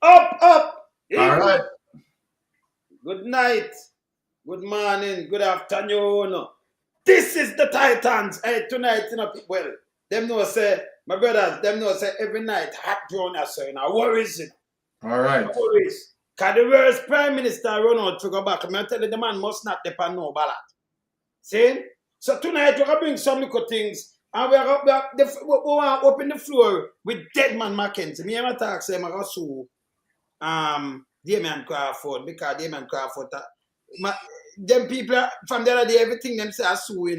Up. All right. Good night. Good morning. Good afternoon. This is the Titans. Hey, tonight, well, them know say, my brothers, them know say every night hot drone us, worries. All right. Worries. Because the worst prime minister run out to go back. I'm telling the man must not depend no ballot. See? So tonight we're going to bring some little things. And we want to open the floor with Deadman Mackenzie. Me and my talk say I'm going to sue Damien Crawford because Damien Crawford, them people from the other day, everything them say I sue,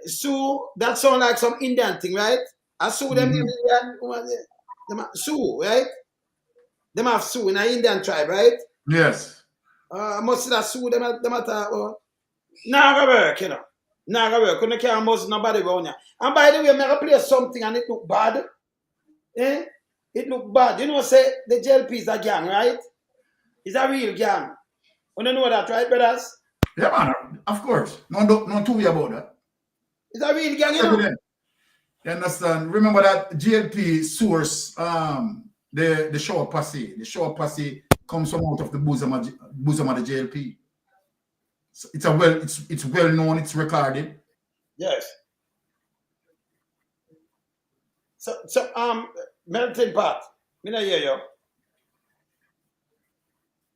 Sue, that sound like some Indian thing, right? I sue them, Sue, right? Them have Sue in an Indian tribe, right? Yes. I must say that Sue them at Nah, work, Nah, work. You can't must nobody around here. And by the way, I'm going to play something and it look bad. It look bad. You know, say the JLP is a gang, right? It's a real gang. You know that, right, brothers? Yeah, man. Of course. No two way about that. It's a real gang, you know. You understand? Remember that JLP source, the show posse. The show posse comes from out of the bosom of the JLP. So it's well known, it's recorded. Yes. So Melting Pot, me not hear you.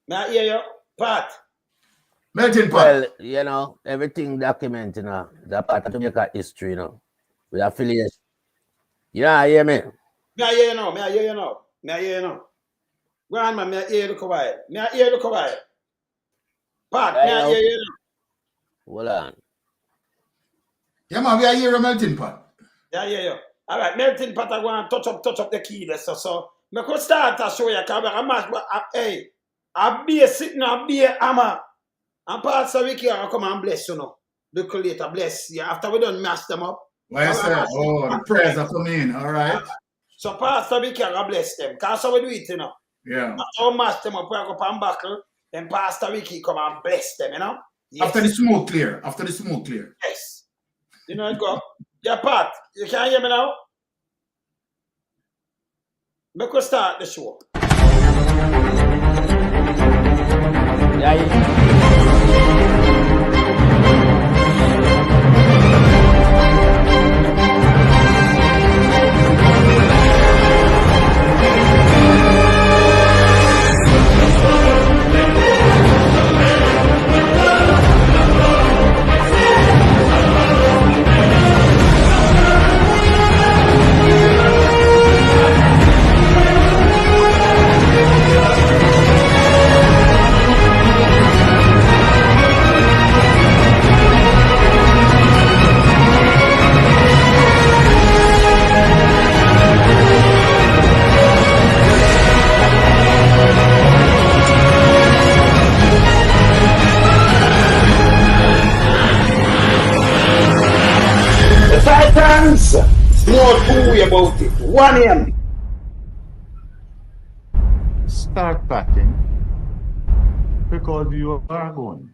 Not hear you, Pat. Melting Pot. Well, everything documented, that part of Jamaica history, with affiliation. I hear me. Me I hear you now. Go on, man, me I hear you quiet. Pat, me I hear you now. Hold on. Yeah, man, we are here a Melting Pot. Yeah. All right, Melting Pot, I want to touch up the key there. So me could start to show you, hey, I'll be sitting, I'll be a hammer. And Pastor Ricky, I'll come and bless you now. Look later, bless you. After we done mash them up. Why say? The prayers are coming in, all right. So Pastor Ricky, I'll bless them. Because how we do it, Yeah. After we mash them up, we go up and buckle. Then Pastor Ricky come and bless them, Yes. After the smoke clear. Yes. You know it go. Yeah, Pat, you can hear me now? Make us start the show. Yeah. No two way about it. 1 a.m. Start packing because you are going.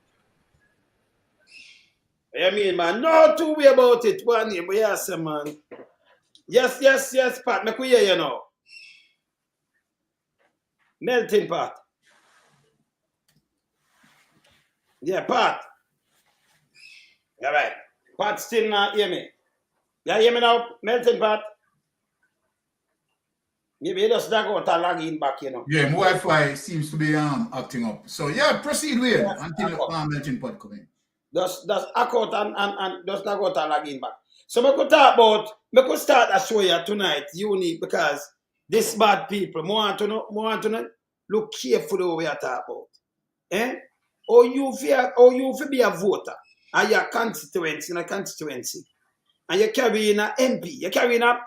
I mean, man, no two way about it. 1 a.m. Yes, man. Yes, Pat. Make we hear you now. Melting Pot. Yeah, Pat. All right. Pat still not hear me. You hear me now, Melting Pot? Maybe you just not go to log in back, Yeah, my Wi-Fi seems to be acting up. So yeah, proceed with it until Melting Pot come in. Just account and just not go to log in back. So we could talk about, we could start a show here tonight, unique, because this bad people, want to know, look carefully what we are talking about. Or you be a voter, and your constituency, and you carry in an MP, you carry in a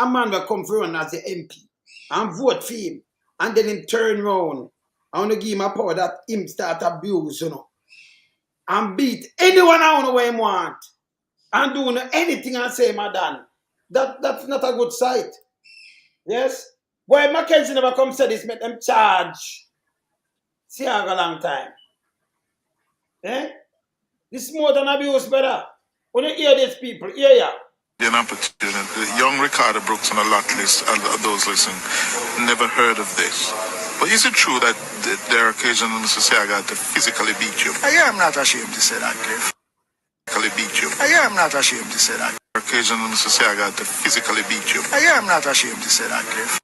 man that come for run as the MP, and vote for him, and then him turn round, I want to give him a power that him start abuse, and beat anyone I want where him want, and do anything I say, madam. That's not a good sight. Yes? Why Mackenzie never come say this, make them charge. See how a long time. This is more than abuse, brother. When you hear these people, hear ya. An opportunity. The young Ricardo Brooks on a lot list, those listening, never heard of this. But is it true that there are occasions when Mr. say I got to physically beat you? I am not ashamed to say that, Cliff. Physically beat you. I am not ashamed to say that. Occasion when Mr. say I got to physically beat you. I am not ashamed to say that, Cliff.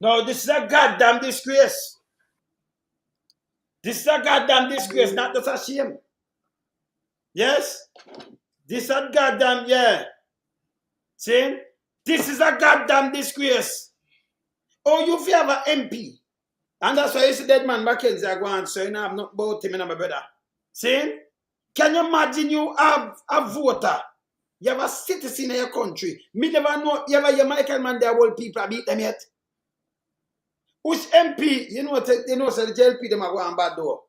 No, this is a goddamn disgrace. This is a goddamn disgrace, not just a shame. Yes? This is a goddamn, yeah. See? This is a goddamn disgrace. Oh, you have an MP. And that's why you see Dead Man Mackenzie are going, so you know, I'm not about him and my brother. See? Can you imagine you have a voter? You have a citizen in your country. Me never know, you have a Jamaican man there, whole people have beat them yet. Which MP, you know, so the JLP them are going bad door.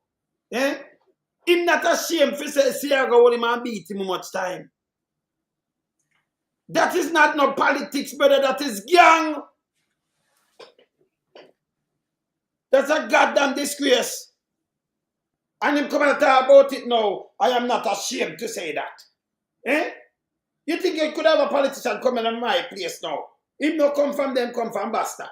Eh? Him not ashamed for say, see I go him and beat him much time. That is not no politics, brother, that is gang. That's a goddamn disgrace. And him come and talk about it now. I am not ashamed to say that. Eh? You think you could have a politician coming on my place now? Him no come from them, come from Basta.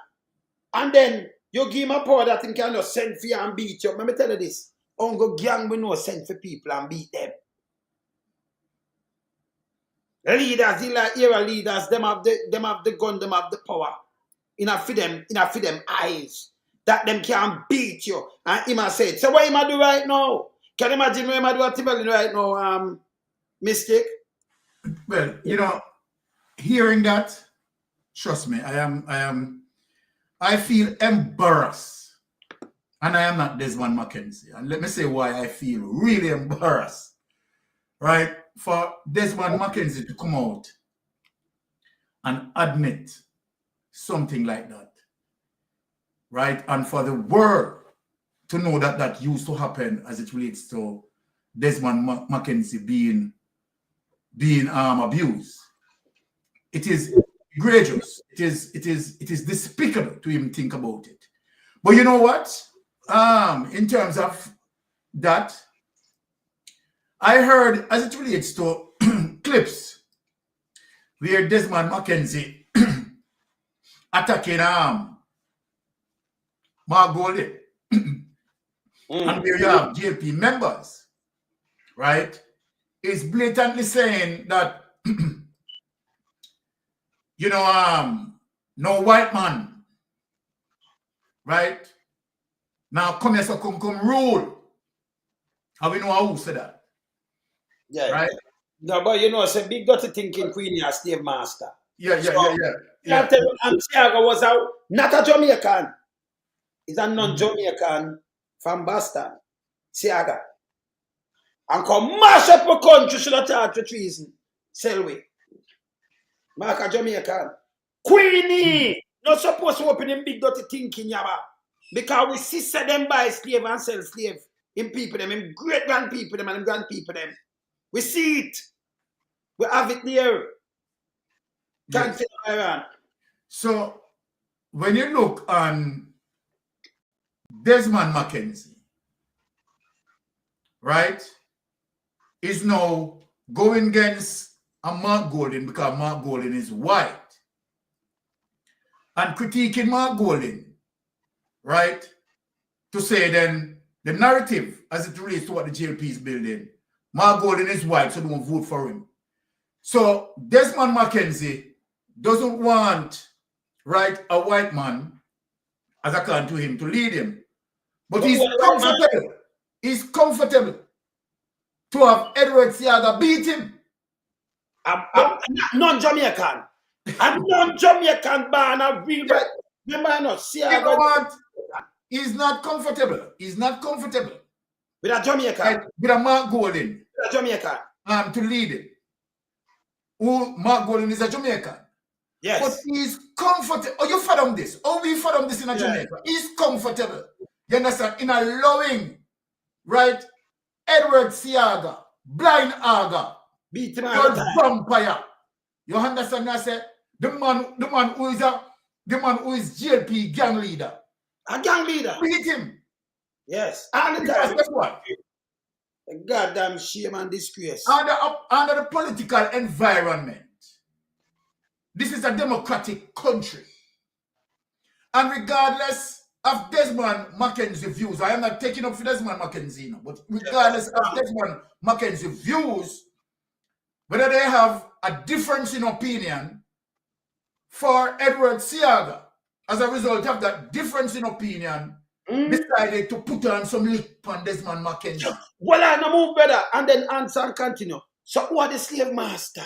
And then you give him a power that him can just send for you and beat you. Let me tell you this. Ungo gang we know send for people and beat them. Leaders, era leaders, them have the gun, them have the power. Enough for them eyes. That them can beat you. And him has said, so what him do right now? Can you imagine what him do at Tivoli right now, Mystic? Well, you know, hearing that, trust me, I feel embarrassed. And I am not Desmond Mackenzie. And let me say why I feel really embarrassed. Right? For Desmond Mackenzie to come out and admit something like that. Right? And for the world to know that that used to happen as it relates to Desmond Mackenzie being abused. It is egregious. It is despicable to even think about it. But you know what? In terms of that, I heard as it relates to clips where Desmond Mackenzie attacking Mark Goldie and where you have JP members, right, is blatantly saying that you know, no white man, right? Now come here, so come rule. How we know who said that? Yeah. Right? No, but you know, it's a big dirty thinking Queen as slave master. Yeah. And Siaga was not a Jamaican. He's a non-Jamaican from Boston. Siaga. And come mash up a country should have charged for treason. Selway. Mark a Jamaican. Queenie! Not supposed to open him big dirty thinking, yaba. Because we see them buy slave and sell slave. In people them, in great grandpeople them and in grandpeople them. We see it. We have it there. Can't say Iran. So when you look on Desmond Mackenzie, right, is now going against a Mark Golding because Mark Golding is white. And critiquing Mark Golding, right, to say then the narrative as it relates to what the JLP is building, Mark Golding is white, so don't vote for him. So Desmond Mackenzie doesn't want, right, a white man, as I can to him, to lead him. But he's comfortable. He's comfortable to have Edward Siaga beat him. I'm non-Jamaican. I'm non-Jamaican, man. I'm real right. Remember, not Siaga. You know what? He's not comfortable. He's not comfortable. With a Jamaican. Right? With a Mark Golding. With a Jamaican. To lead him. Who Mark Golding is a Jamaican. Yes. But he's comfortable. Oh, you fathom this. Oh, we fathom this in a Jamaica. He's comfortable. You understand? In allowing, right, Edward Siaga, blind Aga, beat him your vampire. You understand? I said the man who is JLP gang leader. A gang leader. Beat him. Yes. And guess what? A goddamn shame and disgrace. Under the political environment, This is a democratic country. And regardless of Desmond Mackenzie's views, I am not taking up for Desmond Mackenzie, no, but regardless of Desmond Mackenzie's views, whether they have a difference in opinion, for Edward Seaga, as a result of that difference in opinion, decided to put on some lip on Desmond Mackenzie. Well, I no move better and then answer and continue. So who are the slave master?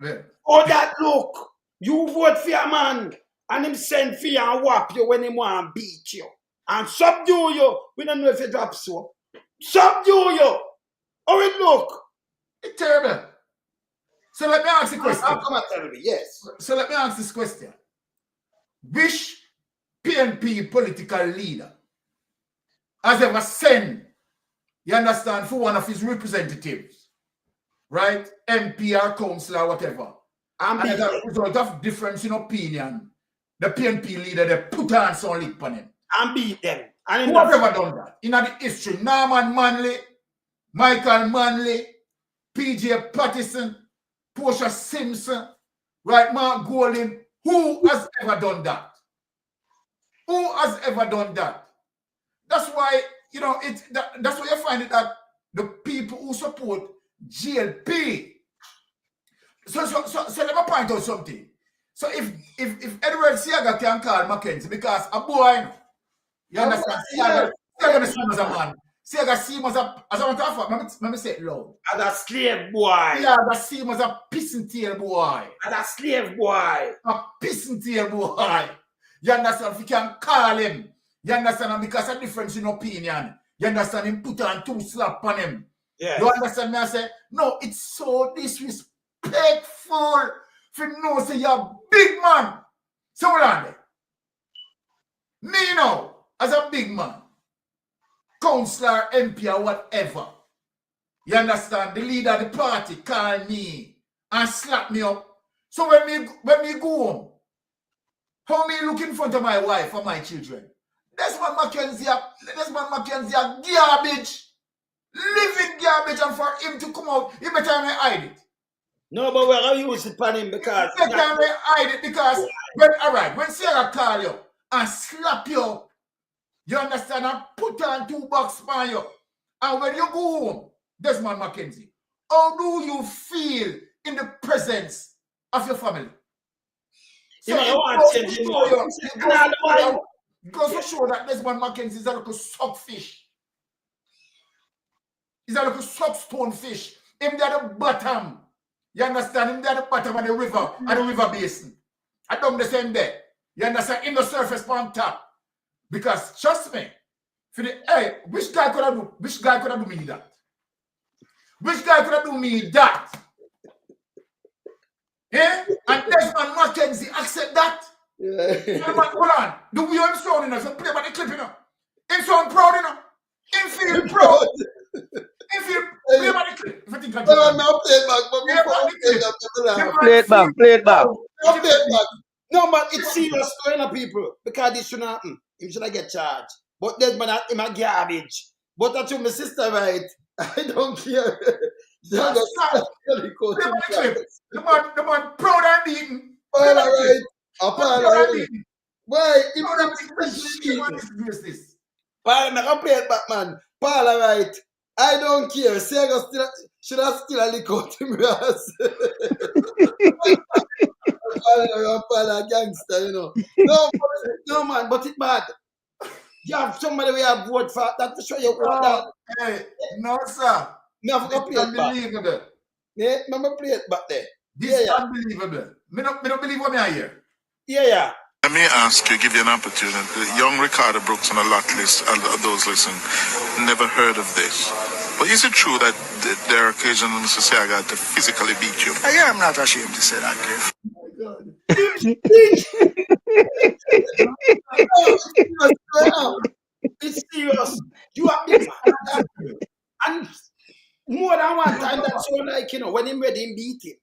Yeah. Oh, that look, you vote for your man and him send for you and whap you when he want to beat you. And subdue you. We don't know if you drop so. Subdue you. How it look? It's terrible. So let me ask the question. How come I tell me? Yes. So let me ask this question. Which PNP political leader has ever sent, you understand, for one of his representatives, right? MP or councillor or whatever. And as a result of difference in opinion, the PNP leader, they put on some lip on him. And beat them. And who has ever done that? In the history, Norman Manley, Michael Manley, PJ Patterson, Portia Simpson, right, Mark Golding. Who has ever done that? Who has ever done that? That's why, you know, that's why you find it that the people who support GLP. So let me point out something. So if Edward Seaga can call Mackenzie because a boy, you understand, Seaga see him as a man. Seaga see him as a matter of fact, let me say it loud. As a slave boy. Seaga see him as a pissing tail boy. As a slave boy. A pissing tail boy. You understand? If you can call him, you understand? Because of difference in opinion, you understand? Him put on 2 slap on him. Yes. You understand me? I say, no, it's so disrespectful. If you know, say you're a big man. So hold on there. Me now, as a big man, councillor, MP, or whatever, you understand? The leader of the party call me and slap me up. So when me go home, how me look in front of my wife or my children? Desmond Mackenzie a garbage. Living garbage, and for him to come out, he better hide it. No, but we're going to use it on him because... He better hide it because, when Sarah call you and slap you, you understand, and put on 2 bucks on you, and when you go home, Desmond Mackenzie, how do you feel in the presence of your family? So it goes to show that Desmond Mackenzie is a little suckfish. He's a little suckstone fish. Him there at the bottom. You understand? Him there at the bottom of the river, at the river basin. I don't the same there. You understand? In the surface on top. Because trust me, for the which guy could have do me that? Which guy could have do me that? Yeah? And Desmond Mackenzie accept that? Yeah. Hold on. Do we have sound enough? So play about the clip, you know. Him sound proud, you know. Him feel proud. Him feel play about the clip. If I think I play it back, play it back. No, but it's serious to people because this shouldn't happen. Him should get charged. But Desmond him a garbage. But that's my sister, right? I don't care. The man proud and beaten. All right. Why? Paul, I can play it back, man. Paul, all right. I don't care. Sega should have still a lick out him ass. Paul, a gangster, you know. No, man, but it's bad. You have somebody we have vote for that to show you what that. Hey, no, sir. No, I'm going to play it back. Unbelievable. Yeah, I'm going to play it back there. This is unbelievable. Me don't believe what I hear. Yeah. Let me ask you, give you an opportunity. Young Ricardo Brooks on a lot list, those listening, never heard of this. But is it true that there are occasions when Mr. Seaga to physically beat you? I am not ashamed to say that, Cliff. It's serious. You are big man. And more than one time, that's so like, you know, when him ready, him beat him.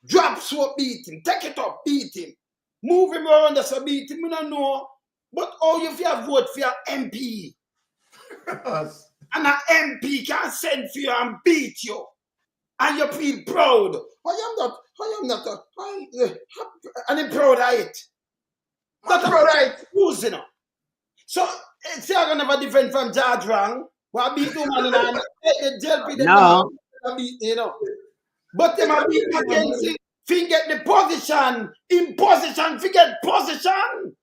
Drop swap, beat him. Take it up, beat him. Move him around, that's a beat him. We don't know. But all you have vote for your MP. And an MP can send for you and beat you. And you feel proud. How I am not and I'm proud of it. Not proud of it. Use, you know. So, see, I'm never different from George Wrong. What beat two man and the JLP, No. you know. But them are beat Mackenzie, forget the position. In position, forget position.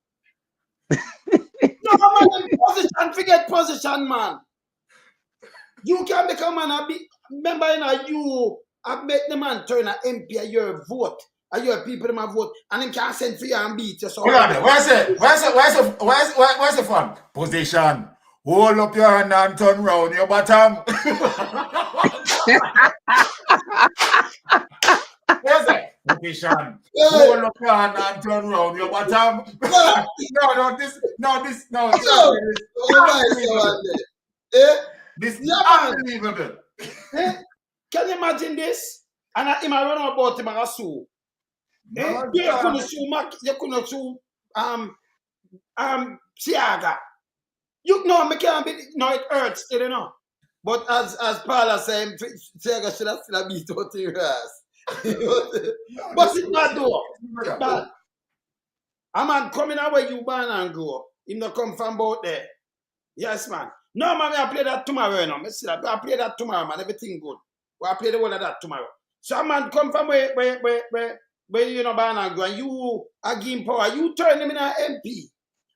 No, man, in position, forget position, man. You can become an beat. Remember, you know, you have made the man turn an MP at your vote. And your people them a vote, and them can't send for you and beat you. So Hold on, where's the fun? Position. Hold up your hand and turn round your bottom. Where's it? Position. Hold up your hand and turn round your bottom. This is unbelievable. Can you imagine this? And I run about him and sue. You couldn't sue Siaga. You know, me can't be, no, it hurts, you know. But as Paula said, Siaga should have still beat out your ass. But it's not though. But a man coming away, you born and grow. Him not come from both there. Yes, man. No, man, I play that tomorrow, you know. I play that tomorrow, man. Everything good. I play the one of that tomorrow. So a man come from where you know, born and grow, and you are giving power. You turn him in an MP.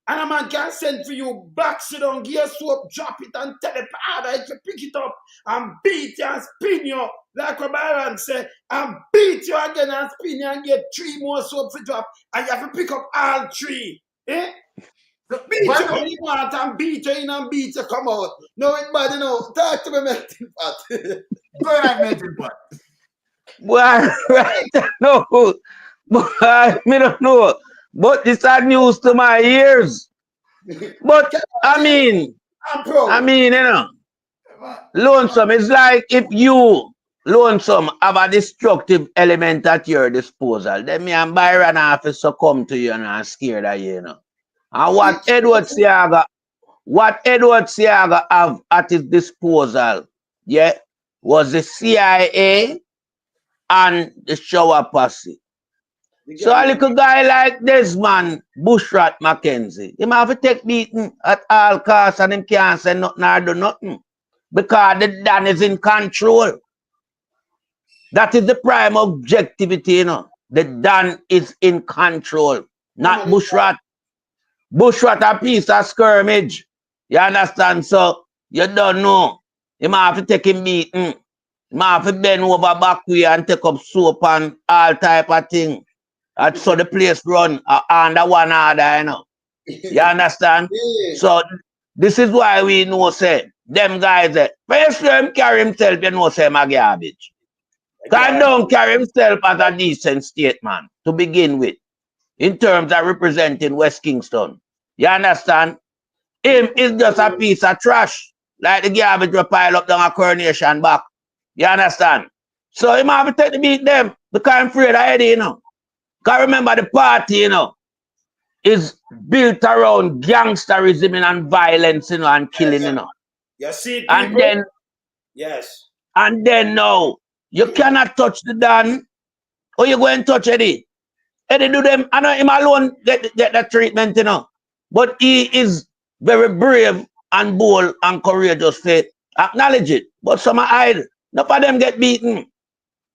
And a man can send for you back, sit down, gear soap, drop it, and tell the father to pick it up and beat you and spin you. Like what Byron said, and beat you again and spin you and get 3 more soap for drop. And you have to pick up all 3. Eh? Beat you when you want and beat you in and beat you come out. No, it's bad, you know. Talk to me, melting pot. Go ahead, melting pot. Well, right. No. But me don't know. But this is news to my ears. But I mean, you know, Lonesome, it's like if you, Lonesome, have a destructive element at your disposal, then me and Byron have to succumb to you and I'm scared of you, you know. And what Edward Siaga have at his disposal, yeah, was the CIA and the shower posse. So a little guy like this man, Bushrat Mackenzie, him have to take beating at all costs and him can't say nothing or do nothing. Because the Dan is in control. That is the prime objectivity, you know. The Dan is in control, not Bushrat. Bushrat a piece of skirmish. You understand? So you don't know. Him have to take him beating. Him have to bend over back way and take up soap and all type of thing. So the place run under one order, you know. You understand? Yeah. So this is why we know, say, them guys, first him carry himself, you know, say, my garbage. Because don't carry himself as a decent statesman to begin with, in terms of representing West Kingston. You understand? Him is just a piece of trash, like the garbage we pile up down a Coronation back. You understand? So him have to take the beat them, because I'm afraid of Eddie, you know. Because remember, the party, you know, is built around gangsterism and violence, you know, and killing, you know. You see, And then, yes. and then now, you cannot touch the Dan, or you go and touch Eddie. Eddie do them, I know him alone get that treatment, you know. But he is very brave and bold and courageous to acknowledge it. But some are hide. None of them get beaten.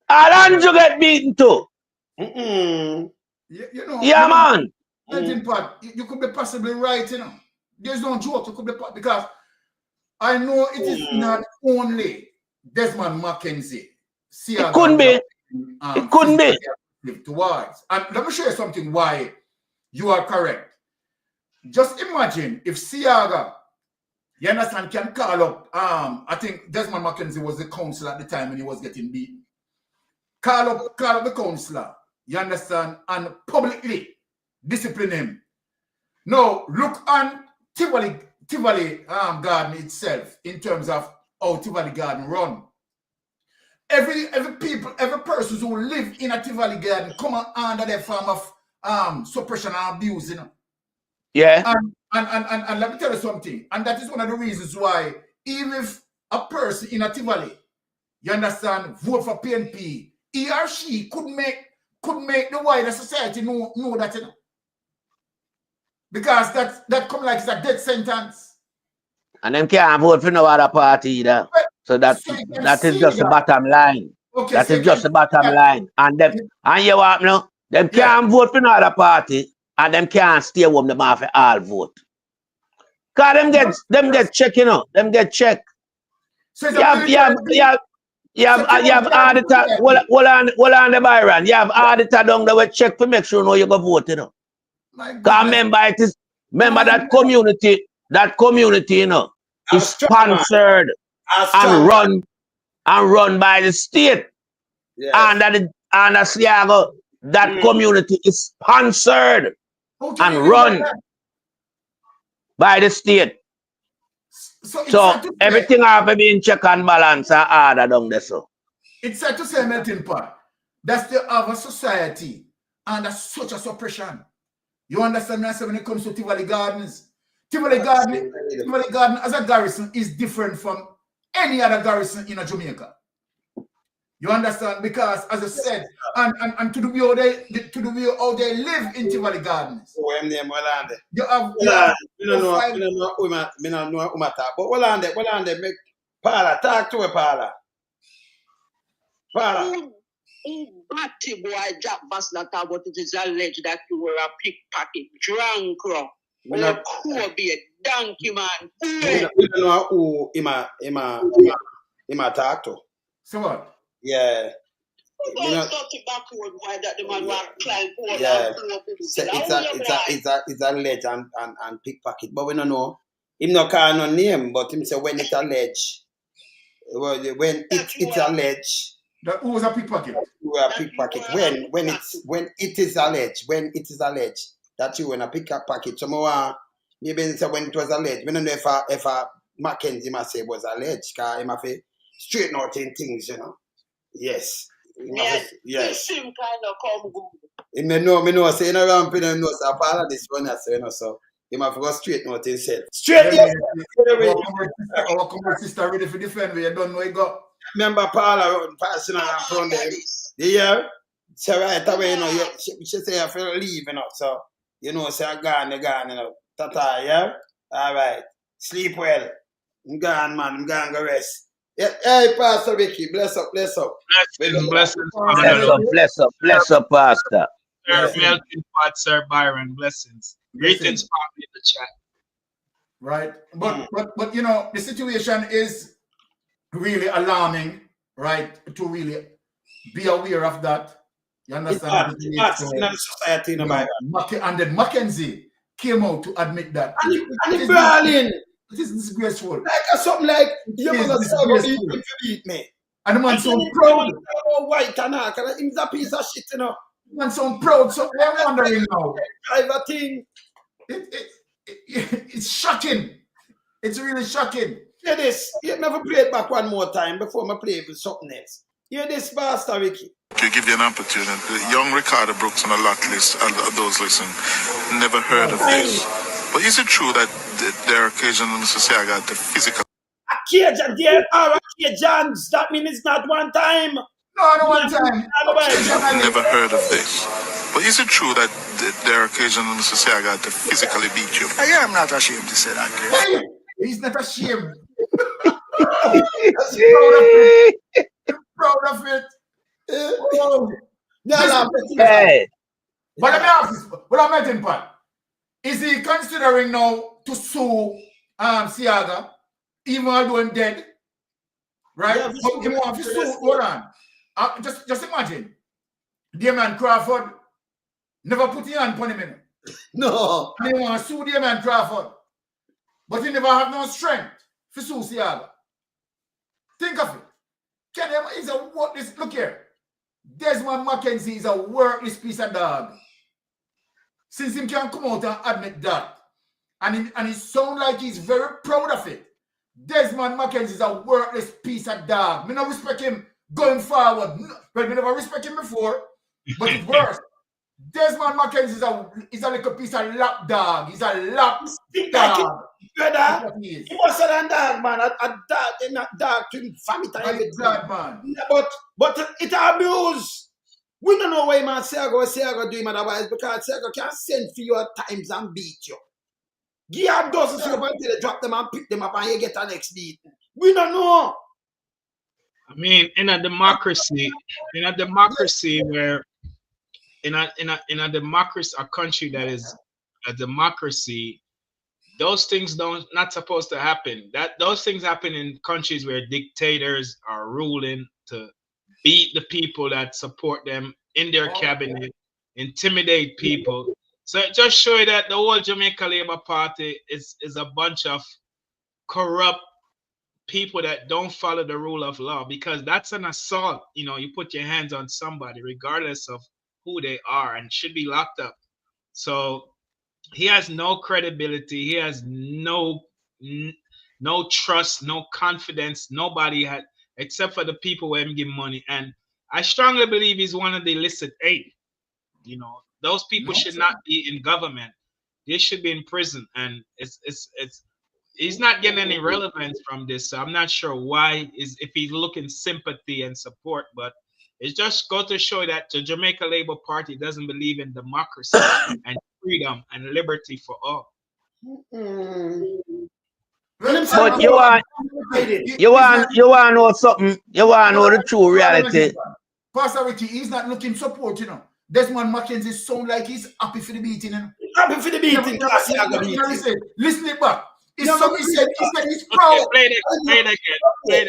Alonso get beaten too. Mm-mm. You know, Yeah, man. Melting pot, you could be possibly right, you know. There's no joke, you could be because I know it is not only Desmond Mackenzie. It couldn't be. It couldn't be. Towards. And let me show you something why you are correct. Just imagine if Siaga, you understand, can call up, I think Desmond Mackenzie was the counselor at the time when he was getting beaten. Call up the counselor, you understand, and publicly discipline him. Now, look on Tivoli Garden itself in terms of how Tivoli Garden run. Every person who live in a Tivoli Garden come under the form of suppression and abuse, you know. Yeah. And let me tell you something. And that is one of the reasons why even if a person in a Tivoli, you understand, vote for PNP, he or she could make could make the wider society know that, you know. Because that come like it's a death sentence. And them can't vote for no other party either. So that is just the bottom line. Okay, That so is just the bottom line. And them, and you want me know? Them can't vote for no other party, and them can't stay home. Them have to all vote. Cause them get check, you know. Them get check. So You have auditor. Hold on the Byron. You have auditor down there with check to make sure you know you go vote, you know. Cause remember that community, you know, is sponsored and run by the state. Yes. And that community is sponsored and run by the state. So everything have to be in check and balance and order down there. So it's sad to say, melting pot, that's the other society under such a suppression. You understand me? When it comes to Tivoli Gardens, Tivoli Garden as a garrison is different from any other garrison in Jamaica. You understand? Because as I said, and to the way how they live in Tivoli Gardens. You have but Holness, make Paula talk to her, Paula. Batty boy Jack Basler talk about it is alleged that you were a pickpocket, drunk, or Kobe, donkey man. We don't know who him talk to. So what? Yeah. Yeah. It's alleged and pickpocket, but we don't know. Him no call no name, but him say when it's alleged. When it's alleged. That who was a pickpocket? You were a pickpocket. When it is alleged that you were a pickpocket. So maybe say when it was alleged. We don't know if a Mackenzie must say it was alleged, because he must straighten out in things, you know. Yes. Yes. Him kind of come good. Me know, say in around pin and know, so part of this one, you know, so he must go straighten out himself. Straight, yes. Our comrade sister ready for defend me. You don't know he got. Remember Paula passing around from them. Yeah. So right away, you know, she say I feel leave, you know. So, you know, say I gone, you know. Tata, yeah? Alright. Sleep well. I'm gone, man. I'm gone, go rest. Yeah. Hey, Pastor Ricky, bless up. Blessings, bless up, Pastor. Sir Melting Pot, Sir Byron, blessings. Greetings, family in the chat. Right, but you know, the situation is really alarming, right? To really be aware of that. You understand? Society, and then Mackenzie came out to admit that. And Berlin. It is disgraceful. Like something like you're gonna beat me. And the man so proud. White and all, because he's a piece of shit, you know. The man so proud. So I'm wondering now. Driver thing. It's shocking. It's really shocking. Hear this. You never play it back one more time before I play with something else. Hear this, Pastor Ricky. To give you an opportunity, young Ricardo Brooks on a lot list, those listening, never heard of this. But is it true that there are occasions in society that the physical... There are occasions. That means it's not one time. No, one time. Never heard of this. But is it true that there are occasions in society that to physically beat you? I am not ashamed to say that. Hey, he's not ashamed. He's proud of it. Oh. Hey. But let me ask this. But I'm not in part. Is he considering now to sue Siaga, even although I'm dead? Right? Yeah, but he wants to sue. Hold on. Just imagine. Dear man Crawford never put his hand on him. No. And he wants to sue dear man Crawford. But he never have no strength to sue Siaga. Think of it. Look here. Desmond Mackenzie is a worthless piece of dog. Since he can come out and admit that. And he sounds like he's very proud of it. Desmond Mackenzie is a worthless piece of dog. Me not respect him going forward. Well, me never respect him before, but it's worse. Desmond Mackenzie is a little piece of lap dog. He's a lap dog. Brother, he was a dog, man. A dog to family time. Dog, man. But it abuse. We don't know why man say I go do him otherwise because Seago can send for you at times and beat you. Give a dozen so until they drop them and pick them up and you get an next beat. We don't know. I mean, in a democracy where in a democracy, a country that is a democracy, those things not supposed to happen. Those things happen in countries where dictators are ruling to beat the people that support them in their cabinet, intimidate people. So it just show you that the whole Jamaica Labour Party is a bunch of corrupt people that don't follow the rule of law, because that's an assault. You know, you put your hands on somebody regardless of who they are and should be locked up. So he has no credibility. He has no trust, no confidence. Nobody had, except for the people who him give money. And I strongly believe he's one of the illicit 8. You know, those people should not be in government. They should be in prison. And he's not getting any relevance from this. So I'm not sure why if he's looking sympathy and support, but it's just go to show that the Jamaica Labour Party doesn't believe in democracy and freedom and liberty for all. But you want to know something? You want to know the true reality? Pastor Richie, he's not looking support, you know. Desmond McKenzie sound like he's happy for the beating, you know. Happy for the beating. Listen it back. He said he's proud. Okay, play it again.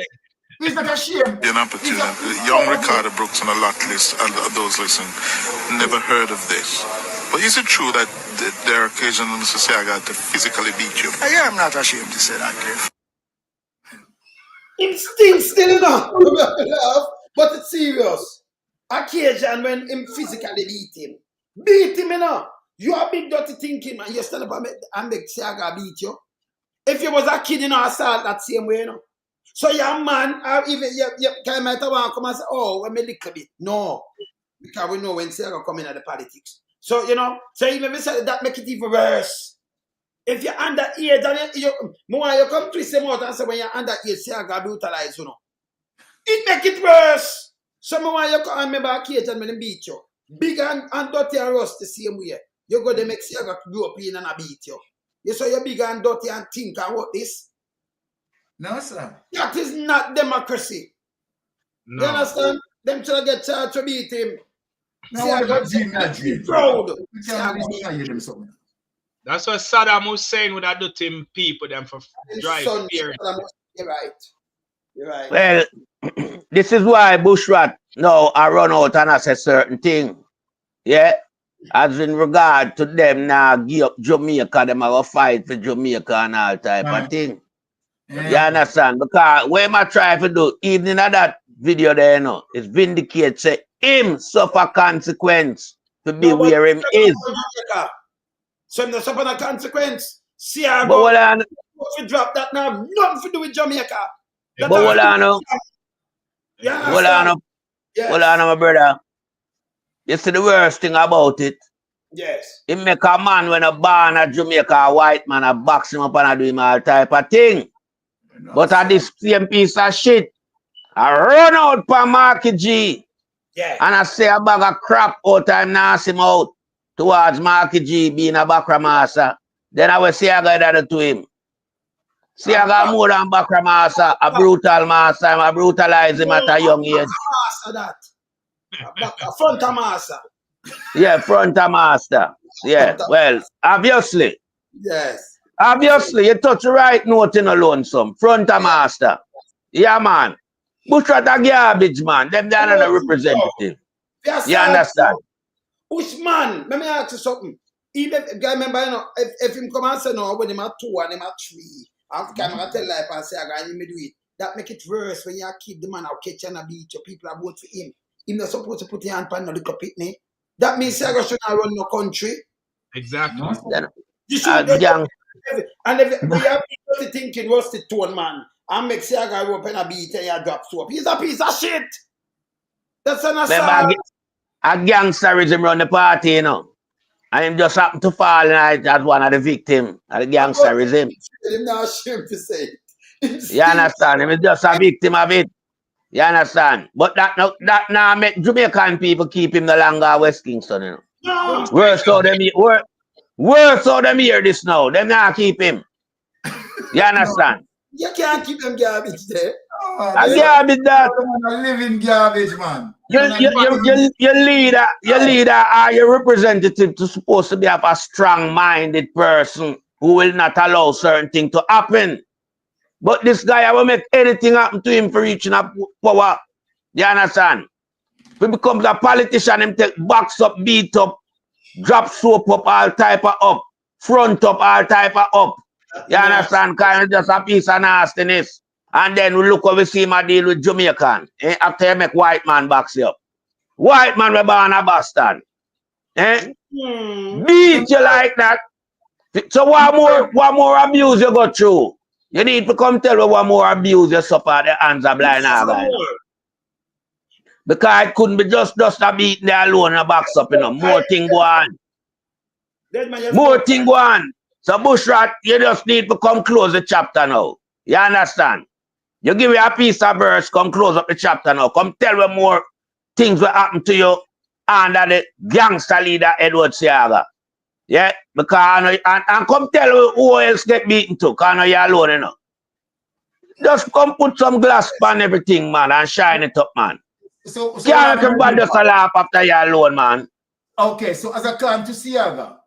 He's not ashamed. An opportunity. Young Ricardo Brooks on a lot list, and those listening never heard of this. But is it true that there are occasions in Mississauga to physically beat you? I am not ashamed to say that, Cliff. Instinct still enough. But it's serious. Occasion when him physically beat him. Beat him, you know. You are big dirty thinking, man. You stand up and make Seaga beat you. If you was a kid, you know, assault that same way, you know. So your man, even you can might want to come and say, oh, we make a little bit. No. Because we know when Seaga come in at the politics. So, you know, so even if we say that make it even worse. If you're underage, then you come twist them out and say when you're underage, Seaga brutalize, you know. It make it worse. So you come and remember a cage and when they beat you. Big and dirty and rust the same way. You go to make Seaga grow up in and beat you. You saw you're big and dirty and think and what this? No, sir. That is not democracy. No. You understand? Them should get charged to beat him. No, proud. That's what Saddam Hussein would have done to him people them for drive fear. You're right. You're right. Well, this is why Bushrat now I run out and I say certain thing. Yeah. As in regard to them now give up Jamaica, them have a fight for Jamaica and all type of thing. Yeah. You understand? Because when I try to do, even in that video there, you know, it's vindicate say him suffer consequence to be where him is. So him not suffer a consequence. See how but we drop that now, nothing to do with Jamaica. But hold on, my brother. You see the worst thing about it? Yes. It make a man when a born a Jamaica, a white man, a box him up and a do him all type of thing. But at this same piece of shit, I run out for Marky G. Yeah. And I say a bag of crap all time now him out towards Marky G being a backra master. Then I will say I got that to him. See, I got more than backra master, a brutal master, I brutalize him at a young age. A front master. Yeah, front master. Yeah, well, obviously. Yes. Obviously, you touch the right note in a lonesome. Front master. Yeah, man. Bushrat a garbage, man. Them they are not a representative. Yes, you understand? Which man? Let me ask you something. Even if I remember, you know, if him come and say no, when him at 2 and him at 3, and camera tell life and say I got him do it. That make it worse when you keep the man out catch and a beat your people are vote for him. He's not supposed to put your hand on the little pitney. That means I should not run no country. Exactly. You should and if we have people thinking what's the tone man and make Seaga open a beat and you drop soap. He's a piece of shit. That's an assault. A gangsterism run the party, you know. And him just happened to fall as one of the victims of the gangsterism. I'm not ashamed to say it. You understand? Him is just a victim of it. You understand? But that now make Jamaican people keep him no longer West Kingston, you know. No. Worse so them hear this now. Them not keep him. You understand? You can't keep them garbage there. I garbage that. A living garbage, man. Your leader or your representative is supposed to be a strong-minded person who will not allow certain things to happen. But this guy will make anything happen to him for reaching a power. You understand? If he becomes a politician, him take box up, beat up, drop soap up, all type of up, front up, all type of up. You understand? Kind of just a piece of nastiness. And then we look over see him a deal with Jamaican. After you make white man box you up. White man we born a bastard. Beat you like that. So what more abuse you go through? You need to come tell me what more abuse you suffer at the hands of blind guy. Because it couldn't be just a beat there alone and box up, you know. More thing go on. More thing go on. So Bushrat, you just need to come close the chapter now. You understand? You give me a piece of verse, come close up the chapter now. Come tell me more things will happen to you under the gangster leader Edward Seaga. Yeah? Because and come tell me who else get beaten too, because I know you're alone, you know. Just come put some glass on everything, man, and shine it up, man. So can't everybody just laugh after you're alone, man. Okay, so as I come to Seaga,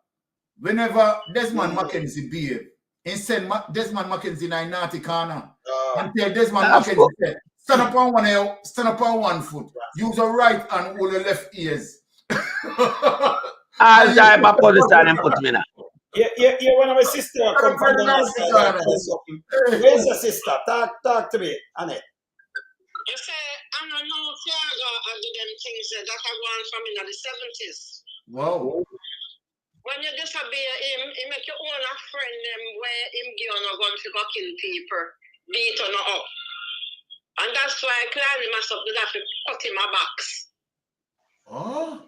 whenever Desmond Mackenzie behave, he send Desmond Mackenzie in a naughty corner. Until Desmond Mackenzie said, stand up on one foot. Use your right and hold your left ears. All type of position and put me now. Yeah, one of my sister come from the outside. Where's your sister? Talk to me, Annette. You say, I don't know Seaga and do them things that I want from in the 70s. Wow. When you disobey him, he make you own a friend them where him give on a gun to go kill people, beat on up. And that's why Clary must have to cut him a box. Oh.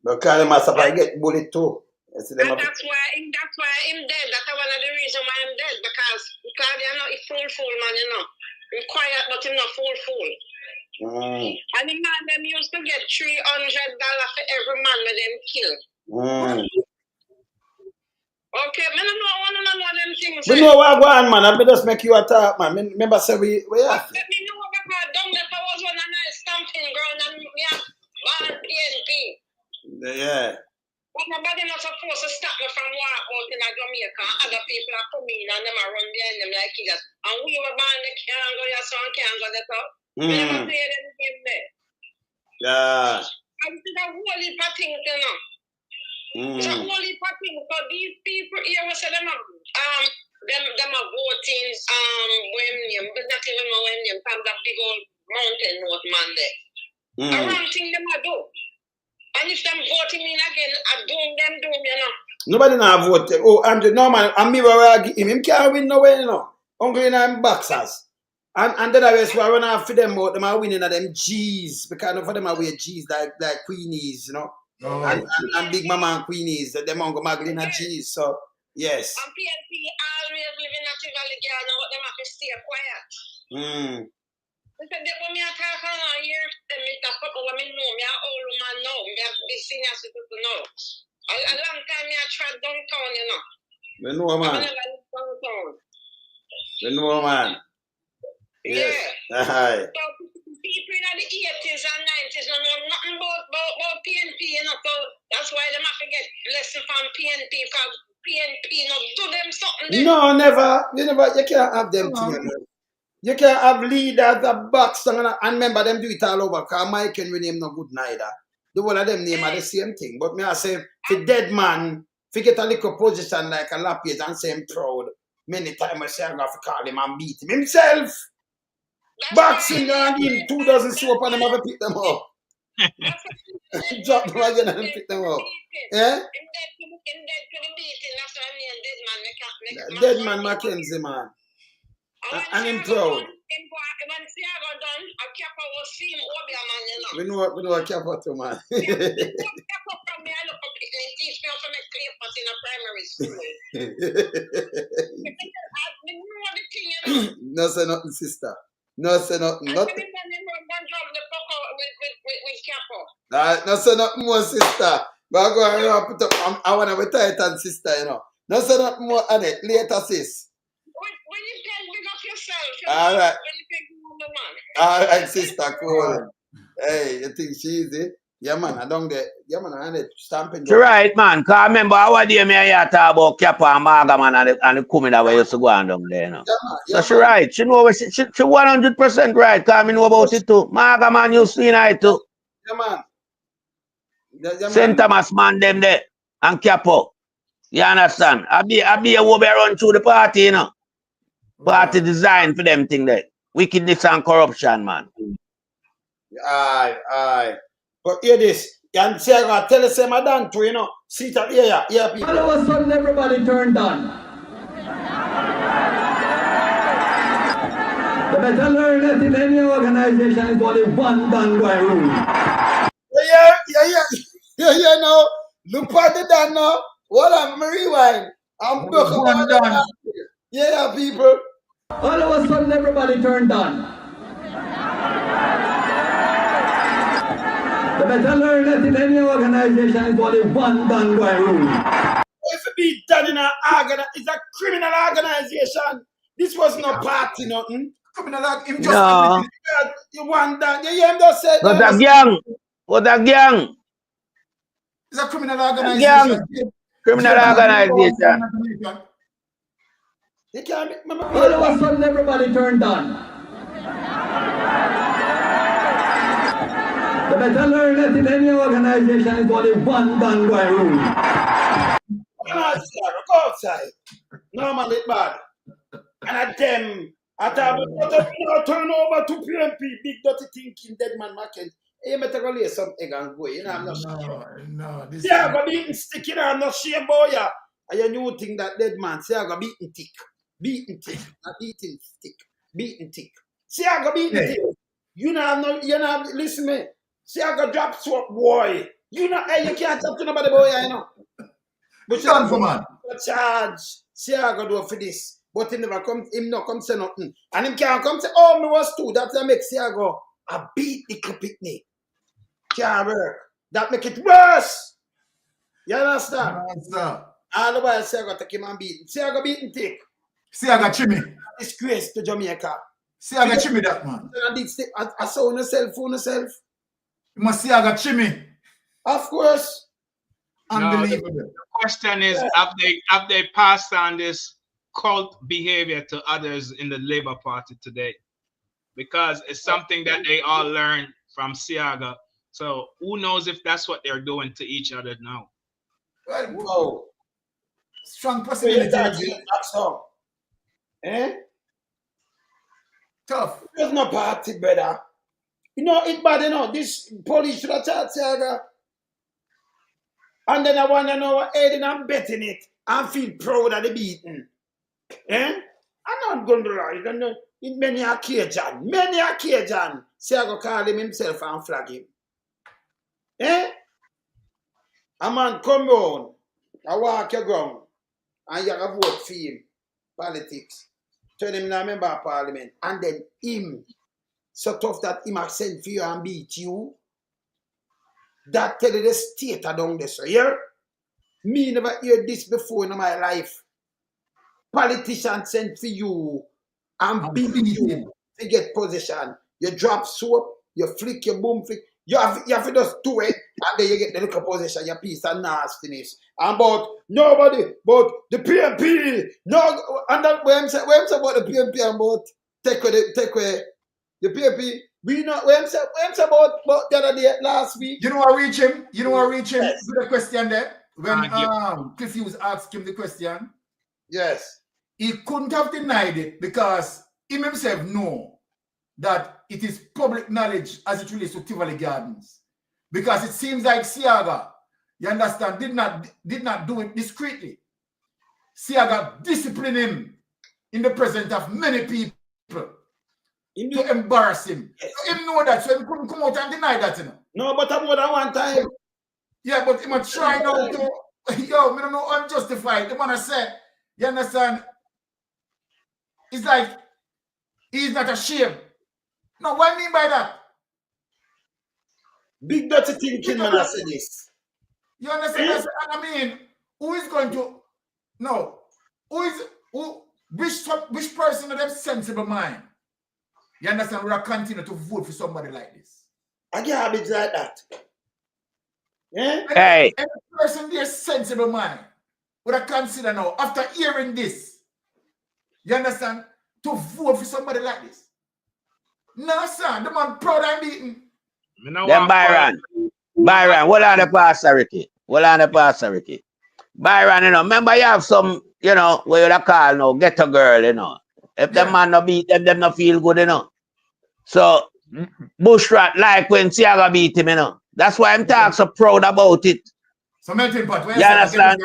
But Clary must have get bullet too. That's why him dead. That's one of the reasons why I'm dead. Because Clary, you know, he fool man, you know. He's quiet, but he's not fool. And the man them used to get $300 for every man with them kill. Okay, I don't know them things. We know what go on, man. I just make you attack, man. Remember, say we have. Let me know about down there. I was on a nice stamping ground and we have bad PNP. Yeah. But nobody not supposed to stop me from walk out in Jamaica. Other people are coming and them are run behind them like killers. And we were born, they can't go your son can't go that up. We never play them game there. Yeah. And it's a whole heap of things, you know. It's a whole heap of things. So these people here, we say them are voting, but not even know when them from that big old mountain north man there. The wrong thing them are do. And if them voting in again, I doom, you know. Nobody not vote. Oh, Andrew, no man, and me where give him can't win no way, you know. Only in them boxers. And then I was run off for them out, them are winning at them G's, because none of them are wear G's like Queenies, you know. Oh. And Big Mama and Queenies, them on go magling at G's, so yes. And PNP always living at Tivoli, but them have to stay quiet. Because when me talk on here, them talk about when me know me an old woman now, me have the senior citizen now. A long time me I tried downtown, you know. We know, man. We know, man. Yes. Yeah. So people in the 80s and 90s don't know nothing about PNP, you know. So that's why they have to get lesson from PNP, because PNP not do them something. No, never. You can't have them things. You can't have leaders that box and remember them do it all over, because Mike and name no good neither. The one of them name are the same thing. But me I say, for dead man, if you get a little position like a lapis and say him proud, many times I say I'm going to call him and beat him himself. Boxing and him 2 dozen soap and them have to pick them up. Drop them again and pick them up. Yeah? Dead man Mackenzie, man. And him proud. We know a Kappa too, man. No say nothing, sister. No say nothing. No say nothing more, sister. But I go and put up. I want to be Titan sister, you know. No say nothing more on it. Later, sis. When you can big up yourself, All right. when you take the man. All right, sister, cool. Hey, you think she easy? Yeah, man, I don't get. Yeah, man, I need stamping. You're right, man. Cause I remember our day me here talk about Kappa and Maga, man, and the coming that way used to go on down there, you know. So she right. She know she 100% right. Cause I know about it too. Maga, man, you see it too. Yeah, man. St. Thomas, man, them there. And Kappa. You understand? I be a will be run through the party, you know. Party design for them thing there. Wickedness and corruption, man. Aye. But hear this. And say I gotta tell us my done too, you know. See that here people. All of a sudden everybody turned on. You better learn that in any organization is only one done by rule. Yeah, no. Look at the done now. What I'm rewind. I'm One done. Yeah, people. All of a sudden everybody turned on. You better learn that in any organization is only one done by rule. If it be done in it's a criminal organization. This was no party, nothing. Criminal, him just No. You want that? You hear him just say What a gang. What a gang. It's a criminal organization. Criminal organization. You can't remember. All of a sudden everybody turned on. You better learn that in any organization is only one done by rule. Go outside. Normally it's bad. And at them, I turn over to PMP, big dirty thinking, dead man market. You better go lay some egg and go. You know, I'm not sure. No. This See, I got beaten stick, you know, I'm not sure, boy. And you new thing that dead man, see, I got beaten tick. Not beaten stick. Beaten tick. See, I got beaten tick. You know, listen me. See, I got drop swap, boy. You know, hey, you can't talk to nobody, boy, you know. But you done for man. Charge. See, I got do for this. But him never come, him not come say nothing. And him can't come say, oh, me was too. That's what make see, I go, I beat the picnic. Can't work. That make it worse. You understand? All the while, see, I got to take him and beat him. See, I got beaten thick. See, I got chimney. Disgrace to Jamaica. See, I got chimney that man. I saw on yourself, You must see, I got chimney. Of course. Unbelievable. The question is, have they passed on this cult behavior to others in the Labour Party today? Because it's something that they all learned from Siaga. So who knows if that's what they're doing to each other now? Well, whoa. Strong possibility. Eh? Tough. There's no party, brother. You know, it's bad, you know. This police should have charged Siaga. And then I want to know what aiding and betting it and feel proud of the beating. Eh? I'm not going to lie. You know, in many occasions, Siaga call him himself and flag him. Eh? A man come round, I walk your ground, and you have a vote for him. Politics. Turn him now member of parliament. And then him, so tough that him have sent for you and beat you. That tell you the state down there, so here. Me never heard this before in my life. Politicians sent for you and beat you to get position. You drop soap, you flick your boom flick. You have to just do it, and then you get the little position, your piece of nastiness. And but nobody, but the PMP, no, and that when I'm saying about the PMP and about take away the PMP. We know when I'm saying about the other day last week. You know I reach him. Yes. With the question there when Cliff Hughes asked him the question. Yes, he couldn't have denied it because he himself know that it is public knowledge as it relates to Tivoli Gardens. Because it seems like Siaga, you understand, did not do it discreetly. Siaga disciplined him in the presence of many people to embarrass him. Yes. So him know that, so he couldn't come out and deny that, you know. No, but more than one time. Yeah, but he might try now to, yo, we don't know unjustified. The man I said, you understand? It's like, he's not ashamed. No, what I mean by that? Big dirty thinking, man, I say this. You understand? And I mean, who is going to no? Which person of them sensible mind? You understand? Will continue to vote for somebody like this? I get habits like that. Yeah? Hey. Any person there sensible mind would I consider now, after hearing this, you understand, to vote for somebody like this? No, son, the man proud and beaten. Then Byron, what are the pastor, Ricky? What are the pastor, Ricky? Byron, you know, remember you have some, you know, where you call now, get a girl, you know. If the man no beat them no feel good, you know. So, Bushrat like when Siaga beat him, you know. That's why I'm talking so proud about it. So, melting pot, when you understand?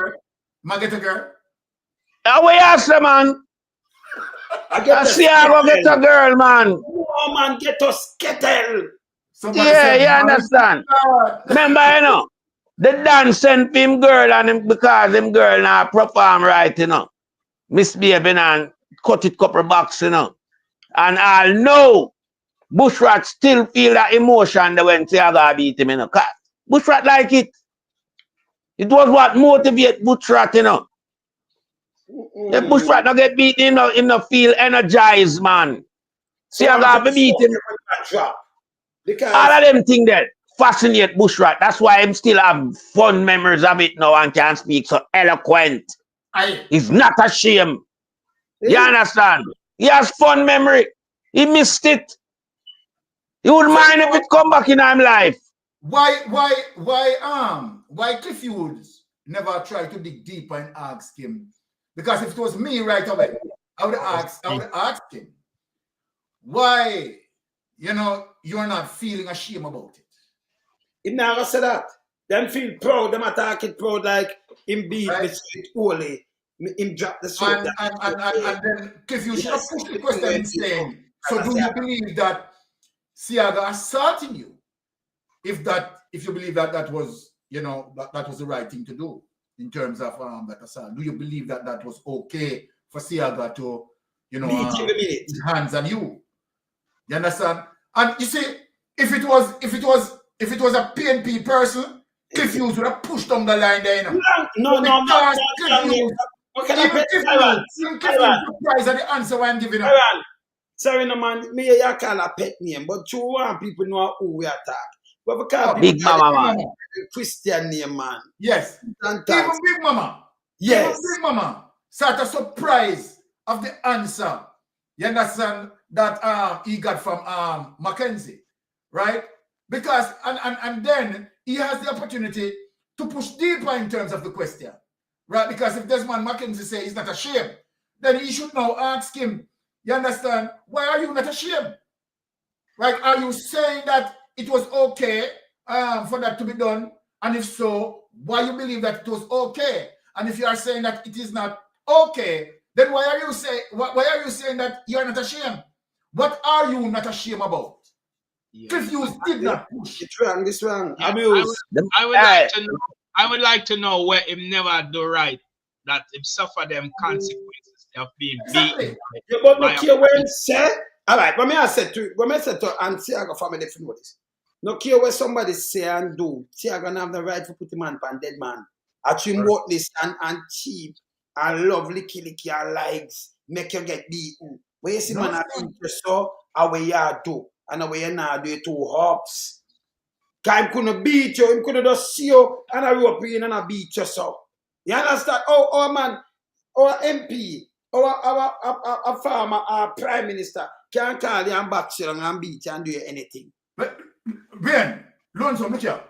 Get a girl? How we ask the man? I Siaga get a girl, man. Oh, man, get us kettle. Yeah, you understand? Remember, you know, the dance sent him girl and him because him girl now perform right, you know. Misbehaving and cut it couple bucks, you know. And I know Bushrat still feel that emotion that when Tiaga beat him, you know. Bushrat like it. It was what motivate Bushrat, you know. If Bushrat not get beat, him no feel energized, man. Tiaga beat him. Because all of them things that fascinate Bushrat. That's why him still have fun memories of it now and can speak so eloquent. He's not ashamed. You understand? He has fun memory. He missed it. He wouldn't mind if it come back in his life. Why Cliff Hughes never tried to dig deeper and ask him? Because if it was me right away, I would ask him, why, you know, you're not feeling ashamed about it? He never said that. Them feel proud, them attack it proud like him beat the street holy. Him drop the sword. And then Cliff Hughes should have pushed the question saying, so do you believe that Siaga assaulting you? If you believe that was, you know, that was the right thing to do in terms of that assault, do you believe that was okay for Siaga to, you know, his hands on you? You understand? And you see, if it was a PNP person, Cliff Hughes would have pushed on the line there, you know. No. Cliff Hughes, surprised at the answer I'm giving up. Sorry, no man, me you call a pet name, but you want people know who we attack. But we call Big Mama, man. Christian name, man. Yes. Even Big Mama. Yes. Even Big Mama. Sort of surprised of the answer. You understand that he got from Mackenzie, right? Because and then he has the opportunity to push deeper in terms of the question, right? Because if Desmond Mackenzie say he's not ashamed, then he should now ask him, you understand, why are you not ashamed? Right? Are you saying that it was okay for that to be done? And if so, why you believe that it was okay? And if you are saying that it is not okay, then why are you saying that you are not ashamed? What are you not ashamed about? Cliff Hughes did not push. It's wrong. Yeah, I would like to know where him never do right, that him suffer them consequences of being beaten. Yeah, but no care where him say. All right, but me I said to and Tiago family if you know this. No care what somebody say and do, Tiago gonna have the right to put him on dead man. Actually worthless and cheap and love licky and likes make you get beaten. When you see man a beat you so, how you do and how you not do 2 hops. Cause him couldn't beat you, him couldn't just see you and I rope in and I beat you so. You understand? Oh man, our MP, our farmer, our prime minister can't call you and box you and beat you and do anything. But Ben, Lonesome, look here.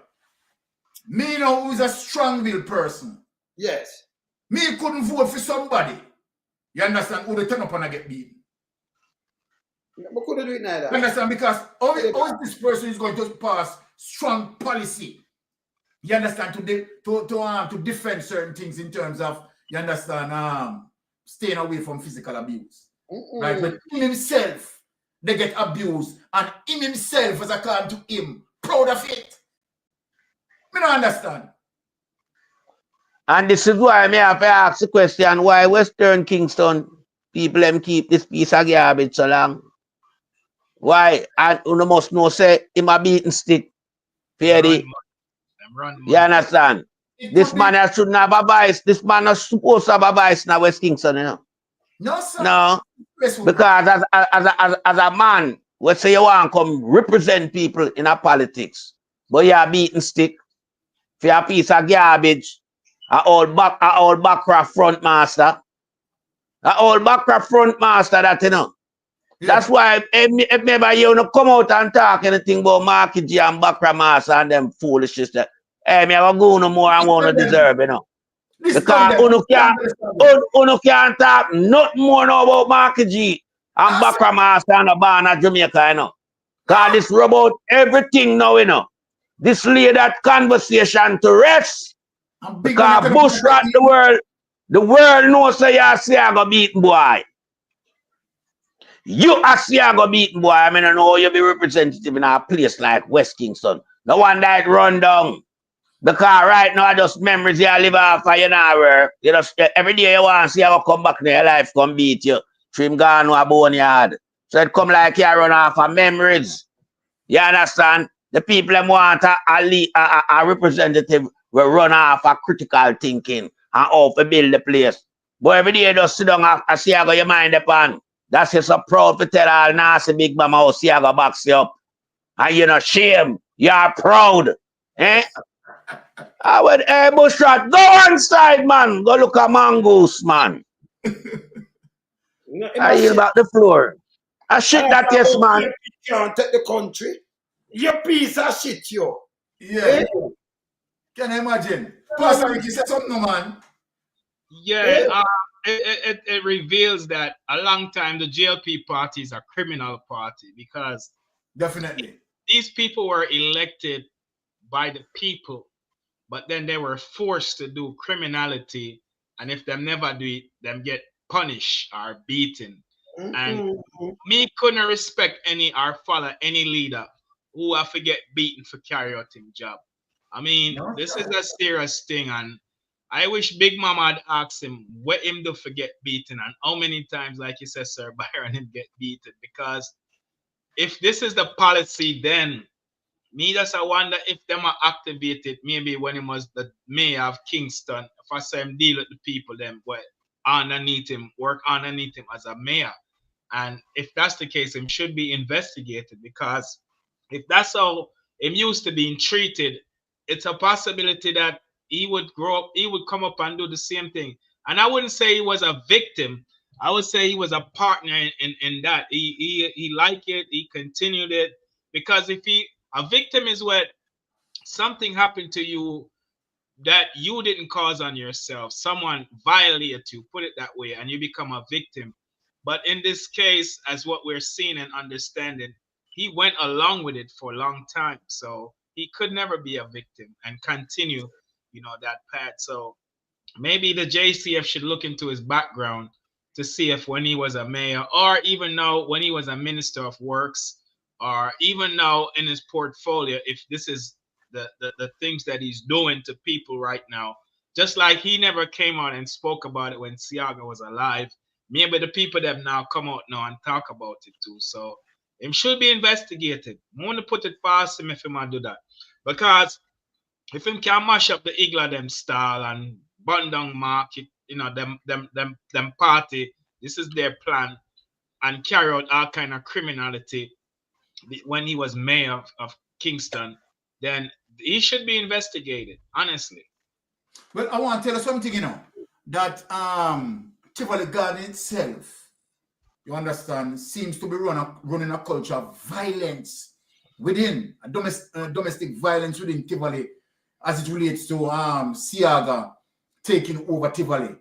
Me know who's a strong-willed person. Yes. Me couldn't vote for somebody. You understand? Who they turn up and I get beaten. We couldn't do it neither. You understand? Because how is this person is going to pass strong policy? You understand? To defend certain things in terms of, you understand, staying away from physical abuse. Right? But in himself, they get abused, and in himself, as according to him, proud of it. Me don't understand. And this is why I have to ask the question, why Western Kingston people them keep this piece of garbage so long? Why? And you must know say him a beaten stick Fair Run the, money. Them run you money. understand? It This could be. man shouldn't have a vice. This man is supposed to have a vice now, West Kingston, you know. No, sir. No, Yes, we- because as a man, we say you want to come represent people in a politics, but you're beating stick for a piece of garbage, a old backcraft front master, that you know. yeah. That's why if maybe you don't come out and talk anything about Marky G and backcraft master and them foolishness that hey, me have a go no more and want to deserve, you know. This Because uno can't talk nothing more now about Marky G and backcraft master and the band of Jamaica, you know. Because this rub out everything now, you know. This lay that conversation to rest. I'm big Because on Bush rat the world knows say you say I go beat boy. You say I go beat boy. I mean I know you be representative in a place like West Kingston. No one that run down. Because right now just memories you live off of you know where you just every day you want to see how come back in your life come beat you. Trim gone to a boneyard. So it come like you run off of memories. You understand? The people them want a representative will run off of critical thinking and how to build the place. But every day you just sit down and see how your mind upon. That's just so proud to tell all nasty big mama how see how box you up. And you're not shame. You're proud. Eh? I went, hey, Bushrat, go on side, man. Go look at Mongoose, man. No, I hear about the floor. I shit that, yes, man. You can't take the country. Your piece of shit, yo. Yeah. Can you imagine? Pastor Ricky said something, man. Yeah, it reveals that a long time the JLP party is a criminal party because Definitely. these people were elected by the people, but then they were forced to do criminality, and if them never do it, them get punished or beaten. And me couldn't respect any or follow any leader who have to get beaten for carry out him job. I mean, No, this sir. is a serious thing, and I wish Big Mama had asked him what him do for get beaten and how many times, like you said, Sir Byron, him get beaten. Because if this is the policy, then me just I wonder if them are activated maybe when he was the mayor of Kingston. If I say him deal with the people, them what underneath him, work underneath him as a mayor. And if that's the case, him should be investigated because if that's how him used to being treated, it's a possibility that he would grow up, he would come up and do the same thing. And I wouldn't say he was a victim. I would say he was a partner in that. He liked it, he continued it. Because if a victim is what something happened to you that you didn't cause on yourself. Someone violated you, put it that way, and you become a victim. But in this case, as what we're seeing and understanding, he went along with it for a long time. So he could never be a victim and continue, that path. So maybe the JCF should look into his background to see if when he was a mayor or even now when he was a minister of works or even now in his portfolio, if this is the things that he's doing to people right now, just like he never came out and spoke about it when Siaga was alive. Maybe the people that now come out now and talk about it too. So him should be investigated. I want to put it past him if he might do that. Because if him can mash up the Igla them style and burn down market, them party, this is their plan, and carry out all kind of criminality when he was mayor of Kingston, then he should be investigated, honestly. Well, I want to tell you something, that Tivoli Garden itself, you understand, seems to be running a culture of violence within, domestic violence within Tivoli as it relates to Siaga taking over Tivoli.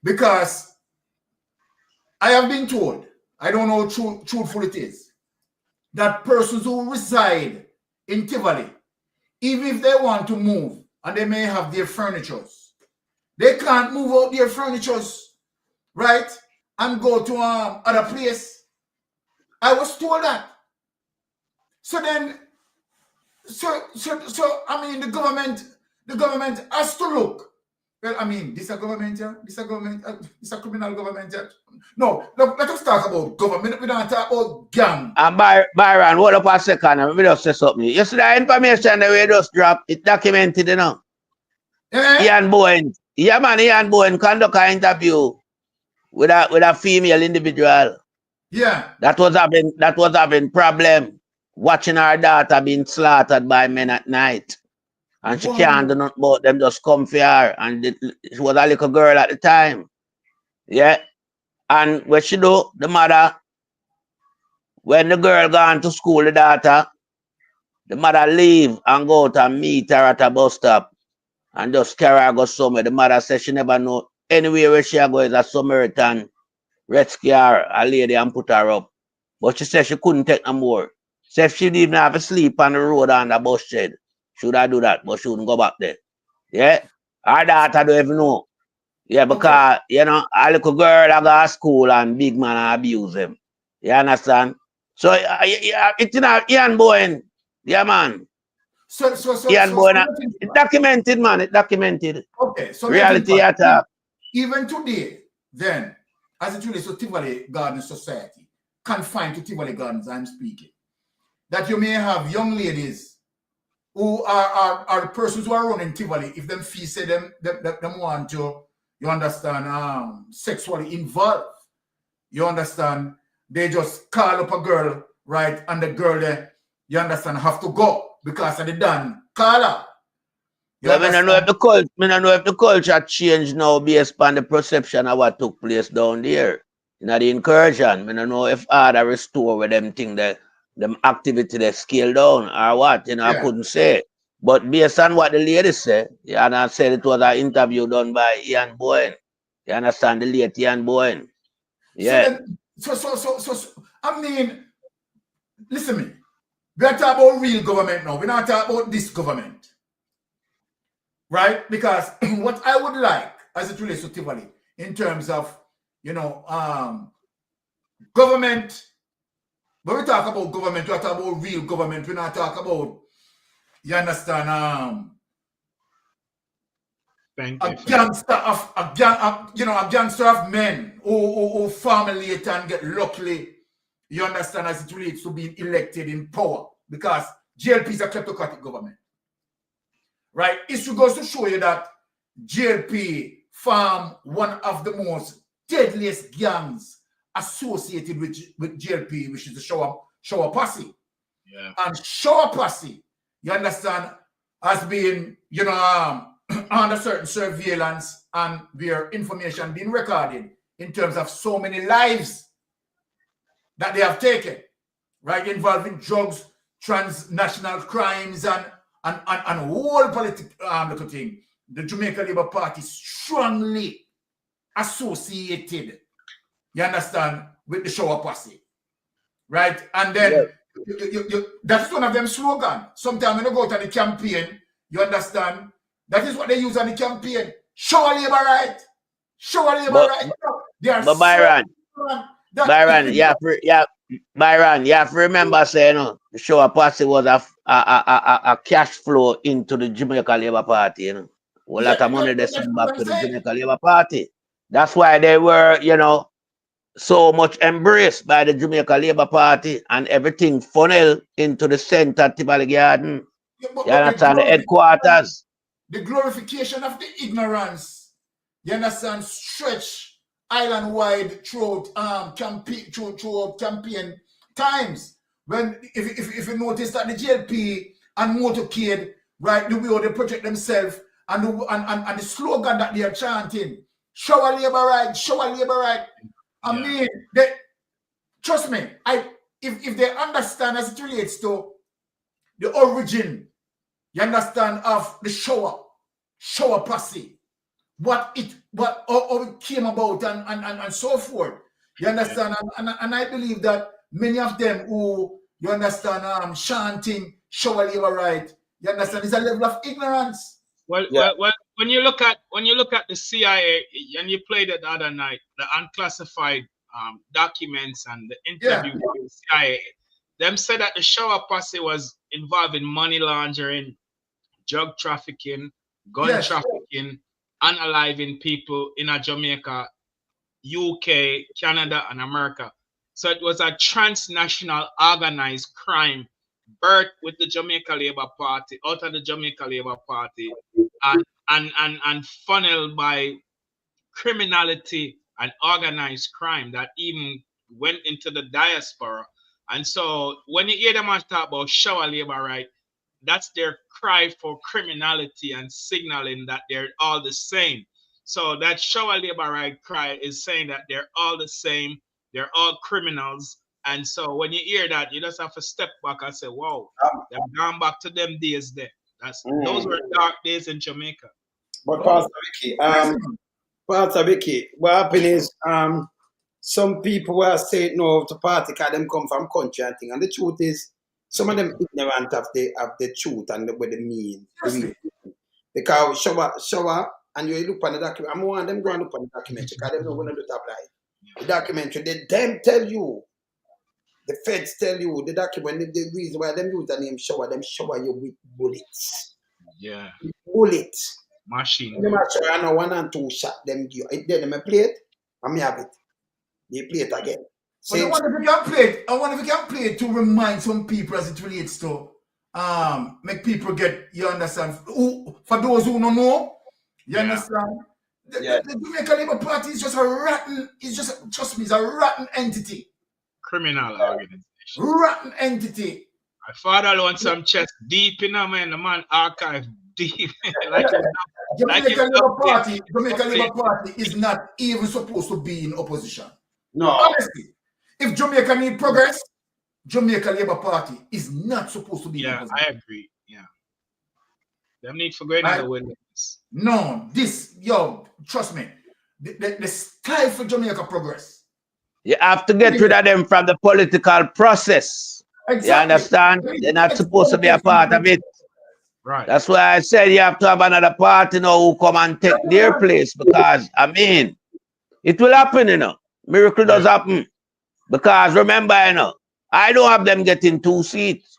Because I have been told, I don't know how truthful it is, that persons who reside in Tivoli, even if they want to move and they may have their furnitures, they can't move out their furnitures, right, and go to other place. I was told that. So then, so I mean, the government has to look Well, I mean, this a government, yeah? This a government, this a criminal government, yeah? No, look, let us talk about government. We don't talk about gang. And Byron, hold up a second. Let me just say something. You see that information that we just dropped, it documented, you know. Ian Bowen. Yeah, man, Ian Bowen conduct an interview with a female individual. Yeah. That was having problem watching her daughter being slaughtered by men at night. And she can't do nothing about them, just come for her. And she was a little girl at the time. Yeah. And what she do, the mother, when the girl gone to school, the daughter, the mother leave and go out and meet her at a bus stop and just carry her go somewhere. The mother says she never know anywhere where she go is a Samaritan, rescue her, a lady and put her up. But she said she couldn't take no more. So if she'd even have to sleep on the road on the bus shed, should I do that? But she wouldn't go back there. Yeah? Her daughter don't even know. Yeah, because, you know, a little girl I go to school and big man abuse them. You understand? So, it's in Ian Bowen. Yeah, man. Ian Bowen, it's documented, man. It's documented. Okay. So reality attack. Even today, then, as it relates to Tivoli Garden Society, confined to Tivoli Gardens, I'm speaking, that you may have young ladies who are persons who are running Tivoli, if them feel say them want to, you understand, sexually involved, you understand, they just call up a girl, right, and the girl there, you understand, have to go because of the done call her. I don't know if the culture changed now based on the perception of what took place down there. You know, the incursion. I don't know if other restore with them thing that them activity they scale down or what, you know, I couldn't say. But based on what the lady said, and I said it was an interview done by Ian Bowen. You understand, the late Ian Bowen. Yeah. So I mean, listen to me. We are talking about real government now. We're not talking about this government. Right? Because what I would like, as it relates to Tivoli, in terms of, you know, government, when we talk about government, we are talking about real government. We're not talking about, you understand, a gangster of men who formulate and get luckily, you understand, as it relates to being elected in power, because GLP is a kleptocratic government. Right? History goes to show you that GLP formed one of the most deadliest gangs associated with GLP, which is the shower posse. Yeah. And shower posse, you understand, has been, you know, under certain surveillance and their information being recorded in terms of so many lives that they have taken, right, involving drugs, transnational crimes, and whole political little thing. The Jamaica Labour Party strongly associated, you understand, with the shower posse, right? And then that's one of them slogan. Sometimes when you go to the campaign, you understand, that is what they use on the campaign. Shower labor right. Shower labor right. They are but Byron, Byron, you have to remember saying, you know, the shower posse was a cash flow into the Jamaica Labour Party, you know. A lot of money they sent back to the Jamaica Labour Party. That's why they were, you know, so much embraced by the Jamaica Labour Party, and everything funneled into the center Tivoli Garden. You understand, the headquarters. The glorification of the ignorance, you understand, stretch island-wide throughout campaign times. When if you notice that the GLP and motorcade, right, the way they protect themselves and the slogan that they are chanting, shower labor right, shower labor right. I mean, trust me, if they understand as it relates to the origin, you understand, of the shower posse, how it came about and so forth. You understand? And I believe that many of them who, you understand, chanting shower labor right, you understand, is a level of ignorance. Well, when you look at the CIA, and you played it the other night, the unclassified documents and the interview with the CIA, them said that the shower posse was involved in money laundering, drug trafficking, gun trafficking, unaliving people in Jamaica, UK, Canada, and America. So it was a transnational organized crime birthed with the Jamaica Labour Party, out of the Jamaica Labour Party, and funneled by criminality and organized crime that even went into the diaspora. And so when you hear them talk about shower labor right, that's their cry for criminality and signaling that they're all the same. So that shower labor right cry is saying that they're all the same, they're all criminals. And so when you hear that, you just have to step back and say, wow, they've gone back to them days there. Those were dark days in Jamaica. But Pastor Vicky, what happened is some people were saying no to party because them come from country and thing. And the truth is, some of them ignorant of the truth and what they mean. Because shower and you look on the document. I'm one of them going to look on the documentary because they know when to apply. The documentary, they them tell you, the feds tell you, the document, the reason why them use the name shower, them shower you with bullets. Yeah. Bullets. Machine. Them actually, I know 1 and 2 shot them. Then they play it, and me have it. They play it again. But I wonder if you can play it to remind some people as it relates to make people get, you understand, for those who don't know, you understand? The Jamaica Labour Party is just a rotten, trust me, it's a rotten entity. Criminal organization. Rotten entity. My father wants some chest deep in the man archive deep. Jamaica Labour Party is not even supposed to be in opposition. No. Honestly, if Jamaica need progress, Jamaica Labour Party is not supposed to be in opposition. I agree. Yeah. Them need for going other way. No, trust me. The style for Jamaica progress. You have to get rid of them from the political process. Exactly. You understand? They're not supposed to be a part of it. Right. That's why I said you have to have another party now who come and take their place, because I mean, it will happen, you know. Miracle does happen. Because remember, you know, I don't have them getting 2 seats.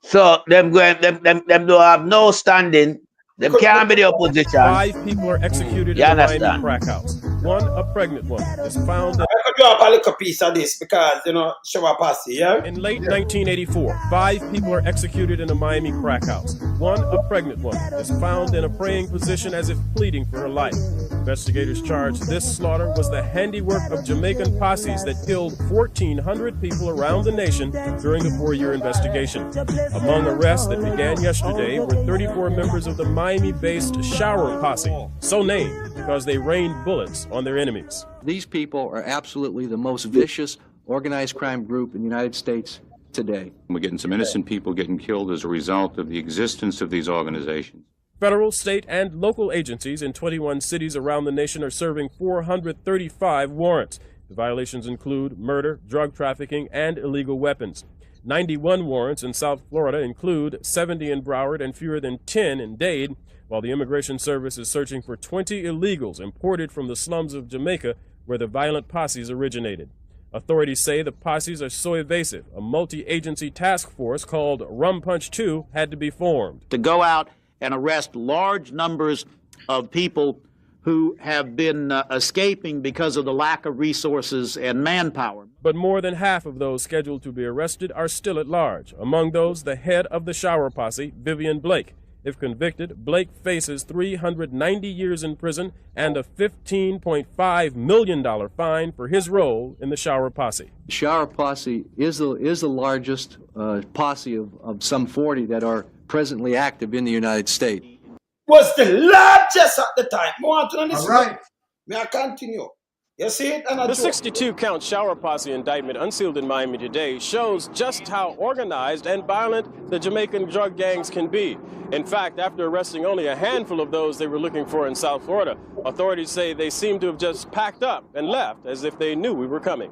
So them don't have no standing. Them can't be the opposition. 5 people are executed in the Miami crack house. 1, a pregnant woman, is found. I could drop a little piece of this because, you know, shower posse, yeah? In late 1984, 5 people are executed in a Miami crack house. 1, a pregnant woman, is found in a praying position as if pleading for her life. Investigators charge this slaughter was the handiwork of Jamaican posses that killed 1,400 people around the nation during the 4-year investigation. Among arrests that began yesterday were 34 members of the Miami-based Shower Posse, so named because they rained bullets on their enemies. These people are absolutely the most vicious organized crime group in the United States today. We're getting some innocent people getting killed as a result of the existence of these organizations. Federal, state, and local agencies in 21 cities around the nation are serving 435 warrants. The violations include murder, drug trafficking, and illegal weapons. 91 warrants in South Florida include 70 in Broward and fewer than 10 in Dade, while the Immigration Service is searching for 20 illegals imported from the slums of Jamaica where the violent posses originated. Authorities say the posses are so evasive, a multi-agency task force called Rum Punch 2 had to be formed. To go out and arrest large numbers of people who have been escaping because of the lack of resources and manpower. But more than half of those scheduled to be arrested are still at large. Among those, the head of the Shower Posse, Vivian Blake. If convicted, Blake faces 390 years in prison and a $15.5 million fine for his role in the Shower Posse. The Shower Posse is the largest posse of some 40 that are presently active in the United States. Was the largest at the time. All right. May I continue? You see it? The 62-count Shower Posse indictment unsealed in Miami today shows just how organized and violent the Jamaican drug gangs can be. In fact, after arresting only a handful of those they were looking for in South Florida, authorities say they seem to have just packed up and left as if they knew we were coming.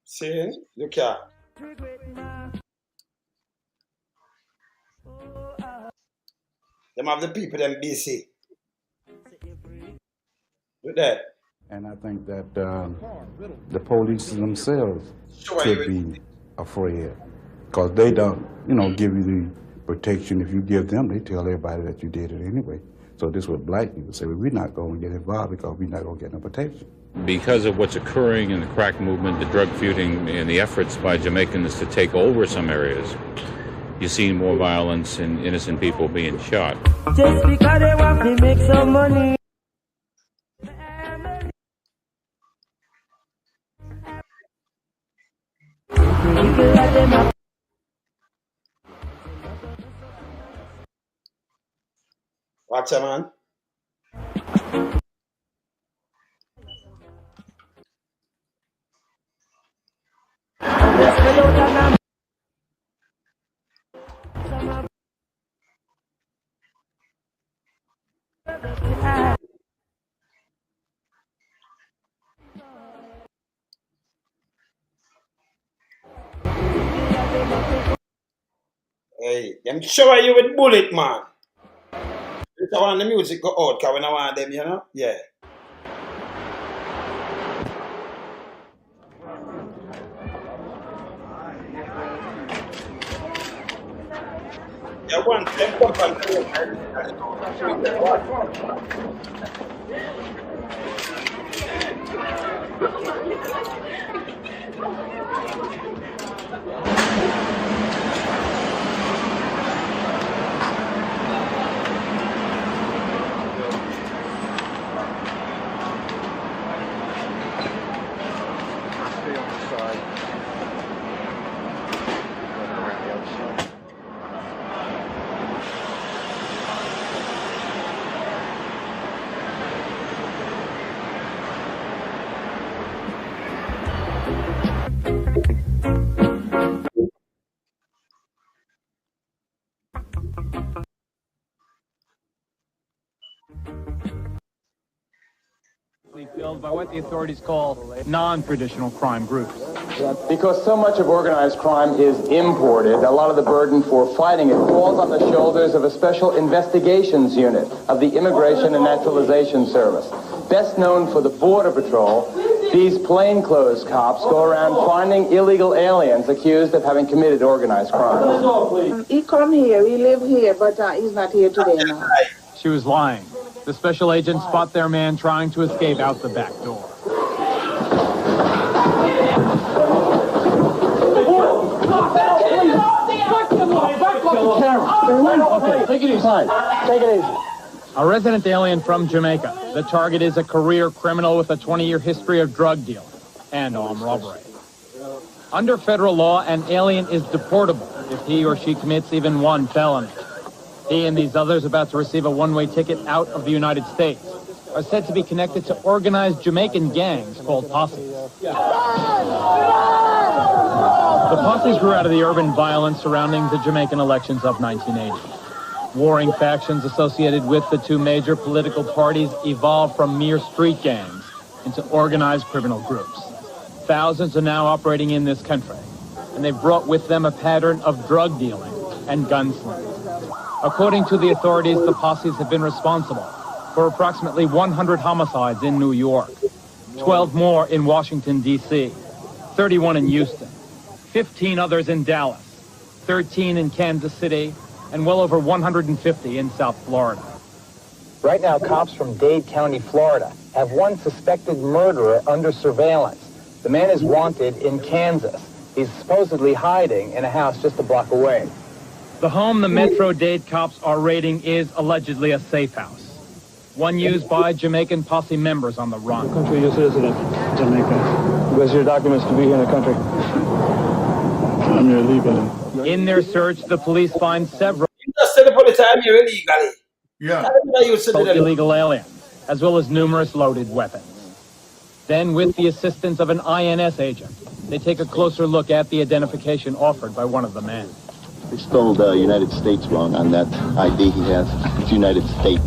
See? Look here. Them have the people them busy. Look that. And I think that the police themselves should be afraid Because they don't, give you the protection. If you give them, they tell everybody that you did it anyway. So this is what black people say, well, we're not going to get involved because we're not going to get no protection. Because of what's occurring in the crack movement, the drug feuding, and the efforts by Jamaicans to take over some areas, you see more violence and innocent people being shot. Just because they want to make some money. What's up, man? Hey, them shower you with bullet, man. If I want the music go out, because when I want them, Yeah. Yeah, one, them come from filled by what the authorities call non-traditional crime groups. Because so much of organized crime is imported, a lot of the burden for fighting it falls on the shoulders of a special investigations unit of the Immigration and Naturalization Service. Best known for the Border Patrol, these plainclothes cops go around finding illegal aliens accused of having committed organized crime. He come here, he live here, but he's not here today now. She was lying. The special agents spot their man trying to escape out the back door. Take it easy. Take it easy. A resident alien from Jamaica. The target is a career criminal with a 20-year history of drug dealing and armed robbery. Under federal law, an alien is deportable if he or she commits even one felony. He and these others about to receive a one-way ticket out of the United States are said to be connected to organized Jamaican gangs called posses. The posses grew out of the urban violence surrounding the Jamaican elections of 1980. Warring factions associated with the two major political parties evolved from mere street gangs into organized criminal groups. Thousands are now operating in this country, and they've brought with them a pattern of drug dealing and gunslinging. According to the authorities, the posses have been responsible for approximately 100 homicides in New York, 12 more in Washington, D.C., 31 in Houston, 15 others in Dallas, 13 in Kansas City, and well over 150 in South Florida. Right now, cops from Dade County, Florida, have one suspected murderer under surveillance. The man is wanted in Kansas. He's supposedly hiding in a house just a block away. The home the Metro-Dade cops are raiding is allegedly a safe house, one used by Jamaican posse members on the run. Country you're citizen of Jamaica. Where's your documents to be here in the country? I'm here illegally. In their search, the police find several illegal aliens, as well as numerous loaded weapons. Then, with the assistance of an INS agent, they take a closer look at the identification offered by one of the men. They spelled United States wrong on that ID he has. It's United State.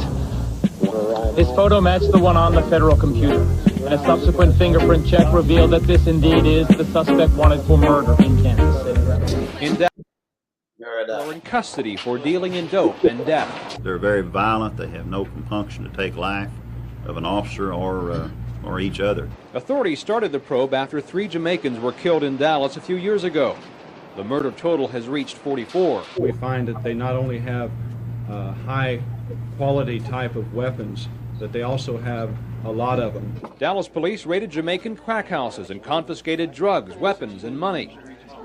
His photo matched the one on the federal computer, and a subsequent fingerprint check revealed that this indeed is the suspect wanted for murder in Kansas City. Are in custody for dealing in dope and death. They're very violent. They have no compunction to take life of an officer or each other. Authorities started the probe after 3 Jamaicans were killed in Dallas a few years ago. The murder total has reached 44. We find that they not only have high quality type of weapons, but they also have a lot of them. Dallas police raided Jamaican crack houses and confiscated drugs, weapons, and money.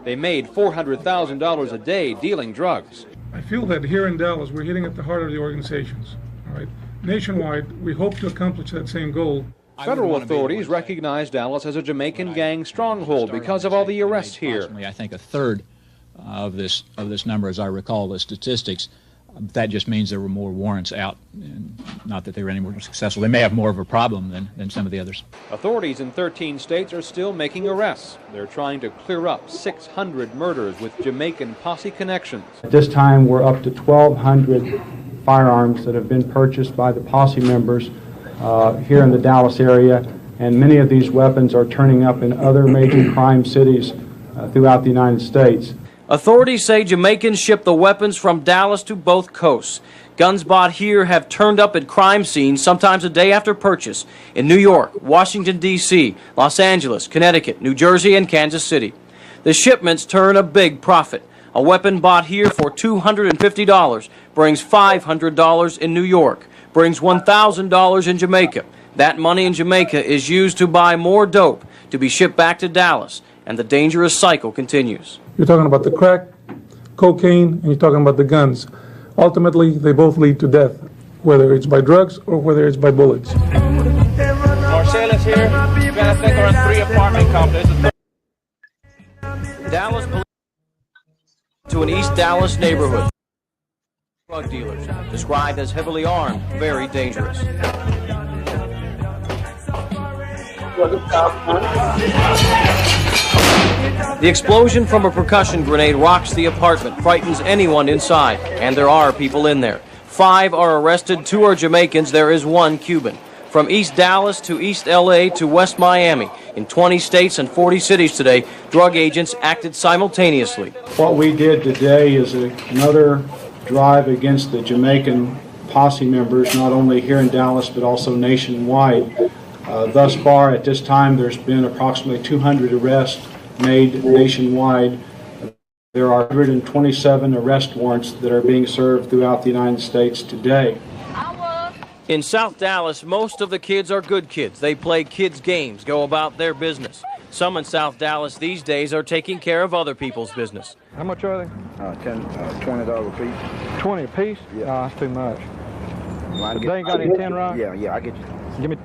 They made $400,000 a day dealing drugs. I feel that here in Dallas, we're hitting at the heart of the organizations. All right. Nationwide, we hope to accomplish that same goal. Federal authorities recognize Dallas as a Jamaican gang stronghold because of all the arrests here. I think a third of this number, as I recall the statistics. That just means there were more warrants out, and not that they were any more successful. They may have more of a problem than some of the others. Authorities in 13 states are still making arrests. They're trying to clear up 600 murders with Jamaican posse connections. At this time, we're up to 1,200 firearms that have been purchased by the posse members here in the Dallas area, and many of these weapons are turning up in other major crime cities throughout the United States. Authorities say Jamaicans ship the weapons from Dallas to both coasts. Guns bought here have turned up at crime scenes sometimes a day after purchase in New York, Washington, D.C., Los Angeles, Connecticut, New Jersey, and Kansas City. The shipments turn a big profit. A weapon bought here for $250 brings $500 in New York, brings $1,000 in Jamaica. That money in Jamaica is used to buy more dope to be shipped back to Dallas, and the dangerous cycle continues. You're talking about the crack, cocaine, and you're talking about the guns. Ultimately, they both lead to death, whether it's by drugs or whether it's by bullets. Marcellus here. You gotta think around 3 apartment complexes. Dallas police to an East Dallas neighborhood. Drug dealers, described as heavily armed, very dangerous. The explosion from a percussion grenade rocks the apartment, frightens anyone inside, and there are people in there. 5 are arrested, 2 are Jamaicans, there is 1 Cuban. From East Dallas to East LA to West Miami, in 20 states and 40 cities today, drug agents acted simultaneously. What we did today is another drive against the Jamaican posse members, not only here in Dallas but also nationwide. Thus far, at this time, there's been approximately 200 arrests made nationwide. There are 127 arrest warrants that are being served throughout the United States today. In South Dallas, most of the kids are good kids. They play kids' games, go about their business. Some in South Dallas these days are taking care of other people's business. How much are they? $20 a piece. 20 a piece? Yeah. No, that's too much. Well, They ain't got any 10 rounds? Yeah, I get you. Give me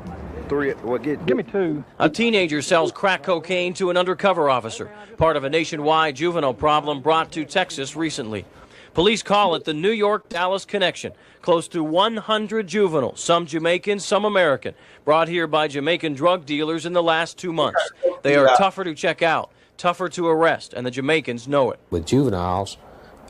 3. Well, give me 2. A teenager sells crack cocaine to an undercover officer, part of a nationwide juvenile problem brought to Texas recently. Police call it the New York-Dallas connection. Close to 100 juveniles, some Jamaican, some American, brought here by Jamaican drug dealers in the last 2 months. They are tougher to check out, tougher to arrest, and the Jamaicans know it. With juveniles,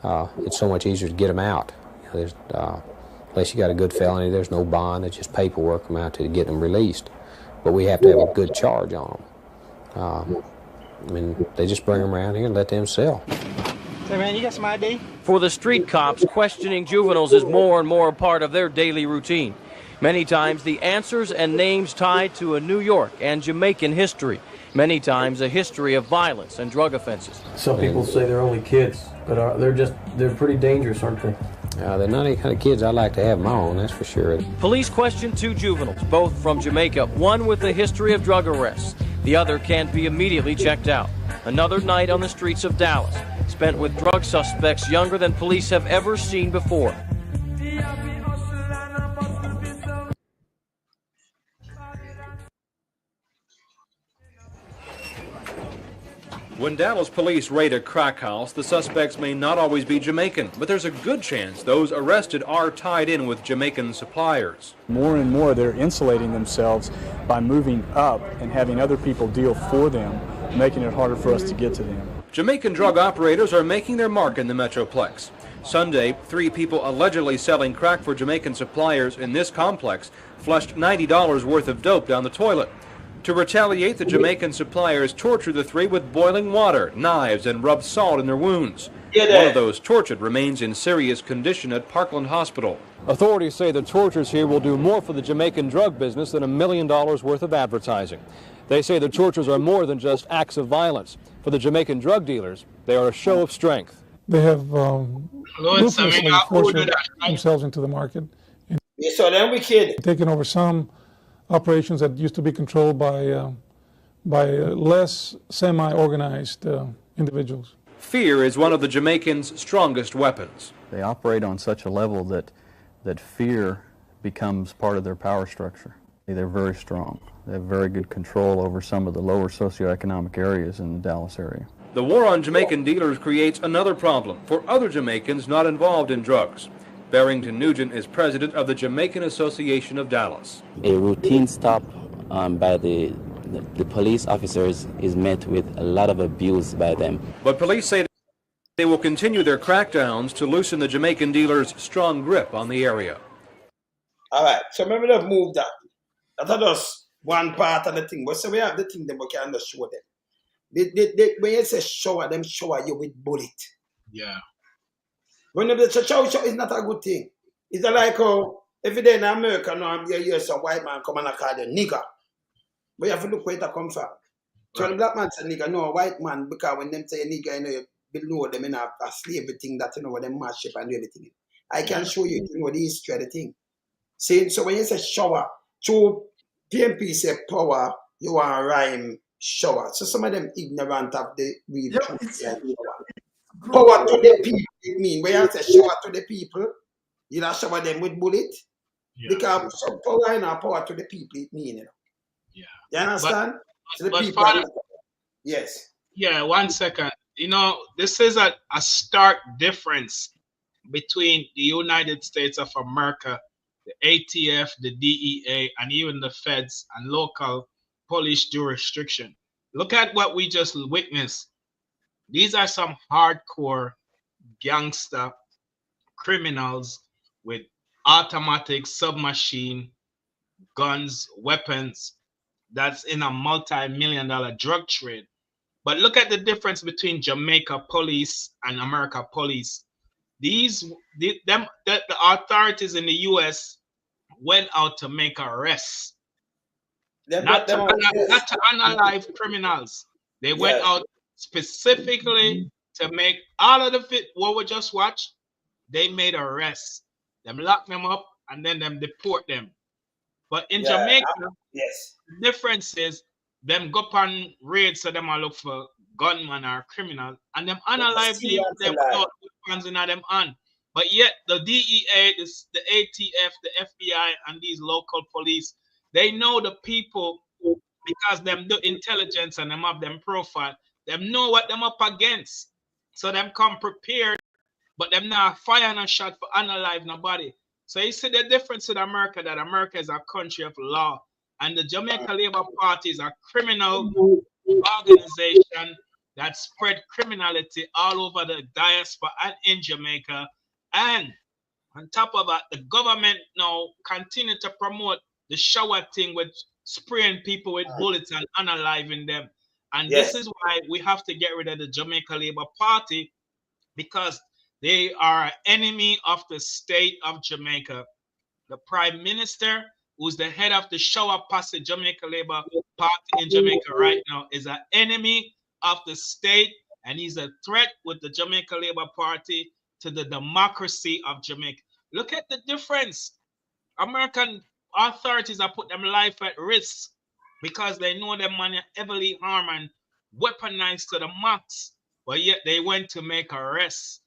it's so much easier to get them out. Unless you got a good felony, there's no bond. It's just paperwork amount to get them released. But we have to have a good charge on them. I mean, they just bring them around here and let them sell. Hey man, you got some ID? For the street cops, questioning juveniles is more and more a part of their daily routine. Many times the answers and names tied to a New York and Jamaican history. Many times a history of violence and drug offenses. Some people say they're only kids, but they're pretty dangerous, aren't they? They're not any kind of kids I'd like to have my own, that's for sure. Police questioned 2 juveniles, both from Jamaica, one with a history of drug arrests. The other can't be immediately checked out. Another night on the streets of Dallas, spent with drug suspects younger than police have ever seen before. When Dallas police raid a crack house, the suspects may not always be Jamaican, but there's a good chance those arrested are tied in with Jamaican suppliers. More and more, they're insulating themselves by moving up and having other people deal for them, making it harder for us to get to them. Jamaican drug operators are making their mark in the Metroplex. Sunday, 3 people allegedly selling crack for Jamaican suppliers in this complex flushed $90 worth of dope down the toilet. To retaliate, the Jamaican suppliers tortured the 3 with boiling water, knives, and rubbed salt in their wounds. One of those tortured remains in serious condition at Parkland Hospital. Authorities say the tortures here will do more for the Jamaican drug business than $1 million worth of advertising. They say the tortures are more than just acts of violence. For the Jamaican drug dealers, they are a show of strength. They have ruthlessly forced themselves into the market. So they're wicked. Taking over some operations that used to be controlled by less semi-organized individuals. Fear is one of the Jamaicans' strongest weapons. They operate on such a level that fear becomes part of their power structure. They're very strong. They have very good control over some of the lower socioeconomic areas in the Dallas area. The war on Jamaican dealers creates another problem for other Jamaicans not involved in drugs. Barrington Nugent is president of the Jamaican Association of Dallas. A routine stop by the police officers is met with a lot of abuse by them. But police say they will continue their crackdowns to loosen the Jamaican dealers' strong grip on the area. All right, so maybe they've moved that. That's just one part of the thing. But so we have the thing that we can just show them. When you say shower, them shower you with bullet. Yeah. When you say shower, it's not a good thing. It's like every day in America, now you hear some white man come and call you nigger. But you have to look where it comes from. So the black man say nigger, no, a white man, because when them say nigger, you know, you below them in a slavery thing that, you know, where them mash up and do everything. I can show you, you know, the history of the thing. See, so when you say shower, to PMP say power, you want to rhyme shower. So some of them ignorant of the real truth. Power to the people, it mean. When you say shower to the people, you don't shower them with bullet. Because some power and power to the people, it mean, you know. You understand? To the people. Father, yes. Yeah, 1 second. You know, this is a stark difference between the United States of America, the ATF, the DEA, and even the feds and local police jurisdiction. Look at what we just witnessed. These are some hardcore gangster criminals with automatic submachine guns, weapons, that's in a multi-million-dollar drug trade. But look at the difference between Jamaica police and America police. The authorities in the U.S. went out to make arrests, not to unalive criminals. They went out specifically to make all of the what we just watched. They made arrests. Them lock them up and then them deport them. But in Jamaica, the difference is them go on raids, so them are look for gunmen or criminals, and them unalive them without weapons in them on. But yet the DEA, the ATF, the FBI, and these local police, they know the people because them do intelligence and them have them profile. Them know what them up against, so them come prepared, but them not fire a shot for unalive nobody. So you see the difference in America, that America is a country of law, and the Jamaica Labour Party is a criminal organization that spread criminality all over the diaspora and in Jamaica. And on top of that, the government now continue to promote the shower thing with spraying people with bullets and unaliving them. And this is why we have to get rid of the Jamaica Labour Party, because they are an enemy of the state of Jamaica. The Prime Minister, who's the head of the shower posse Jamaica Labour Party in Jamaica right now, is an enemy of the state, and he's a threat with the Jamaica Labour Party to the democracy of Jamaica. Look at the difference. American authorities have put them life at risk because they know them money heavily harmed and weaponized to the max, but yet they went to make arrests.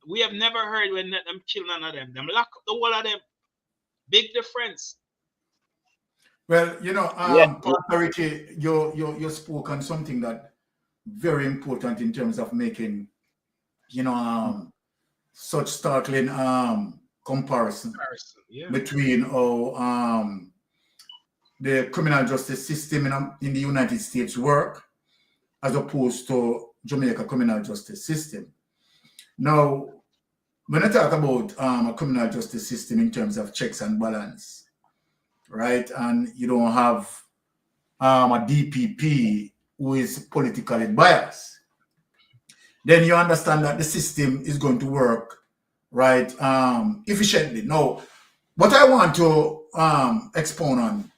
We have never heard when them kill none of them. Them lock up the whole of them. Big difference. Well, you know, Pastor Ricky, you spoke on something that very important in terms of making, you know, such startling comparison between the criminal justice system in the United States work as opposed to Jamaica criminal justice system. Now, when I talk about a criminal justice system in terms of checks and balance, right, and you don't have a DPP who is politically biased, then you understand that the system is going to work, right, efficiently. Now, what I want to expound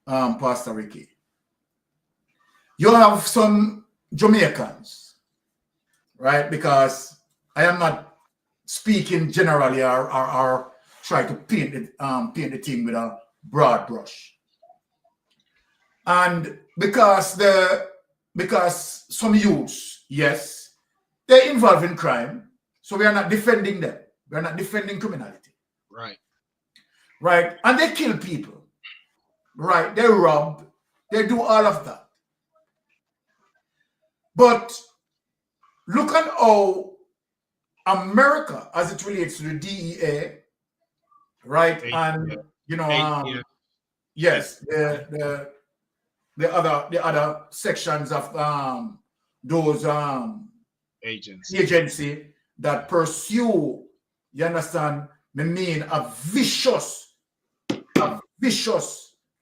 on, Pastor Ricky, you have some Jamaicans, right? Because I am not speaking generally or try to paint the thing with a broad brush. And because some youths, yes, they're involved in crime, so we are not defending them. We are not defending criminality. Right. Right. And they kill people. Right. They rob. They do all of that. But look at how America, as it relates to the DEA, right? And you know, yes, the other sections of those agency that pursue, you understand, I mean, a vicious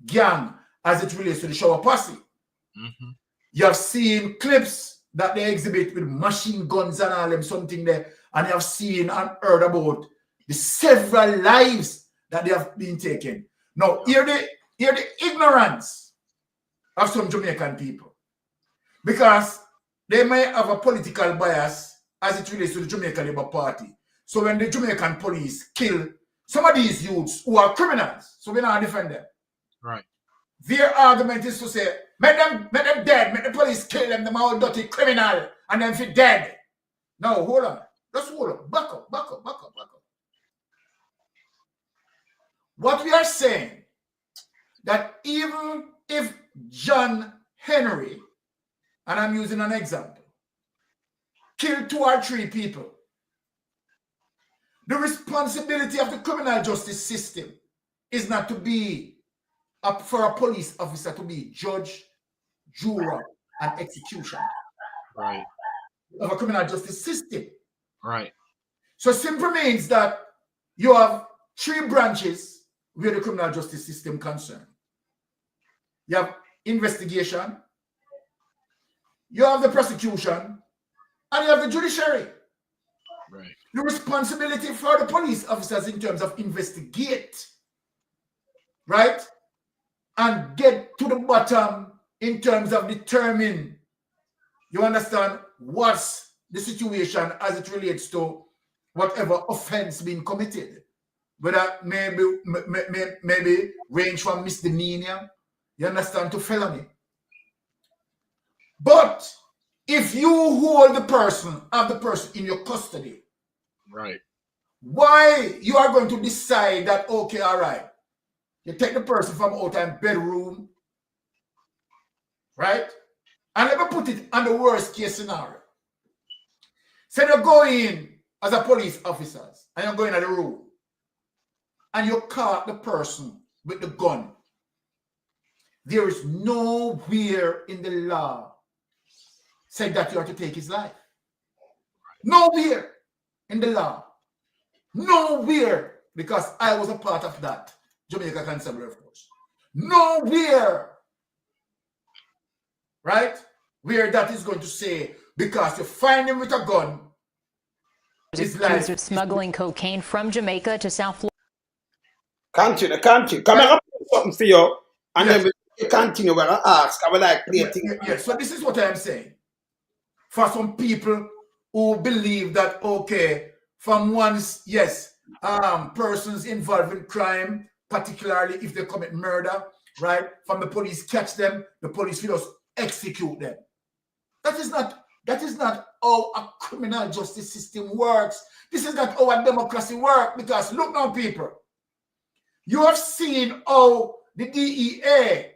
gang as it relates to the shower posse. Mm-hmm. You have seen clips that they exhibit with machine guns and all them something there, and you have seen and heard about the several lives that they have been taken. Now, hear the ignorance of some Jamaican people, because they may have a political bias as it relates to the Jamaican Labour Party. So when the Jamaican police kill some of these youths who are criminals, so we not defend them. Right. Their argument is to say, make them dead, make the police kill them, them all dirty criminal, and then if dead. No, hold on. Just hold on. Back up. What we are saying, that even if John Henry, and I'm using an example, killed 2 or 3 people, the responsibility of the criminal justice system is not to be for a police officer to be judge, juror, and execution. Right. Of a criminal justice system. Right. So it simply means that you have 3 branches where the criminal justice system concerned. You have investigation, you have the prosecution, and you have the judiciary. Right. The responsibility for the police officers in terms of investigate, right? And get to the bottom in terms of determine, you understand, what's the situation as it relates to whatever offense being committed. Whether maybe range from misdemeanor, you understand, to felony. But if you hold the person in your custody, right, why you are going to decide that, okay, all right, you take the person from out in bedroom, right? And let me put it on the worst case scenario. Say you go in as a police officer and you go in at the room and you caught the person with the gun. There is nowhere in the law said that you have to take his life. Nowhere in the law. Nowhere, because I was a part of that Jamaica Constabulary Force. Nowhere, right, where that is going to say, because you find him with a gun, his life. Accused of smuggling cocaine from Jamaica to South Florida. Continue. Come on, something for you, and then we continue. We're gonna ask. I would like play things. Yes. So this is what I am saying. For some people who believe that, okay, from once, yes, persons involved in crime, particularly if they commit murder, right? From the police catch them, the police will just execute them. That is not how a criminal justice system works. This is not how a democracy works. Because look now, people, you have seen how the DEA,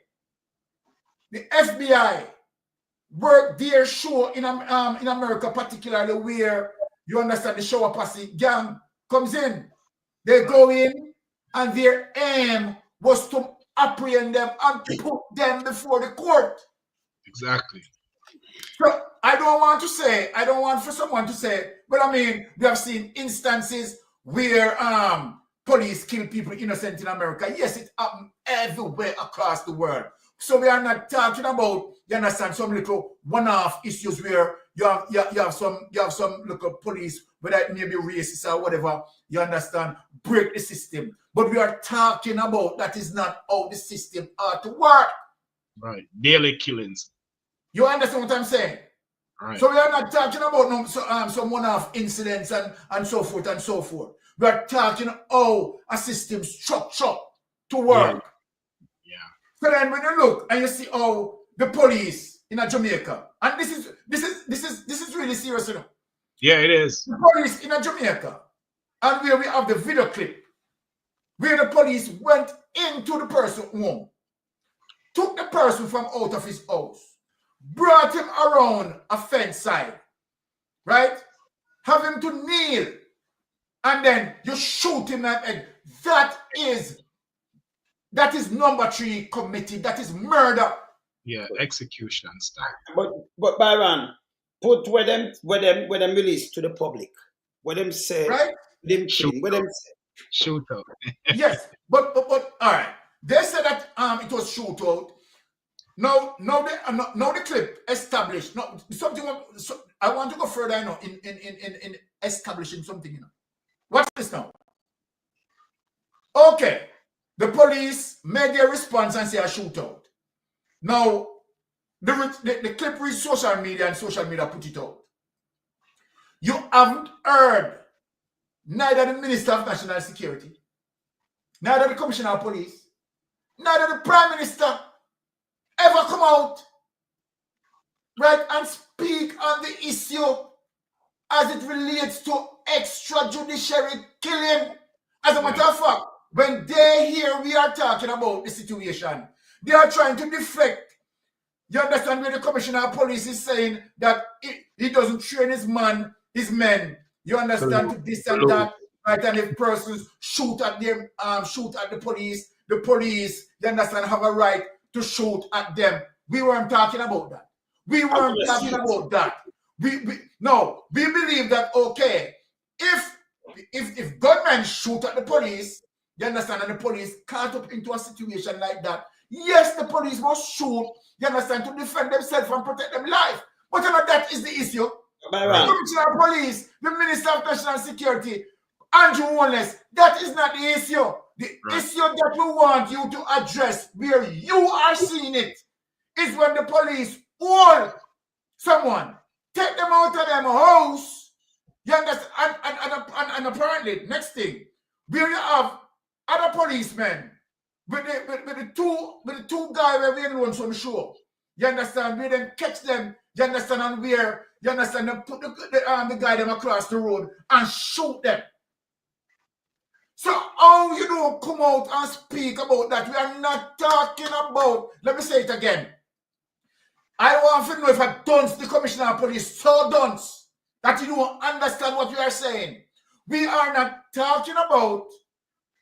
the FBI work their show in America, particularly where you understand the shower posse gang comes in. They go in and their aim was to apprehend them and put them before the court. Exactly. So I don't want for someone to say, but I mean, we have seen instances where police kill people innocent in America. Yes, it happens everywhere across the world. So we are not talking about, you understand, some little one-off issues where you have some little police, whether it may be racist or whatever, you understand, break the system. But we are talking about that is not how the system ought to work. Right. Daily killings. You understand what I'm saying? Right. So we are not talking about some one-off incidents and so forth and so forth. We are talking how a system structure to work. Yeah. So then when you look and you see how the police in Jamaica, and this is really serious, you know. Yeah, it is. The police in Jamaica, and where we have the video clip, where the police went into the person's home, took the person from out of his house, brought him around a fence side, right? Have him to kneel, and then you shoot him at head. That is number 3 committed. That is murder. Yeah, execution style. But Byron, put where them release to the public. Where them say, right? Them killing, where them say. Shootout. Yes, but all right. They said that it was shootout. Now the clip established. No, something. So I want to go further. You know, in establishing something. You know, watch this now. Okay, the police made their response and say a shootout. Now the clip reached social media and social media put it out. You haven't heard neither the Minister of National Security, neither the Commissioner of Police, neither the Prime Minister ever come out, right, and speak on the issue as it relates to extrajudicial killing. As a matter of fact, when they hear we are talking about the situation, they are trying to deflect. You understand where the Commissioner of Police is saying that he doesn't train his men. You understand, to this and that, right? And if persons shoot at them, shoot at the police, you understand, have a right to shoot at them. We weren't talking about that. We weren't talking about that. We believe that, okay, if gunmen shoot at the police, you understand, and the police caught up into a situation like that, yes, the police must shoot, you understand, to defend themselves and protect their life. But you know, that is the issue. The Commissioner of Police, the Minister of National Security, Andrew Holness, that is not the issue. The issue that we want you to address, where you are seeing it, is when the police hold someone, take them out of their house, you understand, and apparently, next thing, where you have other policemen with the two guys where we alone from the show, you understand, where them catch them, you understand, and where, you understand, them put the guy them across the road and shoot them. So how you don't come out and speak about that? We are not talking about, let me say it again. I want to know if I dunce the Commissioner of Police so dunce that you don't understand what we are saying. We are not talking about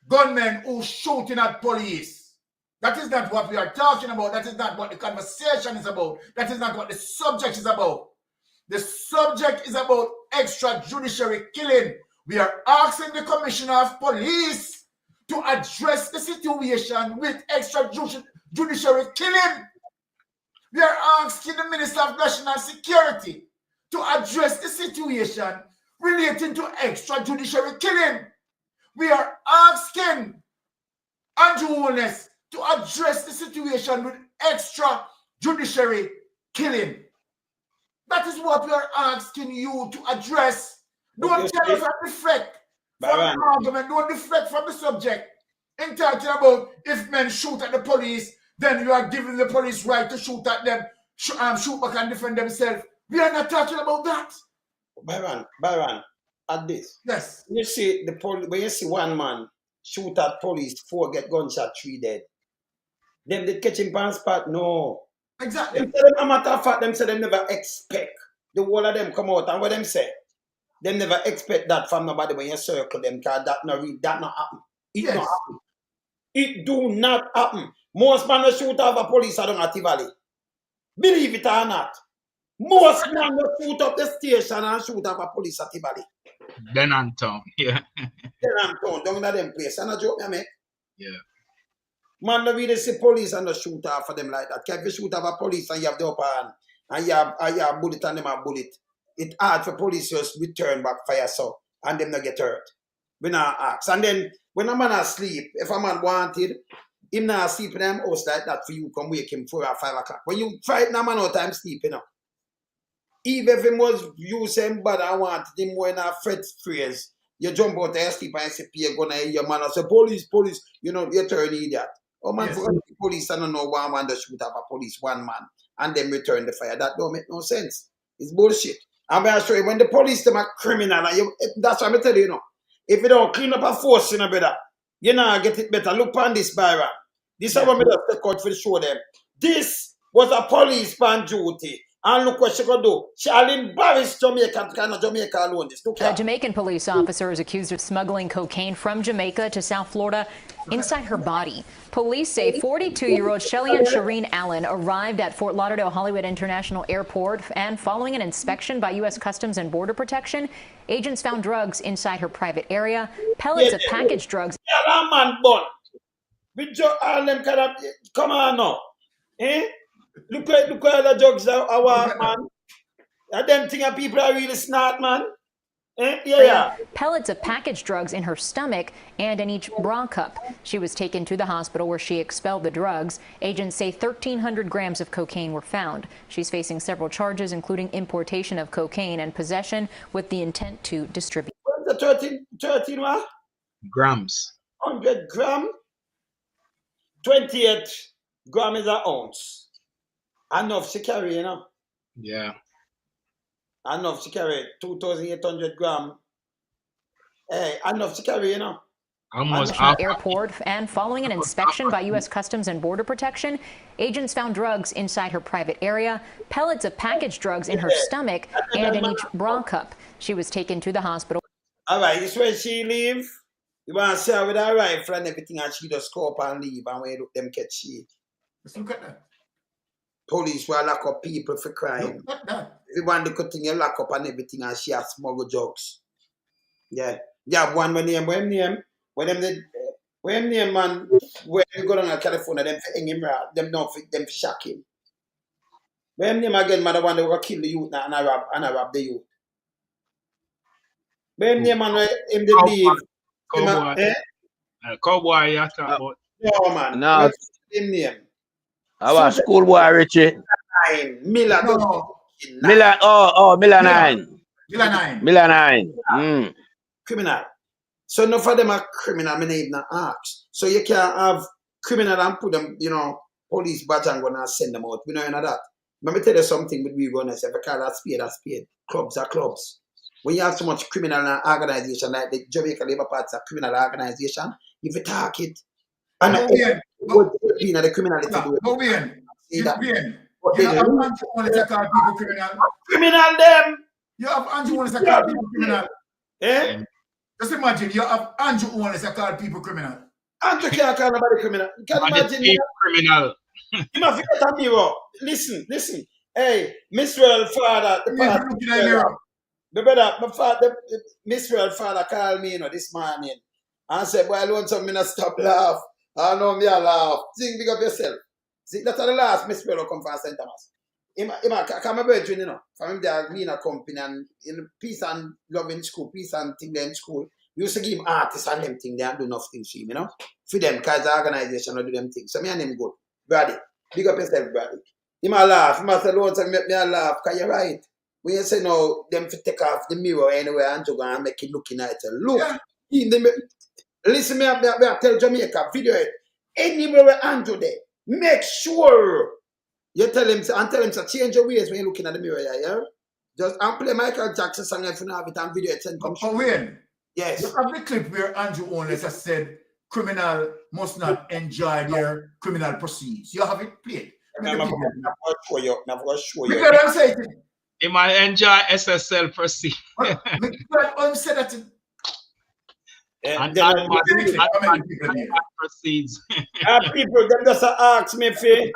gunmen who shooting at police. That is not what we are talking about. That is not what the conversation is about. That is not what the subject is about. The subject is about extrajudicial killing. We are asking the Commissioner of Police to address the situation with extrajudicial killing. We are asking the Minister of National Security to address the situation relating to extrajudicial killing. We are asking Andrew Holness to address the situation with extrajudicial killing. That is what we are asking you to address. Don't tell us and deflect from the argument. Don't deflect from the subject. In talking about if men shoot at the police, then you are giving the police right to shoot at them, shoot back and defend themselves. We are not talking about that. Byron, at this. Yes. You see when you see one man shoot at police, 4 get gunshot, 3 dead. Them they catch him on spot? No. Exactly. A matter of fact, them say them never expect the whole of them come out, and what them say? Them never expect that from nobody when you circle them, because that not happen. It not happen. It do not happen. Most men shoot off a police down at Tivoli. Believe it or not. Most men shoot up the station and shoot off a police at Tivoli. Then on town, yeah. Then on town, down at them place. And a joke, me make. Yeah. Man, no really see police and no shoot off for them like that. If you shoot off a police and you have the upper hand, and you have bullet and them have bullet, it's hard for police just return back fire so, and them not get hurt. We not ask. And then, when a man asleep, if a man wanted, him not sleep in them house like that for you, come wake him 4 or 5 o'clock. When you frighten a man out time sleep, you know, even if him was using bad, I want him when I fret phrase. You jump out there, sleep and say, you're gonna hear your man and say, police, you know, you turn idiot. Oh man, for the police, I don't know one man that shoot up a police, one man, and then return the fire. That don't make no sense. It's bullshit. I'm going to show you, when the police them are criminal, and that's what I'm telling you, if you don't clean up a force, you know, better, you know, get it better. Look on this, Byron. This is what I'm going to take out for show them. This was a policeman duty. And look what she gonna do. She'll embarrass Jamaica, kind of Jamaica alone. A Jamaican police officer is accused of smuggling cocaine from Jamaica to South Florida inside her body. Police say 42-year-old Shelly-Ann Shireen Allen arrived at Fort Lauderdale Hollywood International Airport, and following an inspection by U.S. Customs and Border Protection, agents found drugs inside her private area, pellets of packaged drugs. Yeah, man, but all them kind of, come on now. Eh? Look at the drugs our man. Them thing people are really smart, man. Yeah. Pellets of packaged drugs in her stomach and in each bra cup. She was taken to the hospital where she expelled the drugs. Agents say 1,300 grams of cocaine were found. She's facing several charges, including importation of cocaine and possession with the intent to distribute. What's the 13 what? Grams. 100 gram? 28 grams is an ounce. Enough to carry, you know? Yeah. Enough to carry 2,800 grams. Hey, enough to carry, you know? Almost airport, and following an inspection by U.S. Customs and Border Protection, agents found drugs inside her private area, pellets of packaged drugs in her stomach and in each bra cup. She was taken to the hospital. All right, this when she leave. You want to see her with her rifle and everything, and she just go up and leave, and when you look them catch she. Let's look at that. Police will lock up people for crime. Everyone they could think you lock up and everything, and she has smuggle drugs. Yeah. Yeah, one when name, when name man, when you go down to California, them for hang him right, them not for them for shock him. When name again, man, the one they will kill the youth now and I rob the youth. When name man, him they leave. Cowboy, you talk about. No man. No. Him name. I was schoolboy Richie. Miller. Miller 9. Miller 9. Criminal. So enough of them are criminal, I mean even ask. So you can't have criminal and put them, you know, police badge and gonna send them out. We know none of that. Let me tell you something with we runners. If I call that spade. Clubs are clubs. When you have so much criminal organization like the Jamaica Labour Party, a criminal organization, if you talk it, and the criminality you have anti-people criminal. Criminal them. You have anti-owners that call people criminal. Eh? Just imagine you have anti-owners that call people criminal. Andrew can't call nobody criminal. You can imagine criminal. You must forget a mirror. Listen. Hey, Miss World Father, the brother, my father, Miss World Father called me, you know, this morning. And said, boy, I want something to stop laugh. I know me a laugh. Think big up yourself. See, that's the last Miss World come from St. Thomas. He come a you know, from him there, me in a company and in peace and love in school, peace and thing there in school. We used to give him artists and them thing there and do nothing for him, you know. For them, because the organization will do them things. So me and him good. Brady, big up yourself, Brady. He might laugh. He might say, Lord, make me a laugh, because you're right. When you say no, them to take off the mirror anyway and to go and make it looking at it. Look, listen, I tell Jamaica, video it. Anywhere where Andrew there, make sure you tell him to change your ways when you're looking at the mirror, yeah? Just play Michael Jackson song if you have it and video it and come. Oh, Wayne. Yes. You have the clip where Andrew Holness has said criminal must not enjoy their criminal proceeds. You have it played. I'm going to show you. Because I'm saying he might enjoy SSL proceeds. I'm saying that. And proceeds. People, them just ask me if we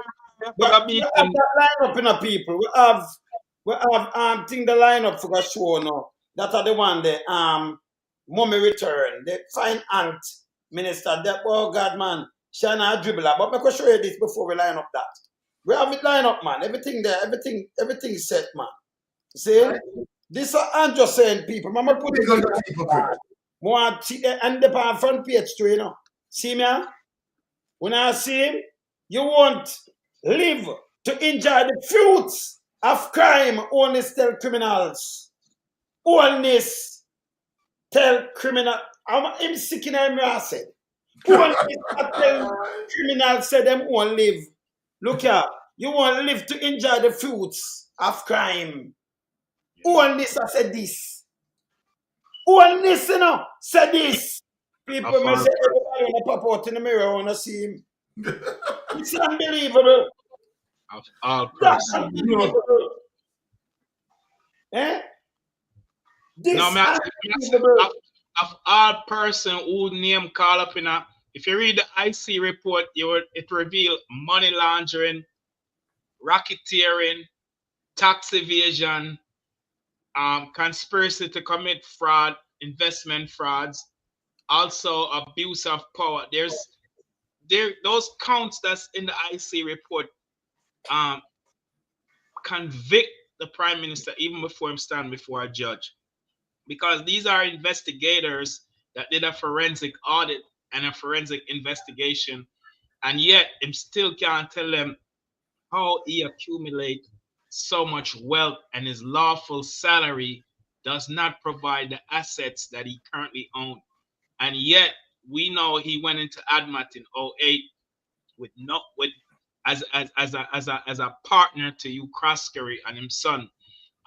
have that line up in a people. We have thing the line up for the show now. That are the one the mommy return. The fine aunt minister. That oh God man, she not dribbler. But I can show you this before we line up that. We have it line up, man. Everything there, everything is set, man. See? Right. This I'm just saying people. Mama put it on the people. And the front page too, you know. See me? When I see him, you won't live to enjoy the fruits of crime, Holness tell criminals. Holness tell criminal. I'm sick in my said. Holness tell criminals say them won't live. Look here, you won't live to enjoy the fruits of crime. Holness said this. Holness, you know, said this. People may say everybody want to pop out in the mirror want to see him. It's unbelievable. Of all That's persons. unbelievable. Eh? This No, man, unbelievable. of all person who name call up in a, if you read the IC report, it reveal money laundering, racketeering, tax evasion, conspiracy to commit fraud, investment frauds, also abuse of power. Those counts that's in the IC report convict the prime minister even before him stand before a judge, because these are investigators that did a forensic audit and a forensic investigation, and yet him still can't tell them how he accumulate so much wealth, and his lawful salary does not provide the assets that he currently owns. And yet we know he went into ADMAT in 2008 as a partner to Hugh Croskery and his son.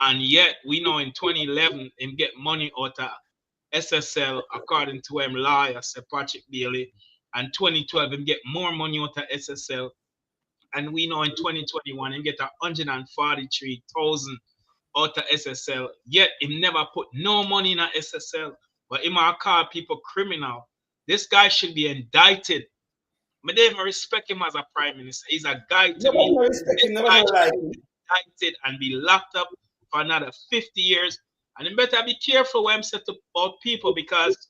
And yet we know in 2011 him get money out of SSL according to him lawyer Sir Patrick Bailey, and 2012 him get more money out of SSL. And we know in 2021 him get 143,000 out of SSL. Yet him never put no money in a SSL. But him call people criminal. This guy should be indicted. I don't even respect him as a prime minister. He's a guy to me. This guy should be indicted and be locked up for another 50 years. And you better be careful when I'm said about people, because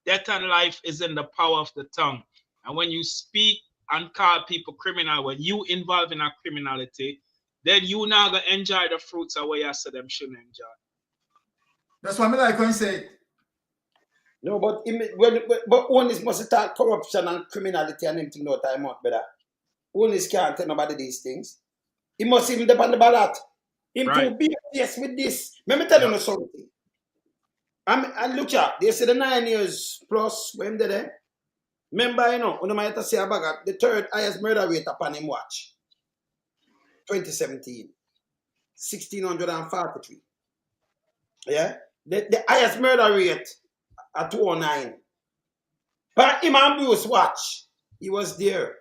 death and life is in the power of the tongue. And when you speak and call people criminal, when you involve in a criminality, then you now gonna enjoy the fruits of what you said them shouldn't enjoy. That's what I like when you say. No, but Holness must talk corruption and criminality and everything no time out, brother. Holness can't tell nobody these things. He must even depend on the ballot. Him to be yes with this. Let me tell you something. And look at, they say the 9 years plus when they there. Remember, you know, when I might say about the third highest murder rate upon him watch. 2017. 1,643. Yeah? The highest murder rate at 209. But him and Bruce watch. He was there.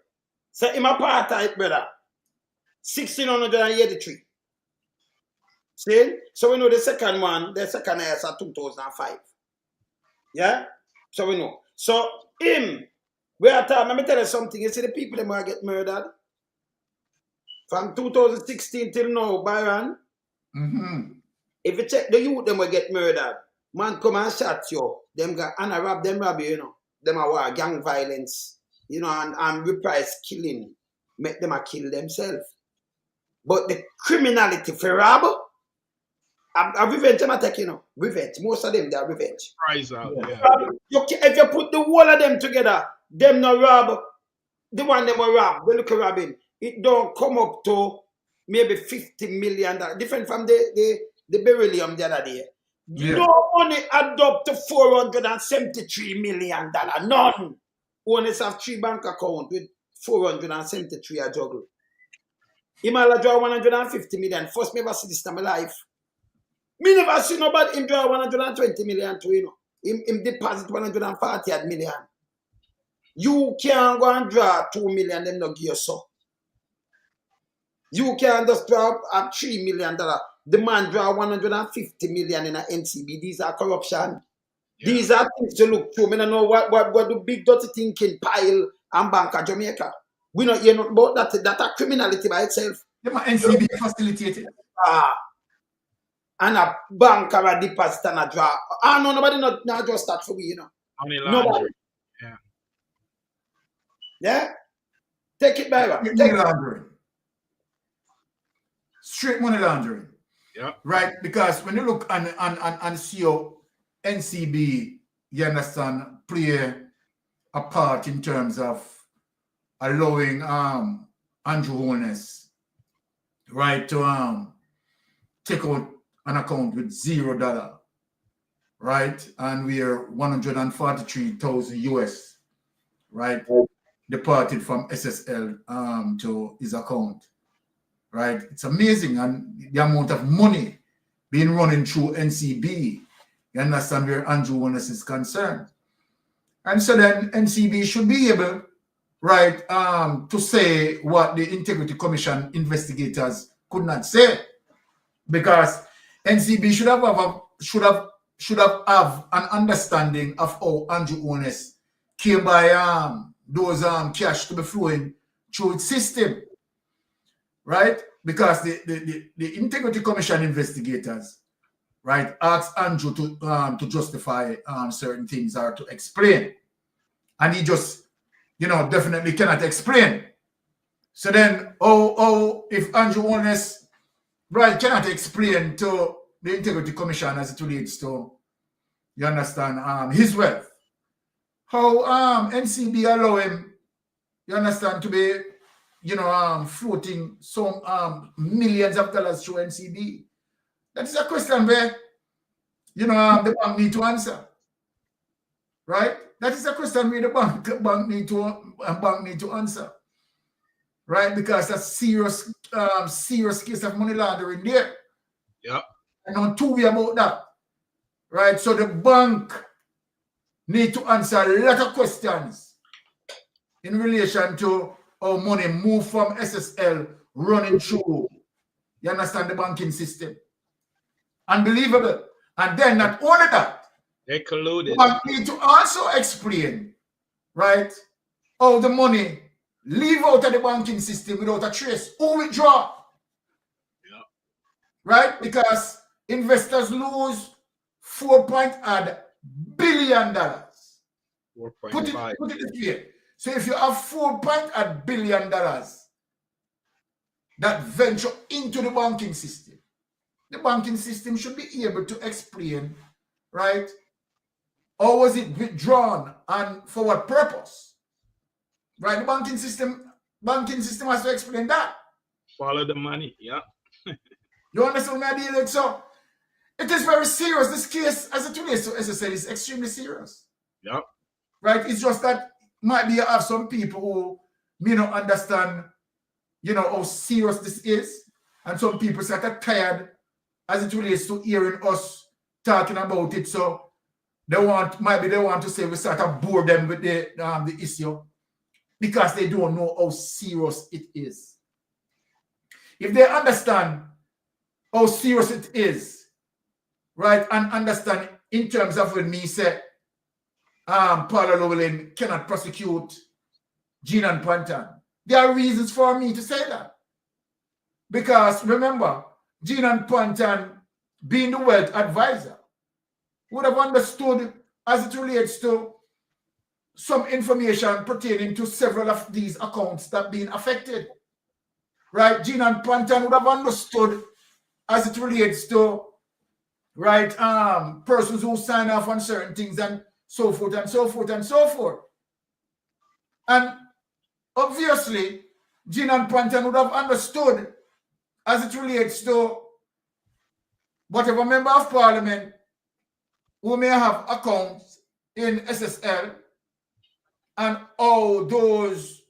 So him apartheid, brother. 1,683. See? So we know the second one, the second highest at 2005. Yeah? So we know. So him, we are talking, let me tell you something. You see the people that might get murdered? From 2016 till now, Byron. If you check the youth, them will get murdered. Man come and shot you. Them got and rob them rob you, you know. Them are gang violence, you know, and reprise killing. Make them a kill themselves. But the criminality for rob, a revenge them attack, you know. Revenge. Most of them they are revenge. Prize out, yeah. If you put the whole of them together, them no rob, the one them will rob, the little robbing, it don't come up to maybe $50 million. Different from the beryllium the other day. Yeah. No money add up to $473 million. None. Owners have 3 bank accounts with 473 a juggle. He might draw 150 million. First, me never see this in my life. Me never see nobody him draw 120 million to, you know. Him deposit 140 million. You can't go and draw 2 million, them not give you so. You can just draw a $3 million. The man draw 150 million in a NCB. These are corruption. Yeah. These are things to look through. I don't know what the big dirty thinking pile and Bank of Jamaica. We not hear nothing about that. That's a criminality by itself. The NCB facilitated. And a bank or a deposit and a draw. No, nobody not just that for we, you know. Nobody. Yeah. Yeah? Take it back. Money laundering. Straight money laundering. Yeah. Right? Because when you look and see how NCB, you understand, play a part in terms of allowing Andrew Holness, right, to take out an account with $0, right? And we are 143,000 US, right? Departed from SSL to his account, right? It's amazing. And the amount of money being running through NCB, you understand where Andrew Holness is concerned. And so then NCB should be able, right, to say what the Integrity Commission investigators could not say, because NCB should have an understanding of how Andrew Holness came by those cash to be flowing through its system, right? Because the Integrity Commission investigators, right, asked Andrew to justify certain things or to explain, and he just, you know, definitely cannot explain. So then, if Andrew Holness, right, cannot explain to the Integrity Commission as it relates to, you understand, his wealth, how NCB allow him, you understand, to be, you know, floating some millions of dollars through NCB? That is a question where, you know, the bank need to answer, right? That is a question where the bank need to answer, right? Because that's serious case of money laundering there. Yeah. And on two-way about that, right? So the bank need to answer a lot of questions in relation to how money move from SSL running through, you understand, the banking system. Unbelievable. And then not only that, they colluded. The bank need to also explain, right, how the money leave out of the banking system without a trace. Who withdraw? Yeah. Right? Because investors lose $4.8 billion. 4.5. Put it this way. So if you have $4.8 billion that venture into the banking system, the banking system should be able to explain, right, how was it withdrawn and for what purpose? Right? The banking system has to explain that. Follow the money, yeah. You understand what I mean? Like, so it is very serious. This case, as it relates to SSL, is extremely serious. Yeah. Right? It's just that might be you have some people who may not understand, you know, how serious this is. And some people are tired as it relates to hearing us talking about it. So they want to say we start to bore them with the issue because they don't know how serious it is. If they understand how serious it is, right, and understand in terms of when me say Paula Llewellyn cannot prosecute Gene and Pantan, there are reasons for me to say that. Because remember, Gene and Pantan, being the wealth advisor, would have understood as it relates to some information pertaining to several of these accounts that being affected. Right? Gene and Pantan would have understood as it relates to, right, persons who sign off on certain things and so forth and so forth and so forth. And obviously, Gene and Pantan would have understood as it relates to whatever member of parliament who may have accounts in SSL and how those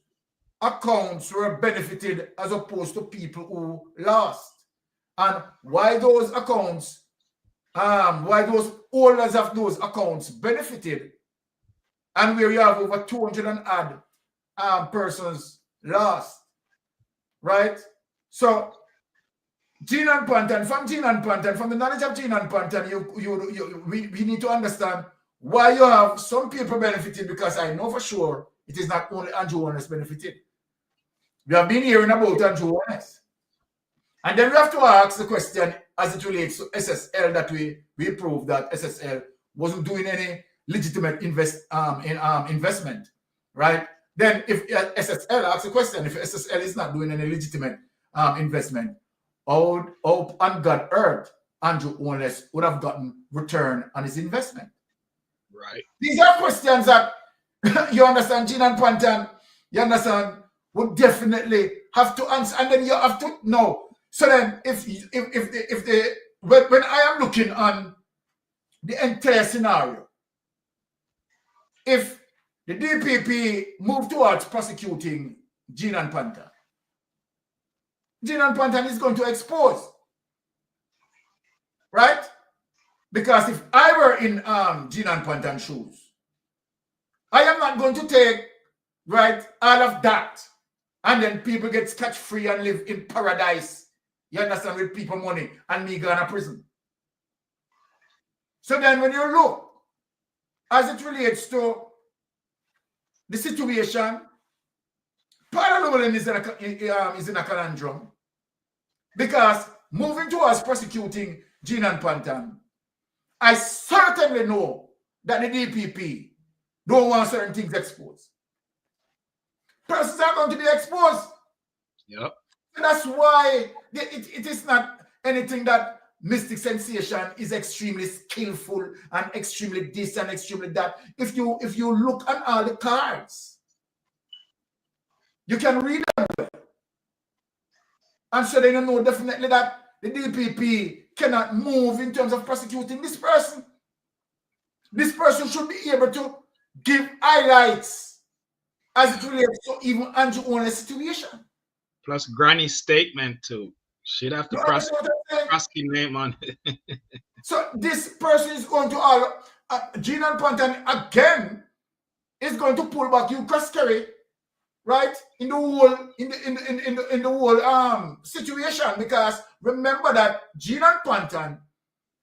accounts were benefited as opposed to people who lost. And why those accounts, why those owners of those accounts benefited, and where you have over 200 and odd persons lost, right? So Gene and Pantan, from the knowledge of Gene and Pantan, we need to understand why you have some people benefited, because I know for sure it is not only Andrew Holness benefited. We have been hearing about Andrew Holness. And then we have to ask the question as it relates to SSL, that we proved that SSL wasn't doing any legitimate investment, right? Then if SSL asks the question, if SSL is not doing any legitimate investment, how on God earth Andrew Holness would have gotten return on his investment? Right. These are questions that you understand, Gene and Pantan, you understand, would definitely have to answer. And then you have to know So then, when I am looking on the entire scenario, if the DPP move towards prosecuting Gene and Pantan, Gene and Pantan is going to expose, right? Because if I were in Gene and Pantan's shoes, I am not going to take, right, all of that and then people get scotch-free and live in paradise, you understand, with people money and me going to prison. So then when you look, as it relates to the situation, Parallel is in a conundrum because moving towards prosecuting Gene and Pantan, I certainly know that the DPP don't want certain things exposed. Persons are going to be exposed. Yep. And that's why it is not anything that Mystic Sensation is extremely skillful and extremely this and extremely that. If you look at all the cards, you can read them. And so then you know definitely that the DPP cannot move in terms of prosecuting this person. This person should be able to give highlights as it relates to even Andrew Holness' situation. Plus Granny's statement too. She'd have to cross his name on it. So this person is going to Gene and Pantan again is going to pull back you Kerry, right? In the whole situation, because remember that Gene and Pantan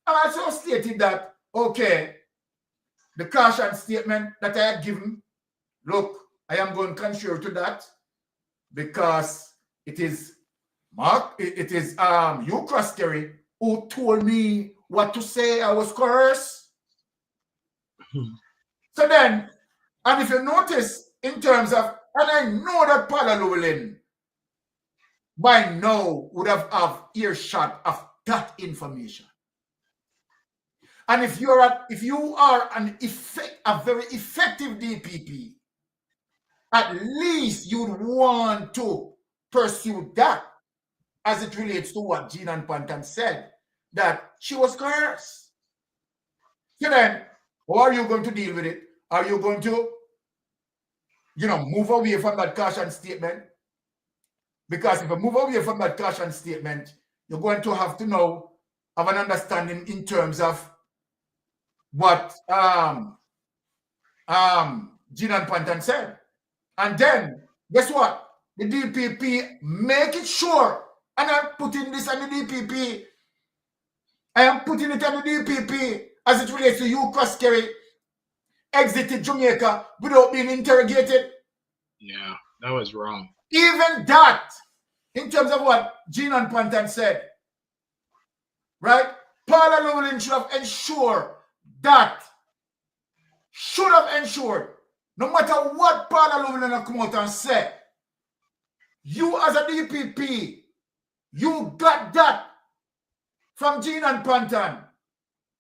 also stated that okay, the caution statement that I had given, look, I am going contrary to that because it is you Kerry who told me what to say. I was coerced. So then, and if you notice in terms of, and I know that Paula Llewellyn by now would have earshot of that information. And if you are a very effective DPP, at least you'd want to pursue that as it relates to what Gene and Pantan said, that she was coerced. So then, how are you going to deal with it? Are you going to, move away from that caution statement? Because if you move away from that caution statement, you're going to have to now have an understanding in terms of what Gene and Pantan said. And then, guess what? The DPP make it sure, and I'm putting this on the DPP. I am putting it on the DPP as it relates to you, Kerry, exited Jamaica without being interrogated. Yeah, that was wrong. Even that, in terms of what Gene and Pantan said, right? Paula Llewellyn should have ensured, no matter what Paula Llewellyn come out and say, you as a DPP, you got that from Gene and Pantan.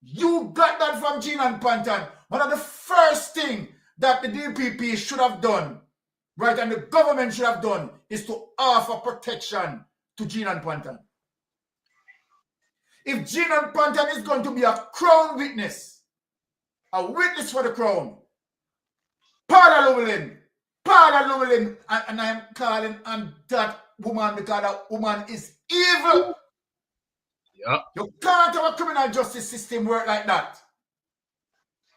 You got that from Gene and Pantan. One of the first things that the DPP should have done, right, and the government should have done, is to offer protection to Gene and Pantan. If Gene and Pantan is going to be a crown witness, a witness for the crown, Paula Llewellyn, and I am calling on that woman because that woman is evil. Yep. You can't have a criminal justice system work like that.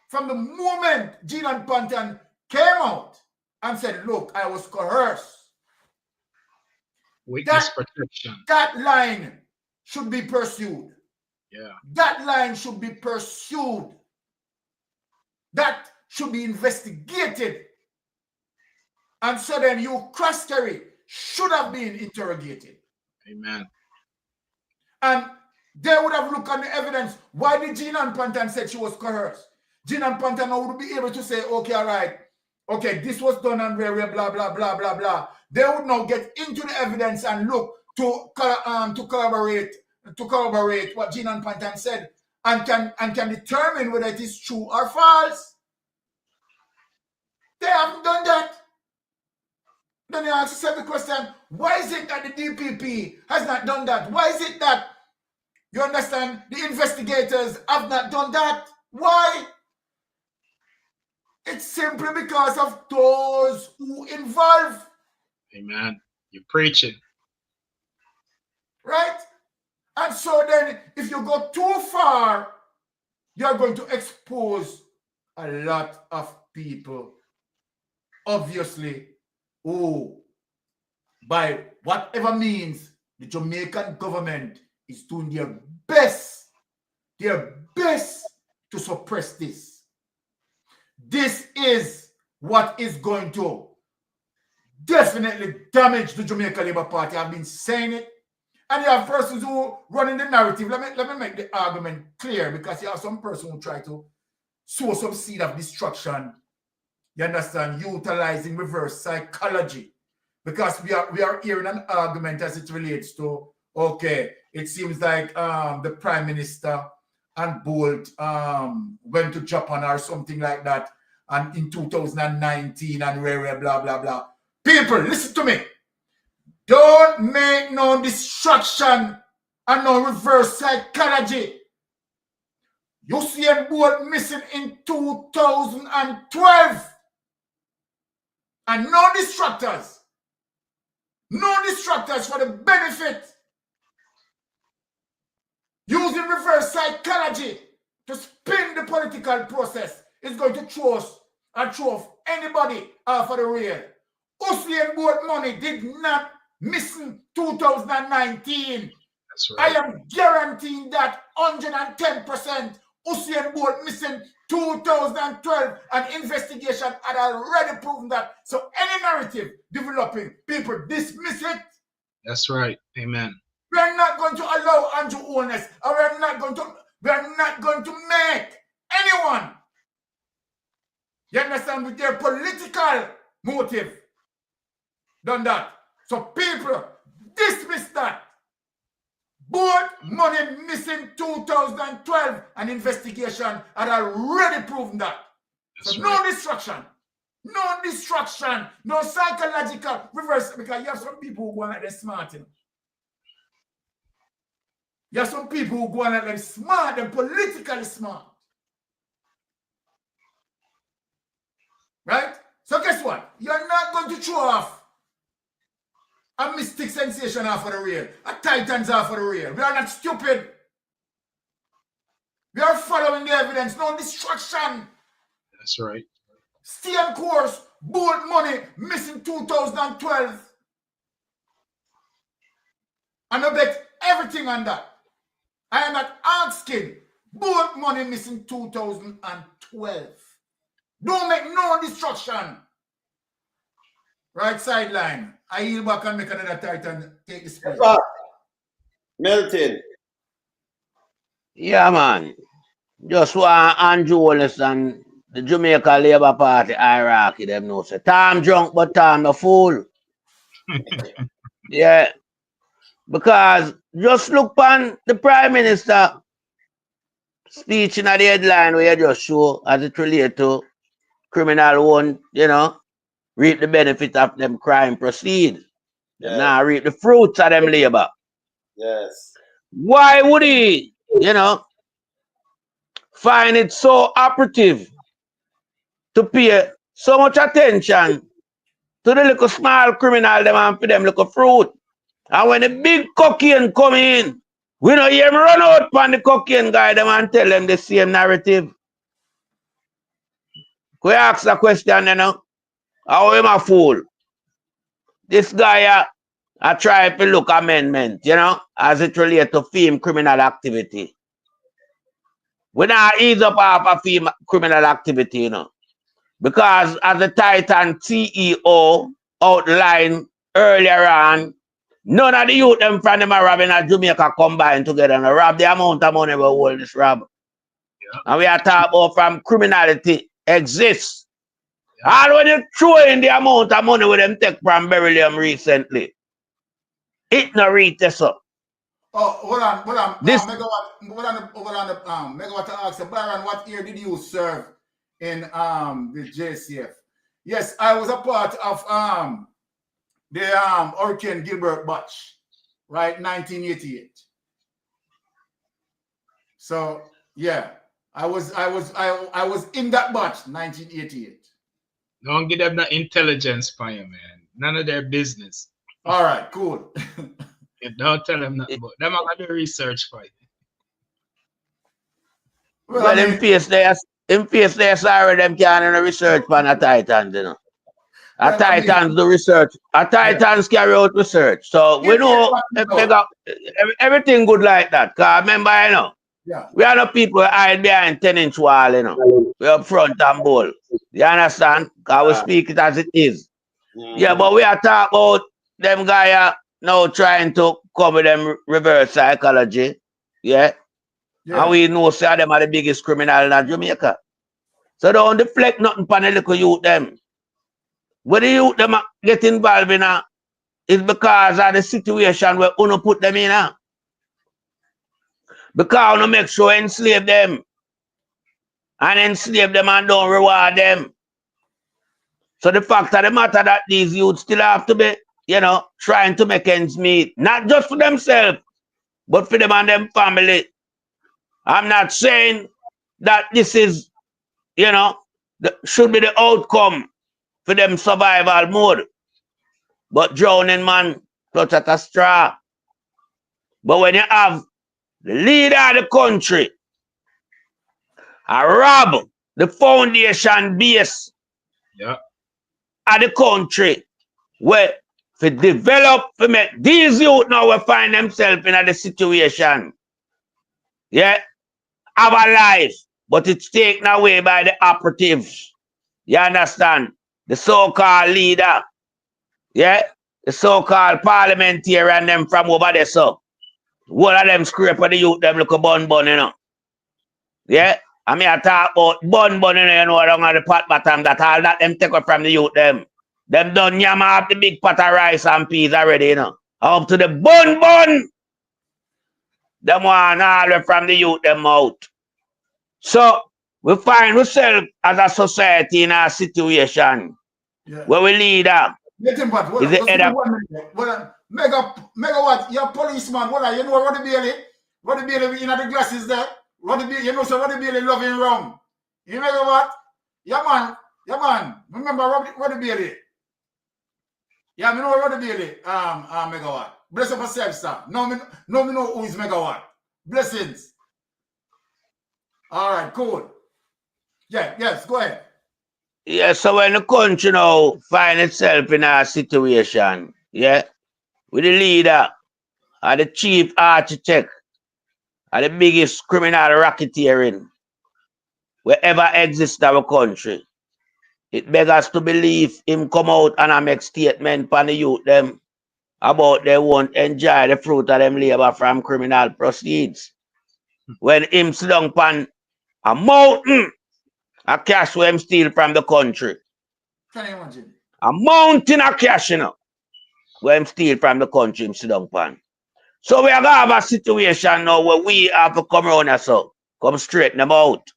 From the moment Gene and Pantan came out and said, look, I was coerced. Witness protection. That line should be pursued. Yeah. That line should be pursued. That should be investigated. And so then you, Kerry, should have been interrogated. Amen. And they would have looked at the evidence. Why did Gene and Pantan say she was coerced? Gene and Pantan would be able to say, okay, all right, okay, this was done and blah, blah, blah, blah, blah, blah. They would now get into the evidence and look to corroborate what Gene and Pantan said and can determine whether it is true or false. They haven't done that. Then you ask yourself the question, why is it that the DPP has not done that? Why is it that, you understand, the investigators have not done that? Why? It's simply because of those who involve. Amen. You're preaching. Right? And so then, if you go too far, you're going to expose a lot of people, obviously, who, by whatever means, the Jamaican government is doing their best to suppress this. This is what is going to definitely damage the Jamaica Labour Party. I've been saying it. And you have persons who run in the narrative. Let me make the argument clear, because you have some person who try to sow some seed of destruction. You understand? Utilizing reverse psychology. Because we are hearing an argument as it relates to, okay, it seems like the Prime Minister and Bolt went to Japan or something like that, and in 2019 and blah blah blah. People, listen to me. Don't make no distraction and no reverse psychology. You see a Bolt missing in 2012. And no distractors. No distractors for the benefit. Using reverse psychology to spin the political process is going to throw us and throw off anybody off of the rail. Usain Bolt money did not miss in 2019. That's right. I am guaranteeing that 110%. Usain Bolt missing 2012, and investigation had already proven that. So any narrative developing, people dismiss it. That's right. Amen. We are not going to allow Andrew Holness, or we are not going to make anyone, you understand, with their political motive done that. So people dismiss that. Both money missing 2012 and investigation had already proven that. That's so right. No distraction, no psychological reverse, because you have some people who go on like they're smart. You know? You have some people who go on like they're smart, they're politically smart. Right? So guess what? You're not going to throw off a Mystic Sensation off of the rail, a Titans off of the rail. We are not stupid. We are following the evidence, no distraction. That's right. Stay on course. Bolt money missing 2012. And I bet everything on that. I am not asking. Bolt money missing 2012. Don't make no distraction. Right sideline. I yield back and make another Titan take the speech. Melton. Yeah, man. Just want Andrew Holness and the Jamaica Labour Party hierarchy, them know say Tom drunk, but Tom no fool. Yeah. Because just look on the Prime Minister speech in the headline where you just show as it relates to criminal one, you know, reap the benefit of them crime proceed. Yes. Now reap the fruits of them labor. Yes. Why would he, you know, find it so operative to pay so much attention to the little small criminal them and for them little fruit? And when the big cocaine come in, we don't hear him run out on the cocaine guy them and tell them the same narrative. We ask the question, you know, how am I a fool? This guy I try to look amendment, you know, as it relates to film criminal activity. We not ease up half of film criminal activity, you know. Because as the Titan CEO outlined earlier on, none of the youth them from them are robbing at Jamaica combined together and rob the amount of money we hold this rob. Yeah. And we are talking about from criminality exists. Yeah. And when you throw in the amount of money with them take from Beryllium recently, it no reach this up. Oh, hold on. This Megawatt asks, Byron, what year did you serve in the JCF? Yes, I was a part of the Hurricane Gilbert batch, right? 1988. So yeah, I was in that batch, 1988. Don't give them the intelligence for you, man. None of their business. All right, cool. Don't tell them nothing, but them are the research for you. Well, in face there, sorry, them can't do research on a Titans, you know. A Titans do research. A Titans carry out research. So we know everything good like that. Cause remember, you know, we are not people who hide behind 10-inch wall, you know. We up front and bold. You understand? Cause we speak it as it is. Yeah, but we are talking about them guys now trying to cover them reverse psychology. Yeah. And we know say them are the biggest criminal in Jamaica. So don't deflect nothing upon the little youth them. When the youth them get involved in is because of the situation where Uno put them in. Because Uno make sure enslave them. And enslave them and don't reward them. So the fact of the matter that these youths still have to be, you know, trying to make ends meet. Not just for themselves, but for them and them family. I'm not saying that this is, you know, should be the outcome for them survival mode. But drowning man clutch at a straw. But when you have the leader of the country, rob the foundation base of the country, where to develop, to make these youth now will find themselves in a situation, yeah, have a life, but it's taken away by the operatives. You understand? The so-called leader, yeah, the so-called parliamentarian them from over there, so one of them scrape of the youth, them look a bun, you know. Yeah, I mean, I talk about bun, you know, around the pot bottom, that all that them take up from the youth, them. Them done yam up the big pot of rice and peas already, you know. Up to the bun. Them want all from the youth, them out. So, we find ourselves as a society in a situation where we leader is the head of... Megawatt, your policeman, what are you know what the Bailey? What the Bailey in the glasses there? What the Bailey, you know, so what the Bailey loving wrong? You Megawatt? Yeah, man. Remember what the Bailey? Yeah, me know what the Bailey, Megawatt. Bless up yourself, sir. No, me know who is Megawatt. Blessings. All right, cool. Yeah, yes, go ahead. Yeah, so when the country now find itself in a situation, yeah, with the leader, or the chief architect, or the biggest criminal racketeering wherever exists in our country, it begs us to believe him come out and make statement from the youth them about they won't enjoy the fruit of them labor from criminal proceeds. When him sit down upon a mountain of cash where him steal from the country. Can you imagine? A mountain of cash, you know, where him steal from the country, him sit down upon. So we are going to have a situation now where we have to come around us up, come straighten them out.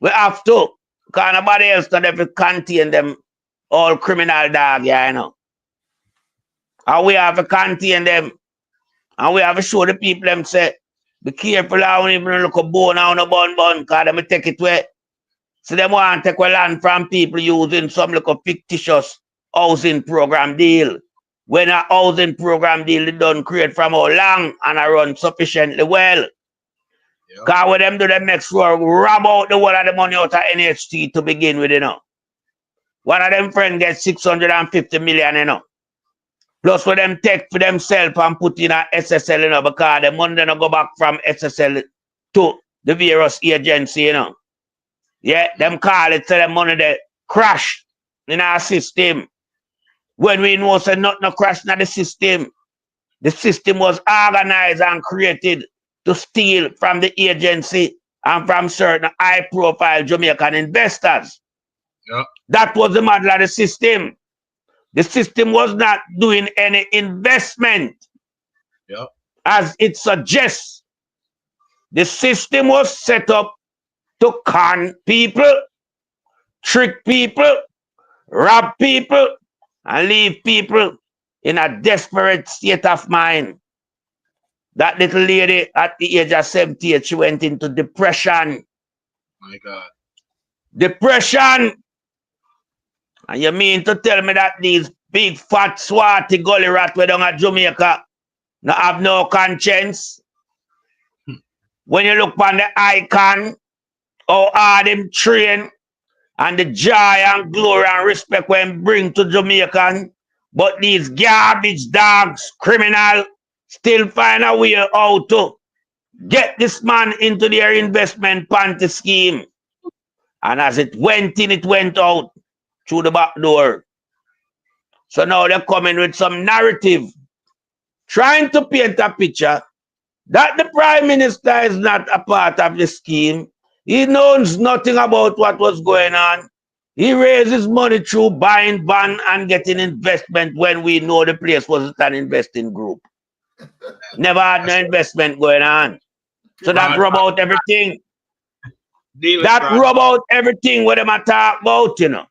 We have to, because nobody else can ever contain them all criminal dog, yeah, you know. And we have to contain them. And we have to show the people them say, be careful how you even look a bone on a bun, because they take it away. So they want to take away land from people using some little fictitious housing program deal. When a housing program deal is done create from how long and I run sufficiently well. Because when them do the next sure rob out the whole of the money out of NHT to begin with, you know. One of them friends gets 650 million, you know. Plus for them take for themselves and put in a SSL, you know, because the money don't go back from SSL to the various agency, you know. Yeah, them call it, so the money they crash in our system. When we know so nothing crash in the system. The system was organized and created to steal from the agency and from certain high-profile Jamaican investors. Yeah. That was the model of the system. The system was not doing any investment, as it suggests. The system was set up to con people, trick people, rob people, and leave people in a desperate state of mind. That little lady at the age of 78, she went into depression. My God. Depression. And you mean to tell me that these big fat swarty gully rat we down at Jamaica no have no conscience? When you look on the icon, how hard them train and the joy and glory and respect when bring to Jamaican, but these garbage dogs, criminal, still find a way how to get this man into their investment panty scheme. And as it went in, it went out through the back door. So now they're coming with some narrative, trying to paint a picture that the Prime Minister is not a part of the scheme. He knows nothing about what was going on. He raises money through buying van and getting investment when we know the place wasn't an investing group. Never had no investment going on. So that rub out everything. That rub out everything what them a talk about, you know.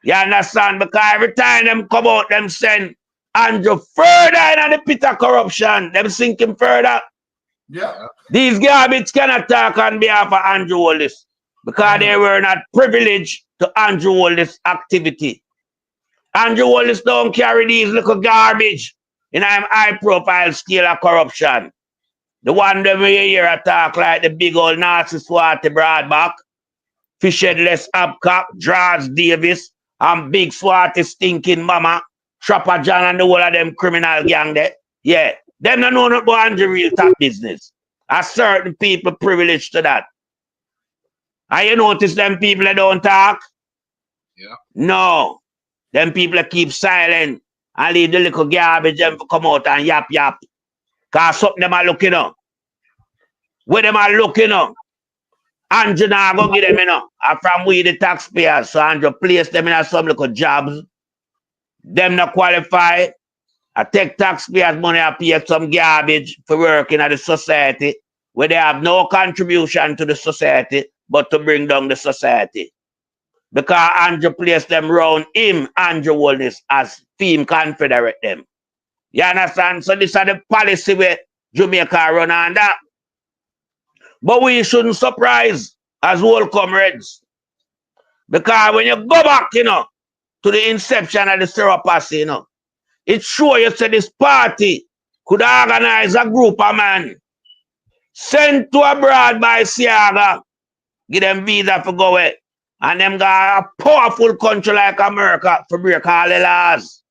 You understand? Because every time them come out, them send Andrew further into the pit of corruption. Them sink him further. Yeah. These garbage cannot talk on behalf of Andrew Holness because they were not privileged to Andrew Holness activity. Andrew Holness don't carry these little garbage in a high profile scale of corruption. The one that we hear talk like the big old nasty swarty broadback, fish headless Abcock, Draws Davis, and big swarty stinking mama, Trapper John and the whole of them criminal gang there. Yeah. Them don't know nothing about Andrew real top business. A certain people privileged to that. And you notice them people that don't talk? Yeah. No. Them people that keep silent and leave the little garbage them come out and yap yap. Cause something them are looking up. Where them are looking up. Andrew now go give them, you know. And from we the taxpayers. So Andrew place them in some little jobs. Them not qualify. I take taxpayers' money and pay some garbage for working at the society where they have no contribution to the society but to bring down the society. Because Andrew placed them round him, Andrew Holness, as team confederate them. You understand? So this is the policy where Jamaica run under. But we shouldn't surprise as whole comrades. Because when you go back, you know, to the inception of the Syrup posse, you know, it's sure you said this party could organize a group of men sent to abroad by Siaga, give them visa for go away, and them got a powerful country like America for break all the laws.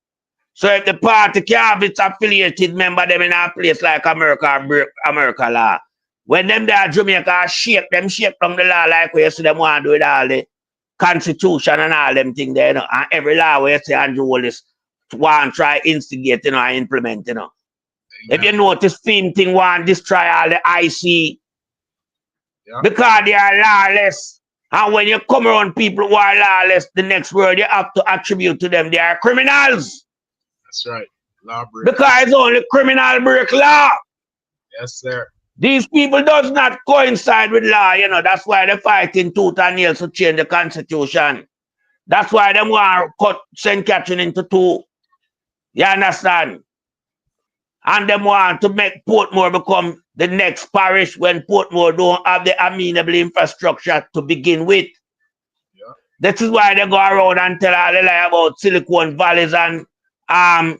So if the party can't have its affiliated member them in a place like America break America law, when them there Jamaica shake down the law like we see them want to do with all the constitution and all them things there, you know, and every law where you say Andrew Holness want try instigate, you know, and implement, you know. Yeah. If you notice, theme thing want destroy all the IC. Yeah. Because they are lawless. And when you come around people who are lawless, the next word you have to attribute to them, they are criminals. That's right. Law break. Because it's only criminal break law. Yes, sir. These people does not coincide with law, you know. That's why they're fighting tooth and nail to change the constitution. That's why they want to cut St. Catherine into two. You understand? And they want to make Portmore become the next parish when Portmore don't have the amenable infrastructure to begin with. Yeah. This is why they go around and tell all the lie about Silicon Valleys and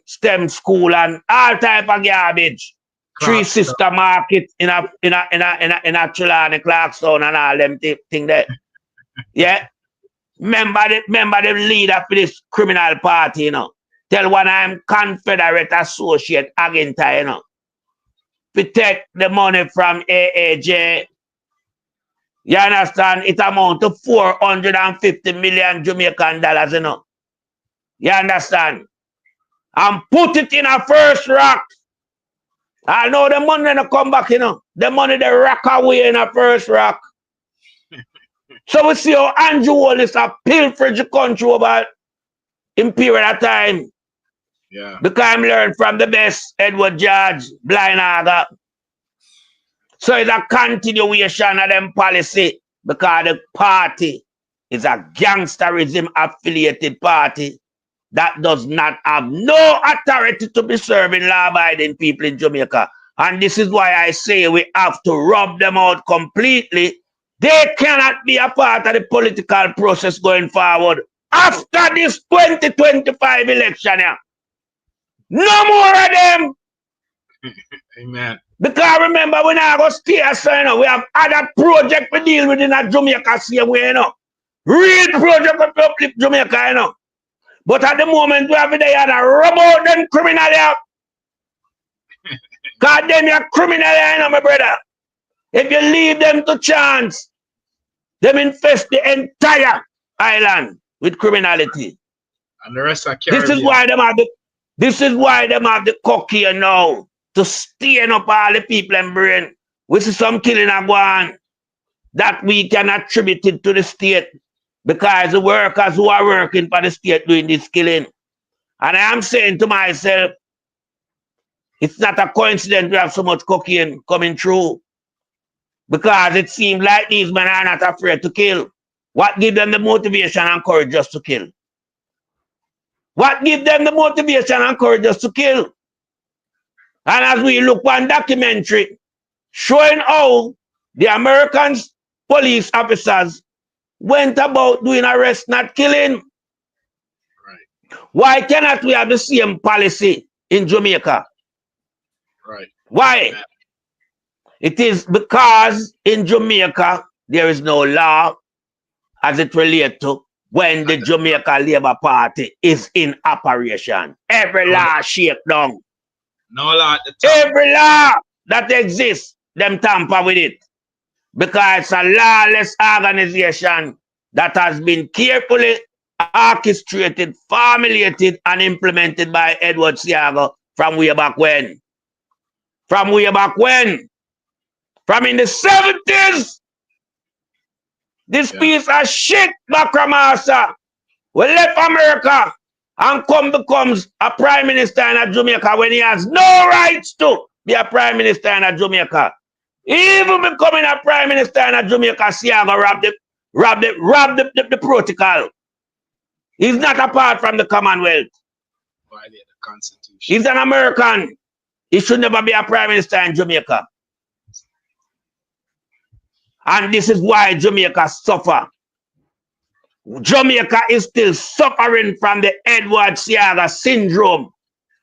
STEM school and all type of garbage. Three sister market in a Trelawney, Clarkstown and all them thing there. Yeah. Remember the leader for this criminal party, you know. Tell one I'm Confederate Associate agent, you know. To take the money from AAJ. You understand? It amount to 450 million Jamaican dollars, you know. You understand? And put it in a first rack. I know the money don't come back, you know. The money they rack away in a first rack. So we see how Andrew Holness a pilferage the country over in period of time. Yeah. Because I'm learned from the best, Edward George, Blind. So it's a continuation of them policy because the party is a gangsterism affiliated party. that does not have no authority to be serving law-abiding people in Jamaica. And this is why I say we have to rub them out completely. They cannot be a part of the political process going forward after this 2025 election. Yeah. No more of them. Amen. Because remember, when I go stay, so, you know, we have other projects to deal with in Jamaica same way, you know. Real project to uplift Jamaica, you know. But at the moment, we have to rub out them criminal. Because them are criminal, you know, my brother. If you leave them to chance, them infest the entire island with criminality. And the rest of Caribbean. This is why them have the cocaine now to stain up all the people and brain. We see some killing a one that we can attribute it to the state because the workers who are working for the state doing this killing. And I am saying to myself, it's not a coincidence we have so much cocaine coming through because it seems like these men are not afraid to kill. What gives them the motivation and courage just to kill? What gives them the motivation and courage just to kill? And as we look on documentary showing how the American police officers went about doing arrest, not killing. Right. Why cannot we have the same policy in Jamaica? Right. Why? Yeah. It is because in Jamaica there is no law as it relates to when the Jamaica Labour Party is in operation. Every law shake down. No law at the top. Every law that exists, them tamper with it. Because it's a lawless organization that has been carefully orchestrated, formulated, and implemented by Edward Seago from way back when. From way back when. From in the 70s. This piece of shit, Bacramasa, will left America and becomes a prime minister in Jamaica when he has no rights to be a prime minister in Jamaica. Even becoming a prime minister in Jamaica, Siago rob the protocol. He's not apart from the Commonwealth. Violate the Constitution. He's an American. He should never be a prime minister in Jamaica. And this is why Jamaica suffer. Jamaica is still suffering from the Edward Seago syndrome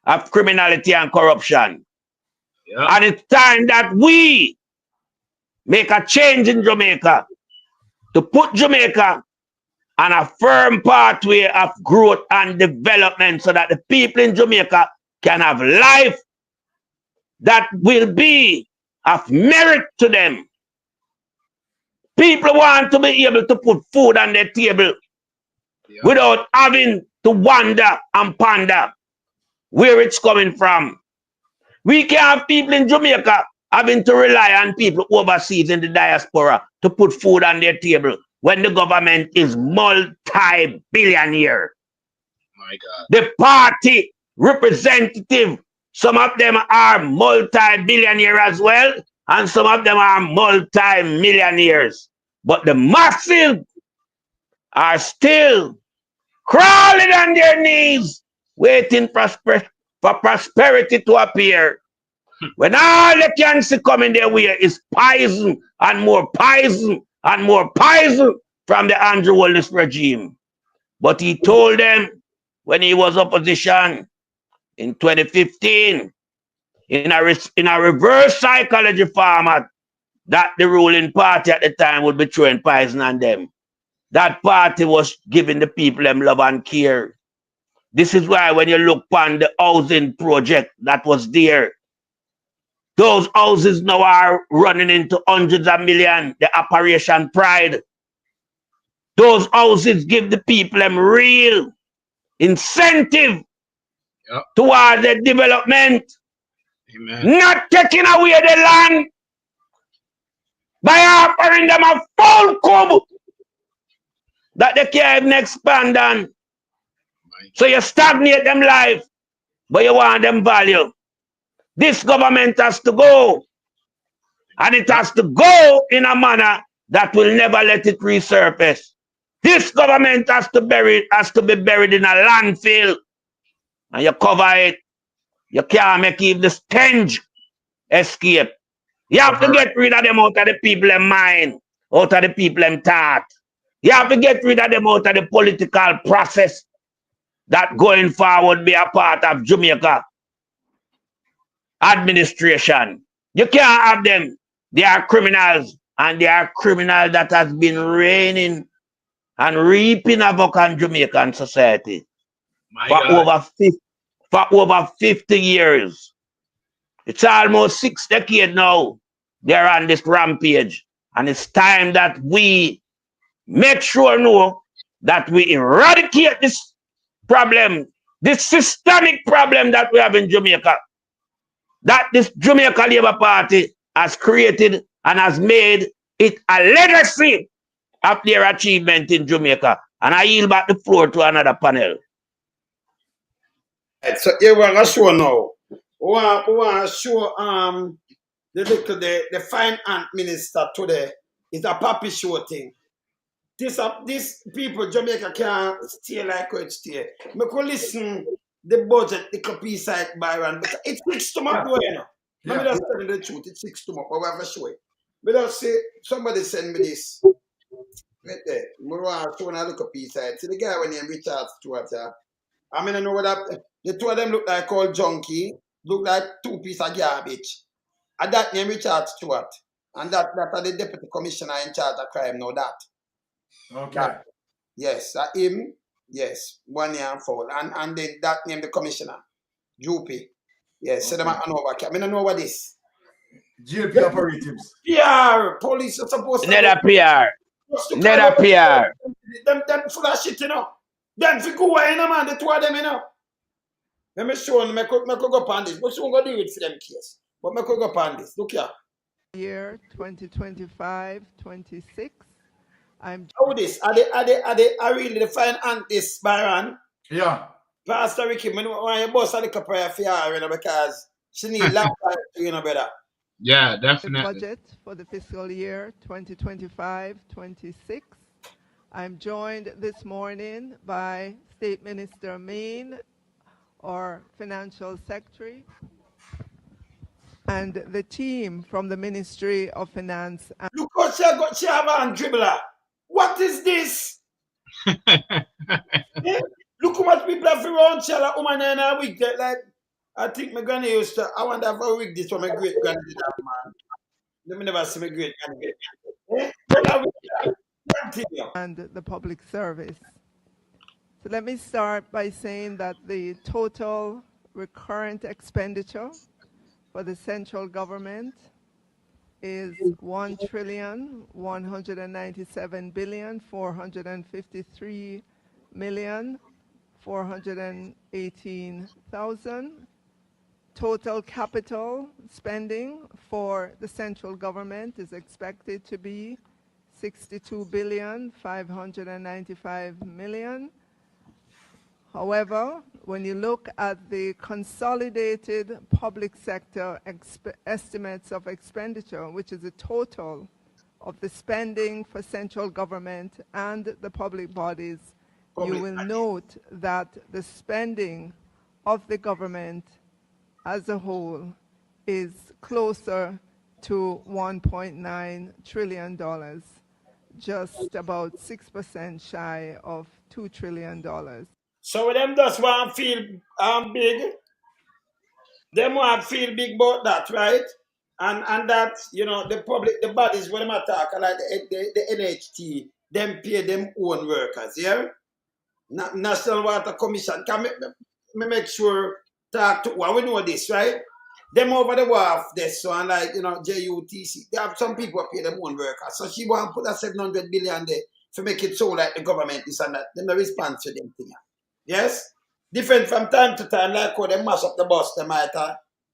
of criminality and corruption. Yeah. And it's time that we make a change in Jamaica to put Jamaica on a firm pathway of growth and development so that the people in Jamaica can have life that will be of merit to them. People want to be able to put food on their table without having to wonder and ponder where it's coming from. We can't have people in Jamaica having to rely on people overseas in the diaspora to put food on their table when the government is multi-billionaire. My God. The party representative, some of them are multi-billionaire as well, and some of them are multi-millionaires. But the masses are still crawling on their knees, waiting for prosperity to appear. When all they can see coming their way is poison and more poison and more poison from the Andrew Holness regime. But he told them when he was opposition in 2015, in a reverse psychology format, that the ruling party at the time would be throwing poison on them. That party was giving the people them love and care. This is why when you look on the housing project that was there, those houses now are running into hundreds of millions, the Operation Pride. Those houses give the people them real incentive towards their development. Amen. Not taking away the land by offering them a full cube that they can't even expand on. So you stagnate them life, but you want them value. This government has to go. And it has to go in a manner that will never let it resurface. This government has to be buried in a landfill. And you cover it. You can't make even the stench escape. You have to get rid of them out of the people in mind, out of the people in thought. You have to get rid of them out of the political process that going forward be a part of Jamaica administration. You can't have them. They are criminals, and they are criminals that has been reigning and reaping havoc on Jamaican society for over 50 years. It's almost 6 decades now. They're on this rampage. And it's time that we make sure now that we eradicate this problem, this systemic problem that we have in Jamaica, that this Jamaica Labour Party has created and has made it a legacy of their achievement in Jamaica. And I yield back the floor to another panel. So here we're gonna show now. We want to show the fine ant minister today. It's a puppy show thing. This people Jamaica can't stay like how it stay. We could listen the budget, the copy side Byron, but it's 6 tomorrow, you know. Let me just tell you the truth, it's 6 tomorrow, but we have to show it. But just say somebody send me this. Right there. We want to show another copy side. See the guy when named Richard Stewart, I mean I know what that the two of them look like old junkie, look like 2 pieces of garbage. And that name Richard Stewart. And that are the deputy commissioner in charge of crime, know that. Okay. That, yes, him, yes, 1 year and 4. And then that name the commissioner, UP. Yes, so them I know what I mean, I know what this. GLP operatives. PR, police are supposed to. Net PR. Net PR. Them full of shit, you know. Them fi go away, you know, man, the two of them, you know. Let me show them, I could go upon this. But soon go do it for them case. But I could go upon this. Look here. Year 2025-26. I'm how this? Are they really the fine ant this Byron? Yeah. Pastor Ricky, I want your boss a little prayer for her, you know, because she need long time, you know, brother. Yeah, definitely. Budget for the fiscal year 2025-26. I'm joined this morning by State Minister Main, our Financial Secretary, and the team from the Ministry of Finance. Look how she have a dribbler. What is this? Look how much people have around she like woman in a week. Like, I think my granny used to, I wonder if I wig this for my great granny did that, man. Let me never see my great granny. And the public service. So let me start by saying that the total recurrent expenditure for the central government is 1,197,453,418,000. Total capital spending for the central government is expected to be 62,595,000,000. However, when you look at the consolidated public sector estimates of expenditure, which is the total of the spending for central government and the public bodies, you will note that the spending of the government as a whole is closer to $1.9 trillion, just about 6% shy of $2 trillion. So them just want to feel big. Them want to feel big about that, right? And that, you know, the public, the bodies, when them attack, like the NHT, them pay them own workers, yeah? National Water Commission, can me make sure, talk to, well, we know this, right? Them over the wharf, this one, like, you know, JUTC, they have some people pay them own workers. So she want to put that 700 billion there to make it so like the government is and that. Then the response to them thing. Yes? Different from time to time, like when they mash up the bus, they might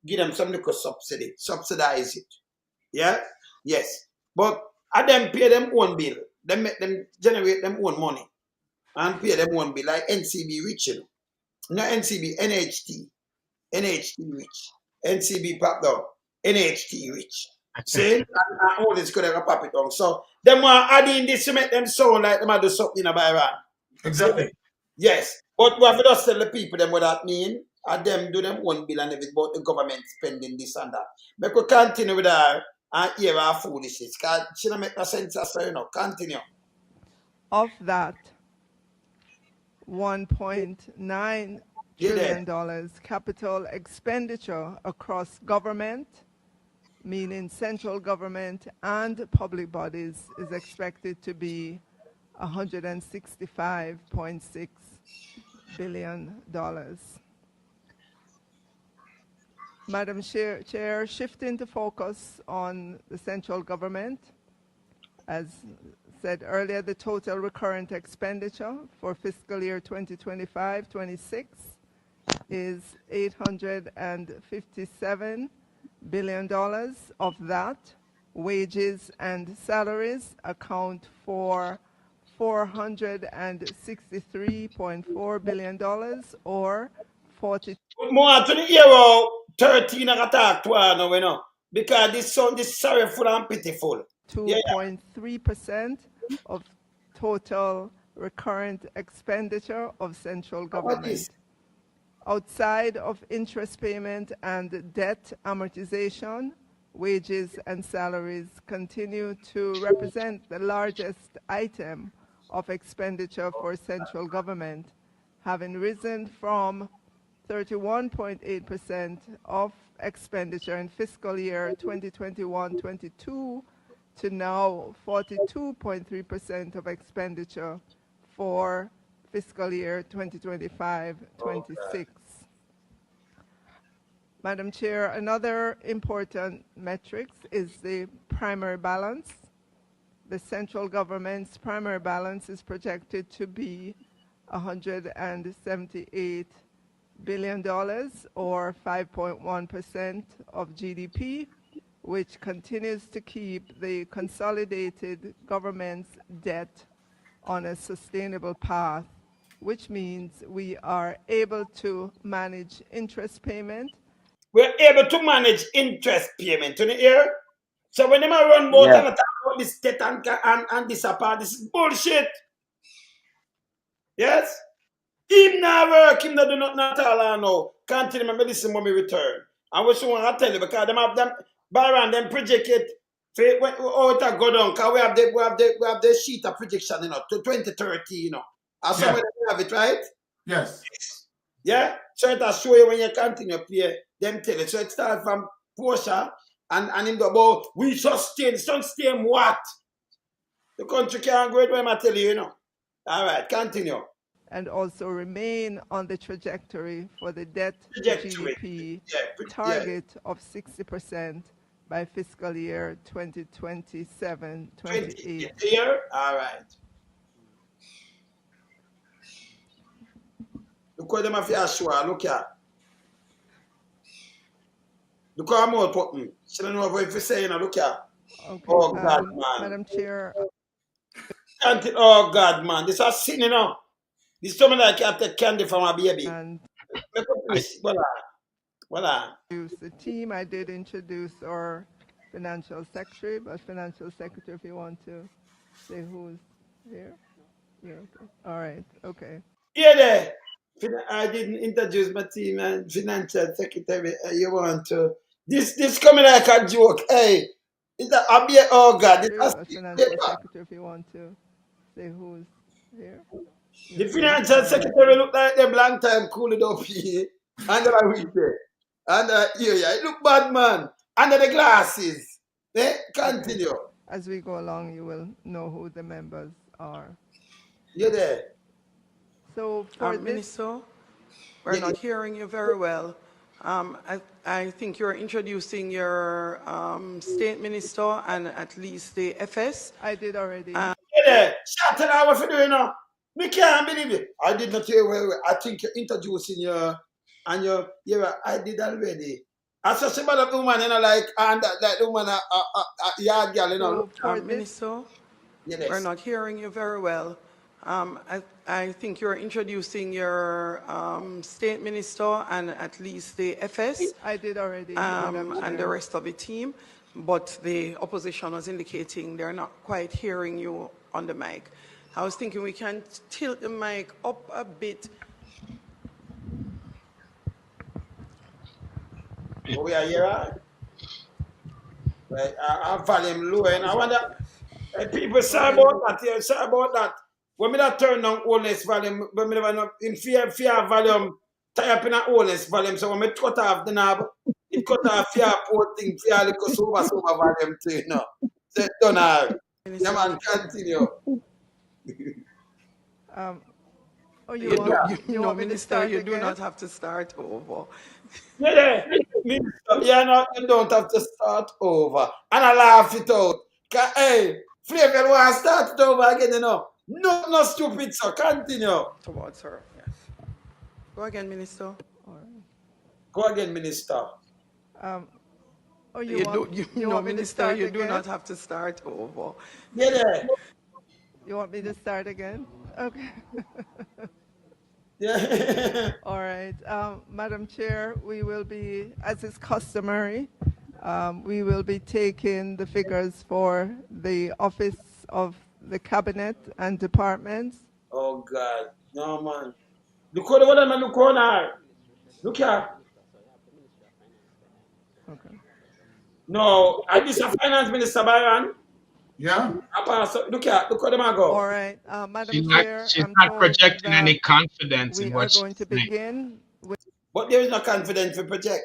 give them some little subsidy, subsidize it. Yeah? Yes. But I them pay them own bill. They make them generate them own money and pay them own bill, like NCB rich, you know. No NCB, NHT. NHT rich. NCB pop down. NHT rich. See? And all this could have pop it on. So them want adding this to make them sound like them do something about Iran. Exactly. Yes. But we have to just tell the people them what that mean. And them do them 1 bill and everything about the government spending this and that. But we continue with her and hear our foolishness. Because she don't make no sense as well, you know. Continue. Of that, $1.9 trillion capital expenditure across government, meaning central government and public bodies, is expected to be $165.6 billion. Madam Chair, shifting to focus on the central government, as said earlier, the total recurrent expenditure for fiscal year 2025-26 is $857 billion. Of that, wages and salaries account for $463.4 billion, or 40. More to the euro 13 I attack to now, you know. Because this sound is sorrowful and pitiful. 2.3% of total recurrent expenditure of central government. Outside of interest payment and debt amortization, wages and salaries continue to represent the largest item of expenditure for central government, having risen from 31.8% of expenditure in fiscal year 2021-22 to now 42.3% of expenditure for fiscal year 2025-26. Madam Chair, another important metric is the primary balance. The central government's primary balance is projected to be $178 billion, or 5.1% of GDP, which continues to keep the consolidated government's debt on a sustainable path, which means we are able to manage interest payment. We're able to manage interest payment in the year. So when they run both and talk about this debt and this apart, this is bullshit. Yes? Him not work, him not do nothing at all, I know. Continue my medicine when we return. And what you want to tell you, because them have them, Byron, them project it, oh, it go down, because we have the sheet of projection, you know, to 2030, you know. And some of them have it, right? Yes. Yeah? So it'll show you when you continue to pay, them tell you. So it starts from Portia, and him go about, we sustain what? The country can't go it when I tell you, you know. All right, continue. And also remain on the trajectory for the debt to GDP target of 60% by fiscal year 2027-28. Year? All right. Look what them have to show. Look here. Look how I'm out putting. She don't know what you say, you know. Look here. Okay, oh, God, man. Madam Chair. Oh, God, man. This is sin, you know. This is something like I take candy from a baby. And voila. The team, I did introduce our financial secretary, but financial secretary, if you want to say who's here. Yeah, okay. All right, okay. Yeah, there. I didn't introduce my team and financial secretary. You want to? This coming like a joke. Hey, is that oh God? This financial secretary, if you want to say who's here. The financial secretary look like them long time cooling up here under the weekend. Under here, it look bad, man. Under the glasses. Continue. Okay. As we go along, you will know who the members are. You're there. So for Minister, we're not hearing you very well. I think you're introducing your state minister and at least the FS. I did already. You're there. Shut up, what you doing now? We can't believe it. I did not hear well. I think you're introducing your and your I did already. I saw some other woman, you know, like and that woman a yard girl, you know. Minister, we're not hearing you very well. I think you're introducing your state minister and at least the FS. I did already. And the rest of the team. but the opposition was indicating they're not quite hearing you on the mic. I was thinking we can tilt the mic up a bit. Oh, we are here, right? Right, our volume low, and I wonder, people say about that, yeah, say about that. When me that turn down Holness volume, when me never know, in fear volume, tie up in a Holness volume, so when me cut off the knob, it cut off fear poor thing, fear little sober volume too, you know. So it done all. Yeah, man, continue. You know, Minister, you do not have to start over. Yeah, no, you don't have to start over. And I laugh it out. Hey, Flavor want to start it over again, you know. No stupid, so continue. Towards her, yes. Go again, Minister. All right. Go again, Minister. Minister, you do not have to start over. Yeah. You want me to start again? Okay. Yeah. All right. Madam Chair, we will be, as is customary, we will be taking the figures for the Office of the Cabinet and Departments. Oh, God. No, man. Look at what I'm looking at. Look here. Okay. No, I this a Finance Minister, Byron. Yeah. Look here. Look at them I go. All right. Madam Chair, she's not projecting any confidence in what she's going to begin. But there is no confidence to project.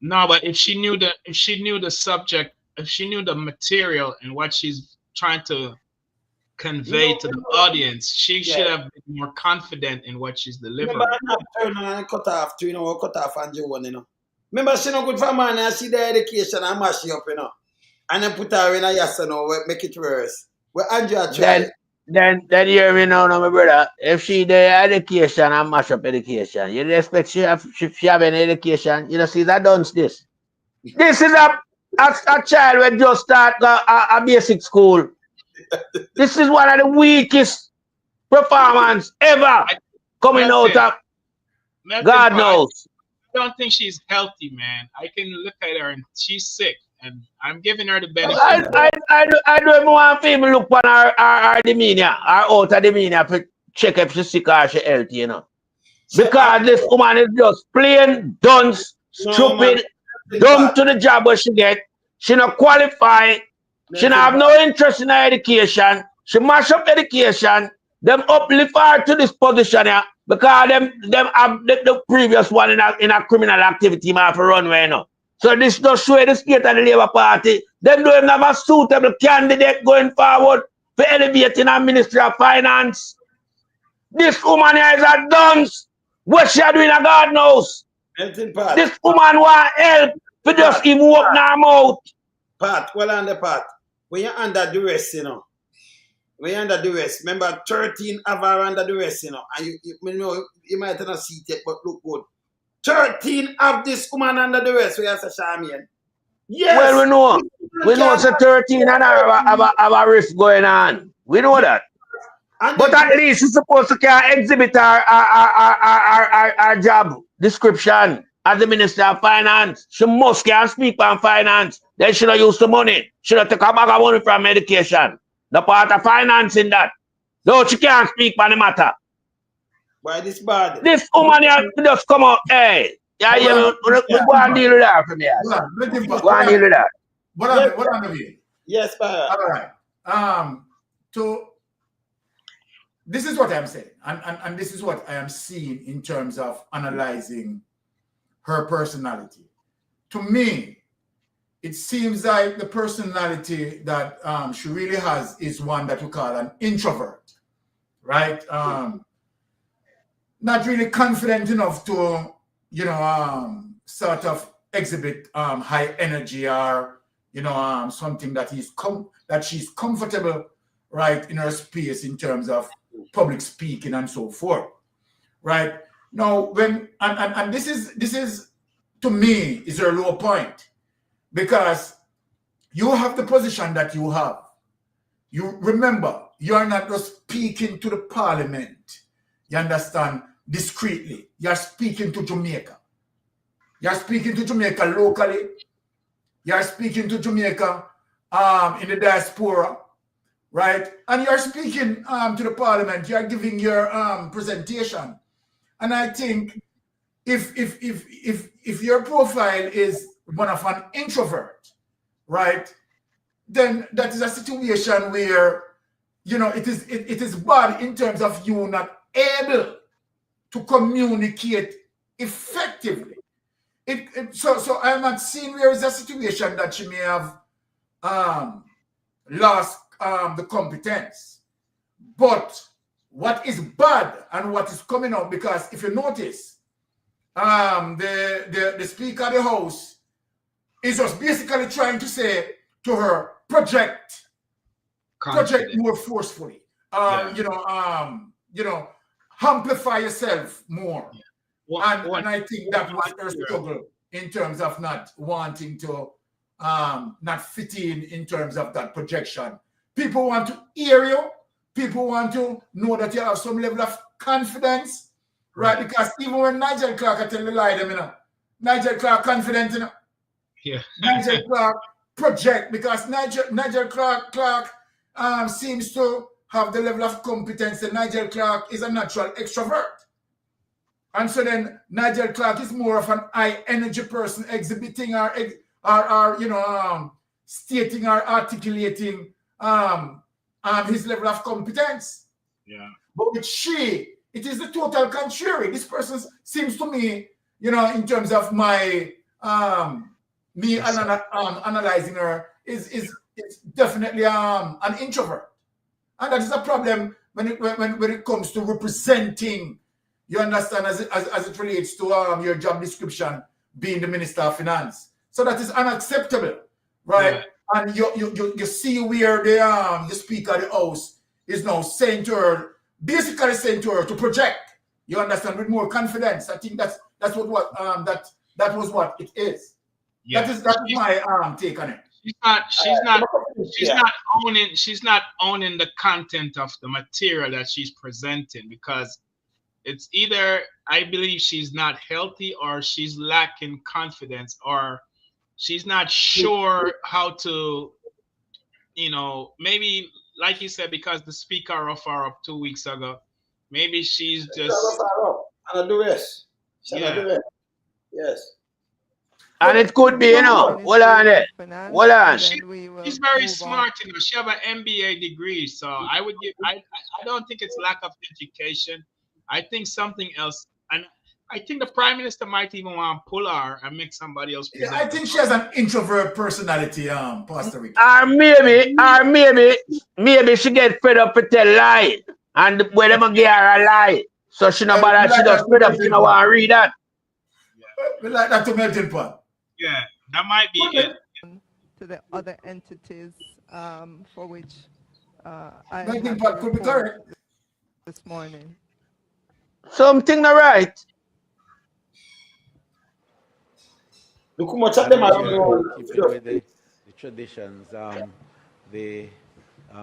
No, but if she knew the subject, if she knew the material and what she's trying to convey to the audience, she should have been more confident in what she's delivering. Remember, turn and cut off too, you know, cut off and you one, you know. Remember, she no good for man and see the education and mash you up, you know. And then put her in a yes, you know, make it worse. Well, Andrea tried. Then hear me now, my brother. If she the education and mash up education, you expect she have an education. You know, see that done this. This is a child who just start a basic school. This is one of the weakest performance ever coming out of God knows. I don't think she's healthy, man. I can look at her and she's sick, and I'm giving her the benefit. I don't want people look on our demeanor, our outer demeanor to check if she's sick or she's healthy, you know. Because this woman is just plain dunce, stupid, dumb to the job what she get. She not qualified. She not have no interest in her education. She mash up education. Them uplift her to this position here because them have the previous one in a criminal activity man for runway now. So this just show the state of the Labour Party. Them don't have a suitable candidate going forward for elevating our Ministry of Finance. This woman here is a dunce. What she doing a God knows. This woman want help to just even open her mouth. Pat, well on the Pat. When you're under duress, you know. When you're under duress, remember 13 of her under duress, you know. And you might not see it, but look good. 13 of this woman under duress, we have a Charmian. Yes. Well, we know. We know it's a 13 and have a rift going on. We know that. But at least she's supposed to can exhibit our job description as the Minister of Finance. She must can speak on finance. Then she don't use the money. She don't take a bag of money from education. The part of finance in that. No, she can't speak on the matter. Why this bad? This woman here just come out, hey. Yeah, we go and deal with that from here. Go and deal with that. What on the way? Yes, sir. All right. This is what I'm saying, and this is what I am seeing in terms of analyzing her personality. To me, it seems like the personality that she really has is one that we call an introvert, right? Not really confident enough to, sort of exhibit high energy or, something that she's comfortable, right, in her space in terms of public speaking and so forth, right? Now, and this is to me is her low point, because you have the position that you have. You remember, you are not just speaking to the parliament, you understand, discreetly. You're speaking to Jamaica. You're speaking to Jamaica locally, You're speaking to Jamaica in the diaspora, right? And you're speaking to the parliament. You're giving your presentation. And I think if your profile is one of an introvert, right, then that is a situation where, you know, it is bad in terms of you not able to communicate effectively. So I'm not seeing where is a situation that she may have lost the competence. But what is bad and what is coming out, because if you notice, the Speaker of the House is just basically trying to say to her, project more forcefully. You know, amplify yourself more. Yeah. And I think that was her struggle in terms of not wanting to not fit in terms of that projection. People want to hear you. People want to know that you have some level of confidence, right? Because even when Nigel Clark, I tell the lie, them, you know, Nigel Clark confident, you know. Yeah. Nigel Clark project, because Nigel Clark seems to have the level of competence, and Nigel Clark is a natural extrovert. And so then Nigel Clark is more of an high energy person, exhibiting or you know, stating or articulating his level of competence. Yeah. But with she, it is the total contrary. This person seems to me, you know, in terms of my analyzing her, is definitely an introvert. And that is a problem when it comes to representing, you understand, as it relates to your job description, being the Minister of Finance. So that is unacceptable, right? Yeah. And you see where the Speaker of the House is now saying to her, basically saying to her to project, you understand, with more confidence. I think that was what it is. Yeah. That is my take on it. She's not owning the content of the material that she's presenting, because it's either, I believe, she's not healthy, or she's lacking confidence, or she's not sure how to, you know, maybe, like you said, because the Speaker of her up 2 weeks ago, maybe she's just and do this. Yeah. Yes. And it could be, you know, hold on there. Hold on. She's very smart, you know. She have an MBA degree, so I don't think it's lack of education. I think something else, and I think the Prime Minister might even want to pull her and make somebody else present. Yeah, I think she has an introvert personality, Pastor Rick. Or maybe she get fed up with tell lie, and when them give her a lie, so she no bother, she just fed up, she no want to read that. We like that to melting pot. Yeah, that might be it. To the other entities for which I melting pot could be correct this morning. Something not right. Look how much of them are with the traditions. The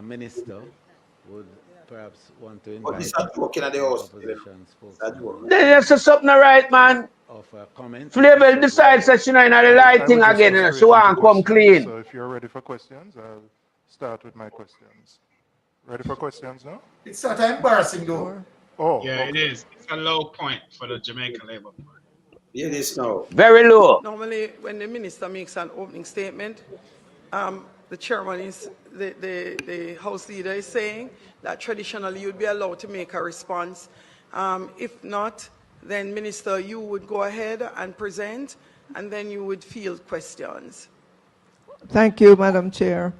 minister would perhaps want to invite there's something right, man. Flavor decides that she not in the light thing again. She want to come clean. So if you're ready for questions, I'll start with my questions. Ready for questions now? It's sort of embarrassing though. Oh, yeah, okay. It is. It's a low point for the Jamaica Labour Party. It is now. Very low. Normally, when the minister makes an opening statement, the chairman is, the House leader is saying that traditionally you'd be allowed to make a response. If not, then Minister, you would go ahead and present, and then you would field questions. Thank you, Madam Chair.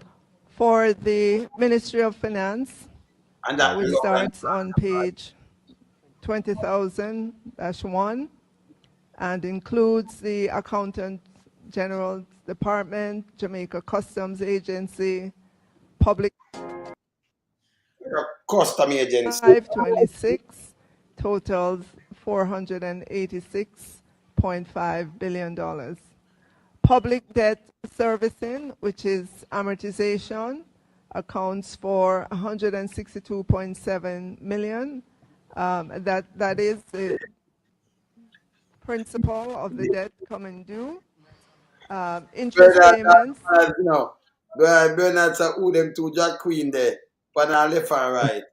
For the Ministry of Finance, which starts on page 20,000-1 and includes the Accountant General Department, Jamaica Customs Agency, Public Custom Agency. 526 totals $486.5 billion. Public debt servicing, which is amortization, accounts for $162.7 million. That is the principal of the debt coming due. interest payments. No, Bernard's who them two Jack Queen there, but now left and right.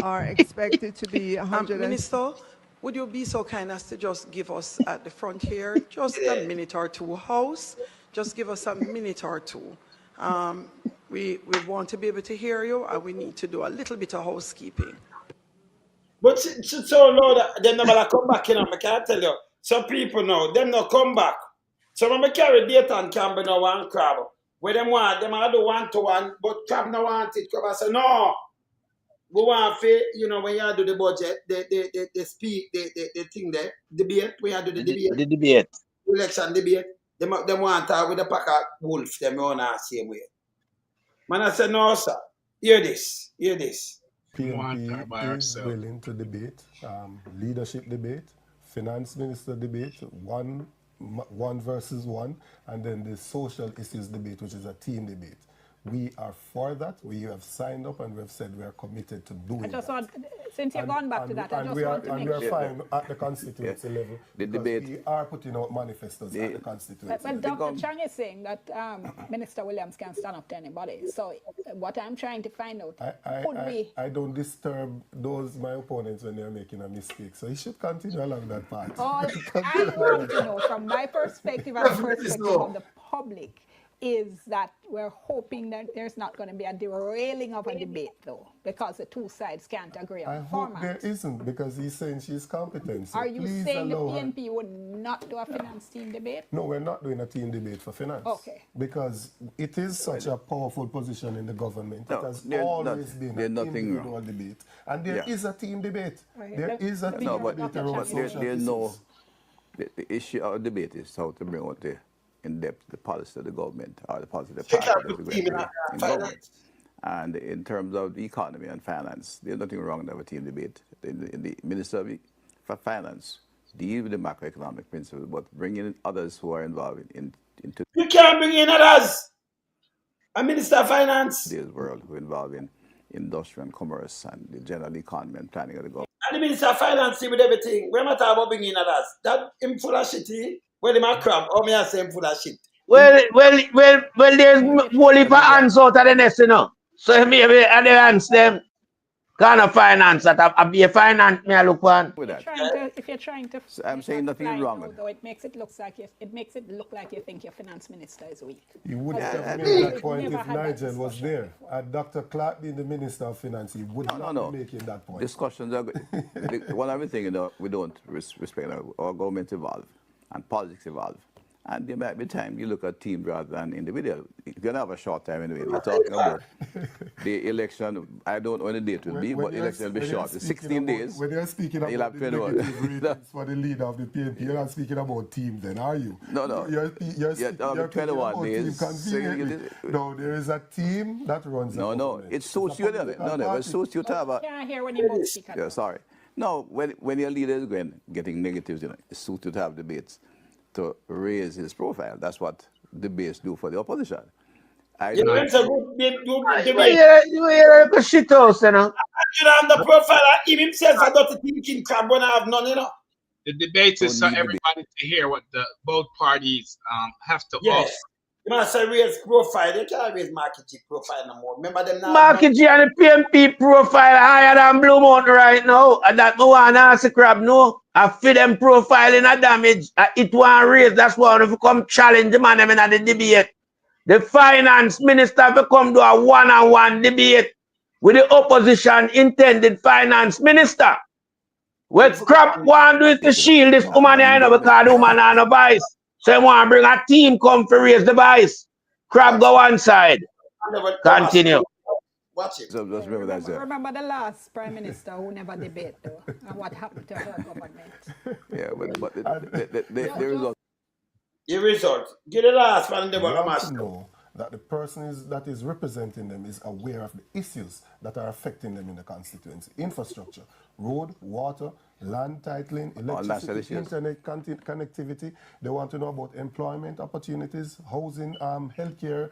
Are expected to be 100. Minister, would you be so kind as to just give us at the front here just a minute or two, House? Just give us a minute or two. We want to be able to hear you, and we need to do a little bit of housekeeping. But so Lord, them never come back, you know, I can't tell you. Some people now, them not come back. So when I carry data and can be no one crab. Where them want, them I do one-to-one, but crab no want it. Crab I say, no. We want to, you know, when you do the budget, the speak, the thing there, debate, when you do the debate. The debate. Election debate. Them want to with the pack of wolf, them on the same way. Man, I said, no, sir. Hear this. PNP is willing to debate, leadership debate, finance minister debate, one versus one, and then the social issues debate, which is a team debate. We are for that. We have signed up and we have said we are committed to doing that. I just want, since you've gone back to that, I just want to make sure. And we are fine at the constituency level. The debate. We are putting out manifestos at the constituency level. But Dr. Chang is saying that Minister Williams can stand up to anybody. So what I'm trying to find out, I don't disturb my opponents when they're making a mistake. So you should continue along that path. All I want to know from my perspective and the perspective of the public is that we're hoping that there's not going to be a derailing of a debate, though, because the two sides can't agree on the format. I hope there isn't, because he's saying she's competent. So are you saying the PNP would not do a finance team debate? No, we're not doing a team debate for finance. Okay. Because it is such a powerful position in the government. It has always been an individual debate. And there is a team debate. Right. There is a team debate around social issues. The issue of debate is how to bring out the in depth the policy of the government or the policy of the party in government. And in terms of the economy and finance, there's nothing wrong with a team debate. The Minister for Finance deal with the macroeconomic principles, but bring in others who are involved into. You can't bring in others. A Minister of Finance. This world who are involved in industry and commerce and the general economy and planning of the government. And the Minister of Finance with everything. We're not talking about bringing in others. That him full of shit. Well, the crab, or me I say him full of shit. Well, there's only for hands out of the nest, you know. So maybe at the hands them kind of finance that I be a finance me I look on. If you're trying to I'm saying nothing wrong with it. Though it makes it look like you think your finance minister is weak. You would have made that point if Nigel was there. Dr. Clark being the Minister of Finance, he would not be making that point. Discussions are good. One other thing, you know, we don't respect our government evolve and politics evolve. And there might be time you look at team rather than individual. You're going to have a short time anyway. We're talking about the election. I don't know when the date will be, but the election will be short. It's 16 days. When you're speaking about the negative ratings for the leader of the PNP, you're not speaking about team then, are you? No. You're speaking 21 days. No, there is a team that runs the government. It suits you, doesn't it? No, it suits you to have a... Can't hear when you both speak. Yeah, sorry. No, when your leader is getting negatives, you know, it suits you to have debates to raise his profile. That's what debates do for the opposition. It's a good debate. You hear a shit house, you know. You know, the profile, he himself, I don't think crab when I have none, you know. The debate is so everybody to hear what both parties have to offer. You must say raise profile. They can't raise Market G profile no more. Remember them now? Market G and the PNP profile higher than Blue Mountain right now. And that no one ask the crab no. I feel them profile in a damage. It won't raise. That's why if you come challenge the man in the debate. The finance minister will come do a one-on-one debate with the opposition intended finance minister. What crap want to do is to shield this woman here, because the woman has no vice. So you want to bring a team come to raise the vice. Crab go one side. Continue. Watch it. So just remember that. Remember the last prime minister who never debated though, and what happened to her government. Yeah, but the result. The result. Get the last one. They want to know that the person that is representing them is aware of the issues that are affecting them in the constituency. Infrastructure, road, water, land titling, electricity, internet connectivity. They want to know about employment opportunities, housing, healthcare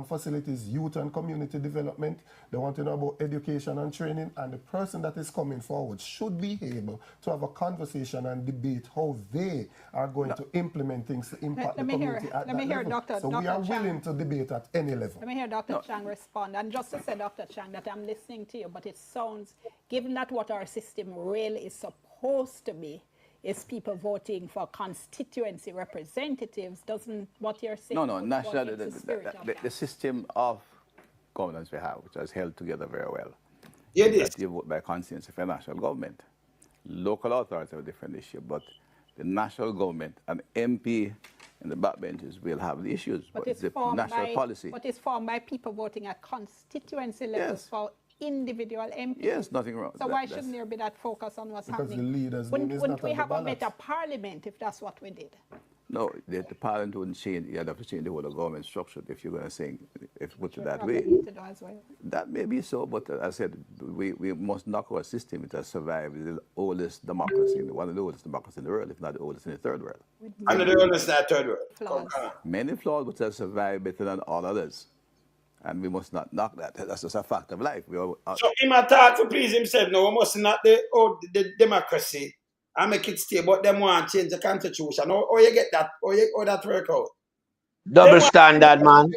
facilities, youth and community development. They want to know about education and training. And the person that is coming forward should be able to have a conversation and debate how they are going to implement things to impact the community at that level. So we are willing to debate at any level. Let me hear Dr. Chang respond. And just to say, Dr. Chang, that I'm listening to you, but it sounds, given that what our system really is supposed to be is people voting for constituency representatives, doesn't what you're saying? No, national, the system of governance we have, which has held together very well. That you vote by constituency for national government. Local authorities have a different issue, but the national government and MP and the backbenchers will have the issues, but it's the national policy. But it's formed by people voting at constituency levels for individual MPs. Yes, nothing wrong. So why shouldn't there be that focus on what's happening? Because the leaders' Wouldn't we have a better parliament if that's what we did? No, the parliament wouldn't change. You'd have to change the whole of government structure if you're going to say, if put it that way. That may be so, but as I said, we must knock our system. It has survived the oldest democracy, one of the oldest democracies in the world, if not the oldest in the third world. And the oldest in the third world. Many flaws, but has survived better than all others. And we must not knock that. That's just a fact of life. So him attack to please himself. No, we must not the democracy and make it stay, but them want to change the constitution. Or you get that, or that work out. Double standard, man.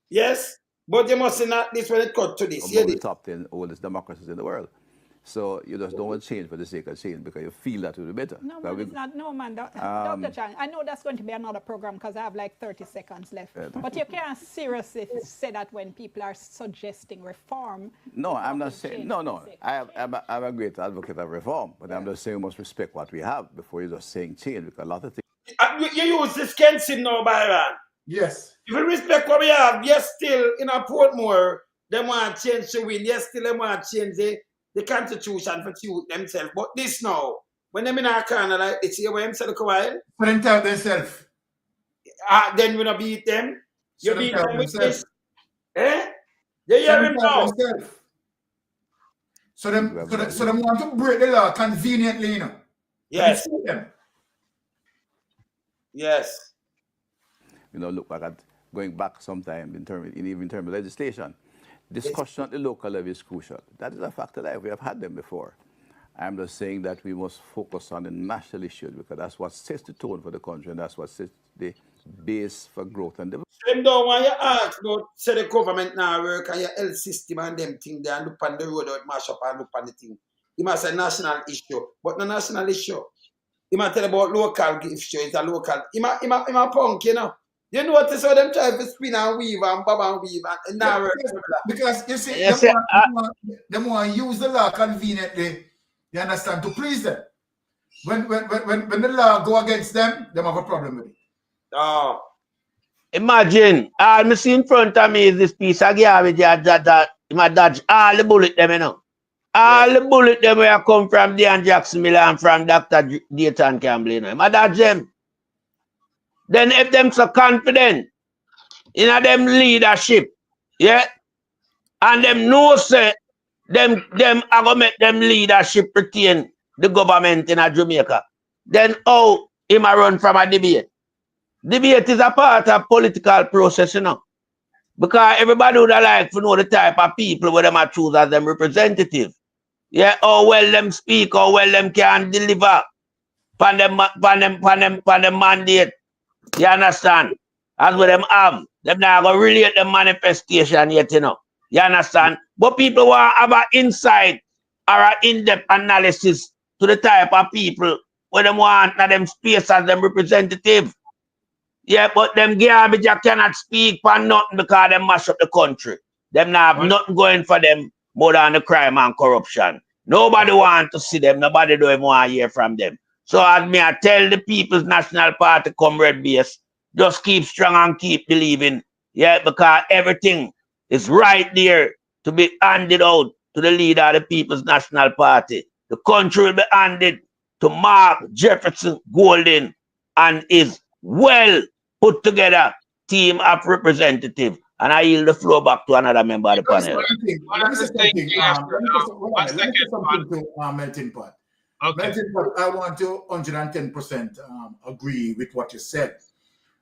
Yes, but you must not this when it cut to this. Among the top 10 oldest democracies in the world. So you just don't want to change for the sake of change because you feel that will be better. No, man, it's not. No, man. Dr. Chang, I know that's going to be another program because I have like 30 seconds left. But you can't seriously say that when people are suggesting reform. No, I'm not saying. No. I'm a great advocate of reform, but I'm just saying we must respect what we have before you're just saying change because a lot of things. You use this Kensin now, Byron. Yes. If you respect what we have, yes, still in a Portmore, they want to change the win. Yes, still they want to change the constitution for suit themselves. But this now, when them in our corner like this, you hear himself a while. For them tell themselves. Then we not beat them. You beat them with this. Eh? You hear him now. So them want to break the law conveniently, you know. Yes. Yes. You know, look back at going back sometime in terms of legislation. Discussion at the local level is crucial. That is a fact of life. We have had them before. I'm just saying that we must focus on the national issues because that's what sets the tone for the country and that's what sets the base for growth and development. Them don't want you ask about say the government now work and your health system and them thing there and look on the road out mash up and look on the thing. You must say national issue, but no national issue. You must tell about local issue, it's a local. He a punk, you know. You notice how them try to spin and weave and bob and weave and now because you see, they want to use the law conveniently, you understand, to please them. When the law go against them, they have a problem with it. Oh. Imagine, all I see in front of me is this piece of garbage that my dodge all the bullet them, you know. All the bullet them where come from Dan Jackson Miller and from Dr. Dayton Campbell, you know. My dodge them. Then if them so confident in them leadership, yeah, and them know say them are gonna make them leadership retain the government in Jamaica, then how him a run from a debate? Debate is a part of political process, you know. Because everybody would like to know the type of people where them are choose as them representative. Yeah, how well them speak, how well them can deliver pan them mandate. You understand? That's what them have. Them not gonna relate the manifestation yet, you know. You understand? But people want to have an insight or an in-depth analysis to the type of people where them want na them space as them representative. Yeah, but them garbage cannot speak for nothing because them mash up the country. Them not have nothing going for them more than the crime and corruption. Nobody want to see them. Nobody don't even want to hear from them. So as me, I tell the People's National Party, comrade base, just keep strong and keep believing. Yeah, because everything is right there to be handed out to the leader of the People's National Party. The country will be handed to Mark Jefferson Golden and his well put together team of representatives. And I yield the floor back to another member of the panel. Melting Pot. Okay. I want to 110% agree with what you said,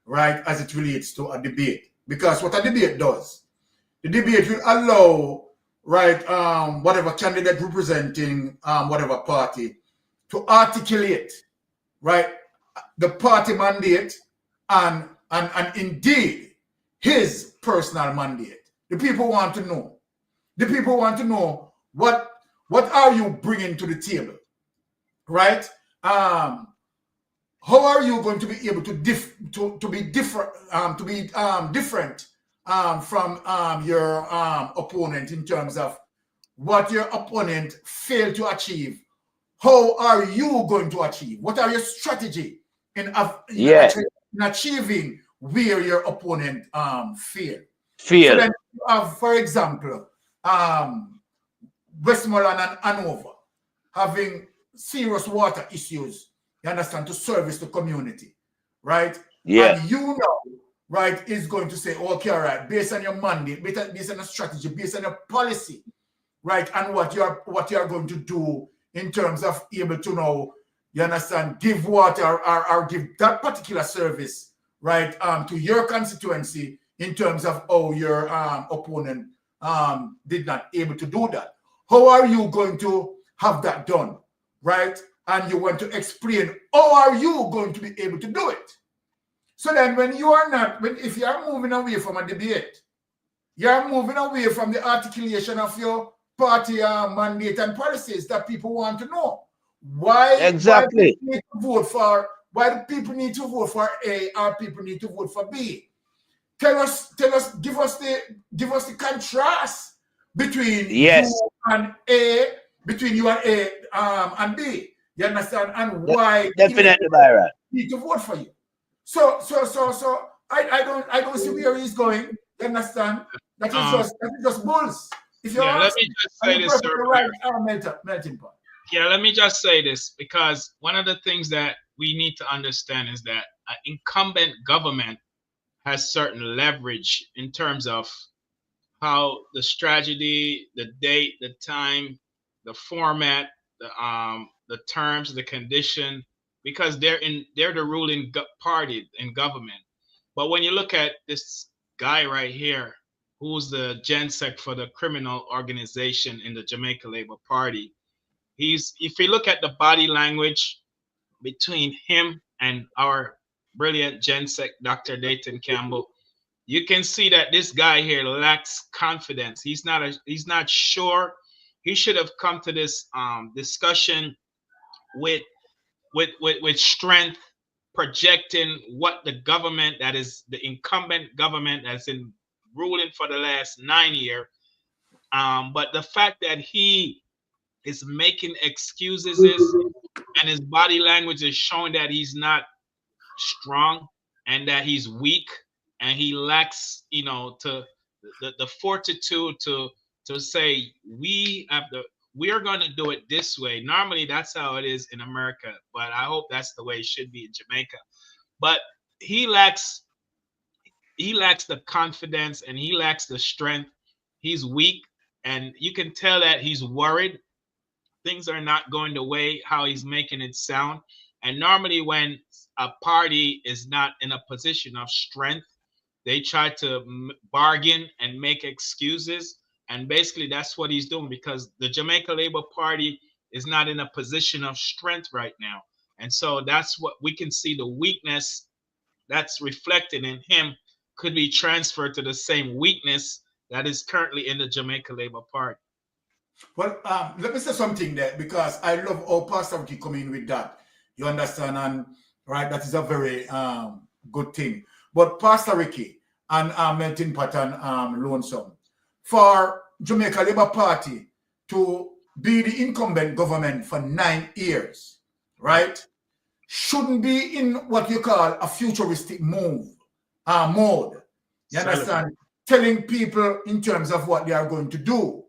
right, as it relates to a debate. Because what a debate does, the debate will allow, right, whatever candidate representing whatever party to articulate, right, the party mandate and indeed his personal mandate. The people want to know. The people want to know what are you bringing to the table, right? How are you going to be able to be different from your opponent in terms of what your opponent failed to achieve? How are you going to achieve? What are your strategy in achieving where your opponent failed? So then you have, for example, Westmoreland and Hanover having serious water issues, you understand, to service the community, right? Yeah. And you know, right, is going to say, okay, all right, based on your mandate, based on a strategy, based on your policy, right, and what you're going to do in terms of able to know, you understand, give water or give that particular service, right, to your constituency in terms of how your opponent did not able to do that. How are you going to have that done, right? And you want to explain how are you going to be able to do it. So then when you are not, if you are moving away from a debate, you are moving away from the articulation of your party mandate and policies that people want to know. Why exactly? Why do people need to vote for A or people need to vote for B? Tell us, give us the contrast between you and A, and B. You understand? And why definitely, Byron, need to vote for you. So I don't see where he's going. You understand? That is just bulls. If you're let me just say this, sir. Yeah, let me just say this, because one of the things that we need to understand is that an incumbent government has certain leverage in terms of how the strategy, the date, the time, the format, the terms, the condition, because they're the ruling party in government. But when you look at this guy right here, who's the GenSec for the criminal organization in the Jamaica Labour Party, if you look at the body language between him and our brilliant GenSec, Dr. Dayton Campbell, you can see that this guy here lacks confidence. He's not sure. He should have come to this discussion with strength, projecting what the government, that is the incumbent government that's in ruling for the last 9 years. But the fact that he is making excuses and his body language is showing that he's not strong and that he's weak and he lacks, the fortitude to say we are going to do it this way. Normally that's how it is in America, but I hope that's the way it should be in Jamaica. But he lacks the confidence and he lacks the strength. He's weak, and you can tell that he's worried. Things are not going the way how he's making it sound. And normally when a party is not in a position of strength, they try to bargain and make excuses. And basically that's what he's doing, because the Jamaica Labour Party is not in a position of strength right now. And so that's what we can see, the weakness that's reflected in him could be transferred to the same weakness that is currently in the Jamaica Labour Party. Well, let me say something there, because I love how Pastor Ricky come in with that. You understand? And right, that is a very good thing. But Pastor Ricky and Melting Pot and Lonesome, for Jamaica Labour Party to be the incumbent government for 9 years, right, shouldn't be in what you call a futuristic mode. You understand? Telling people in terms of what they are going to do.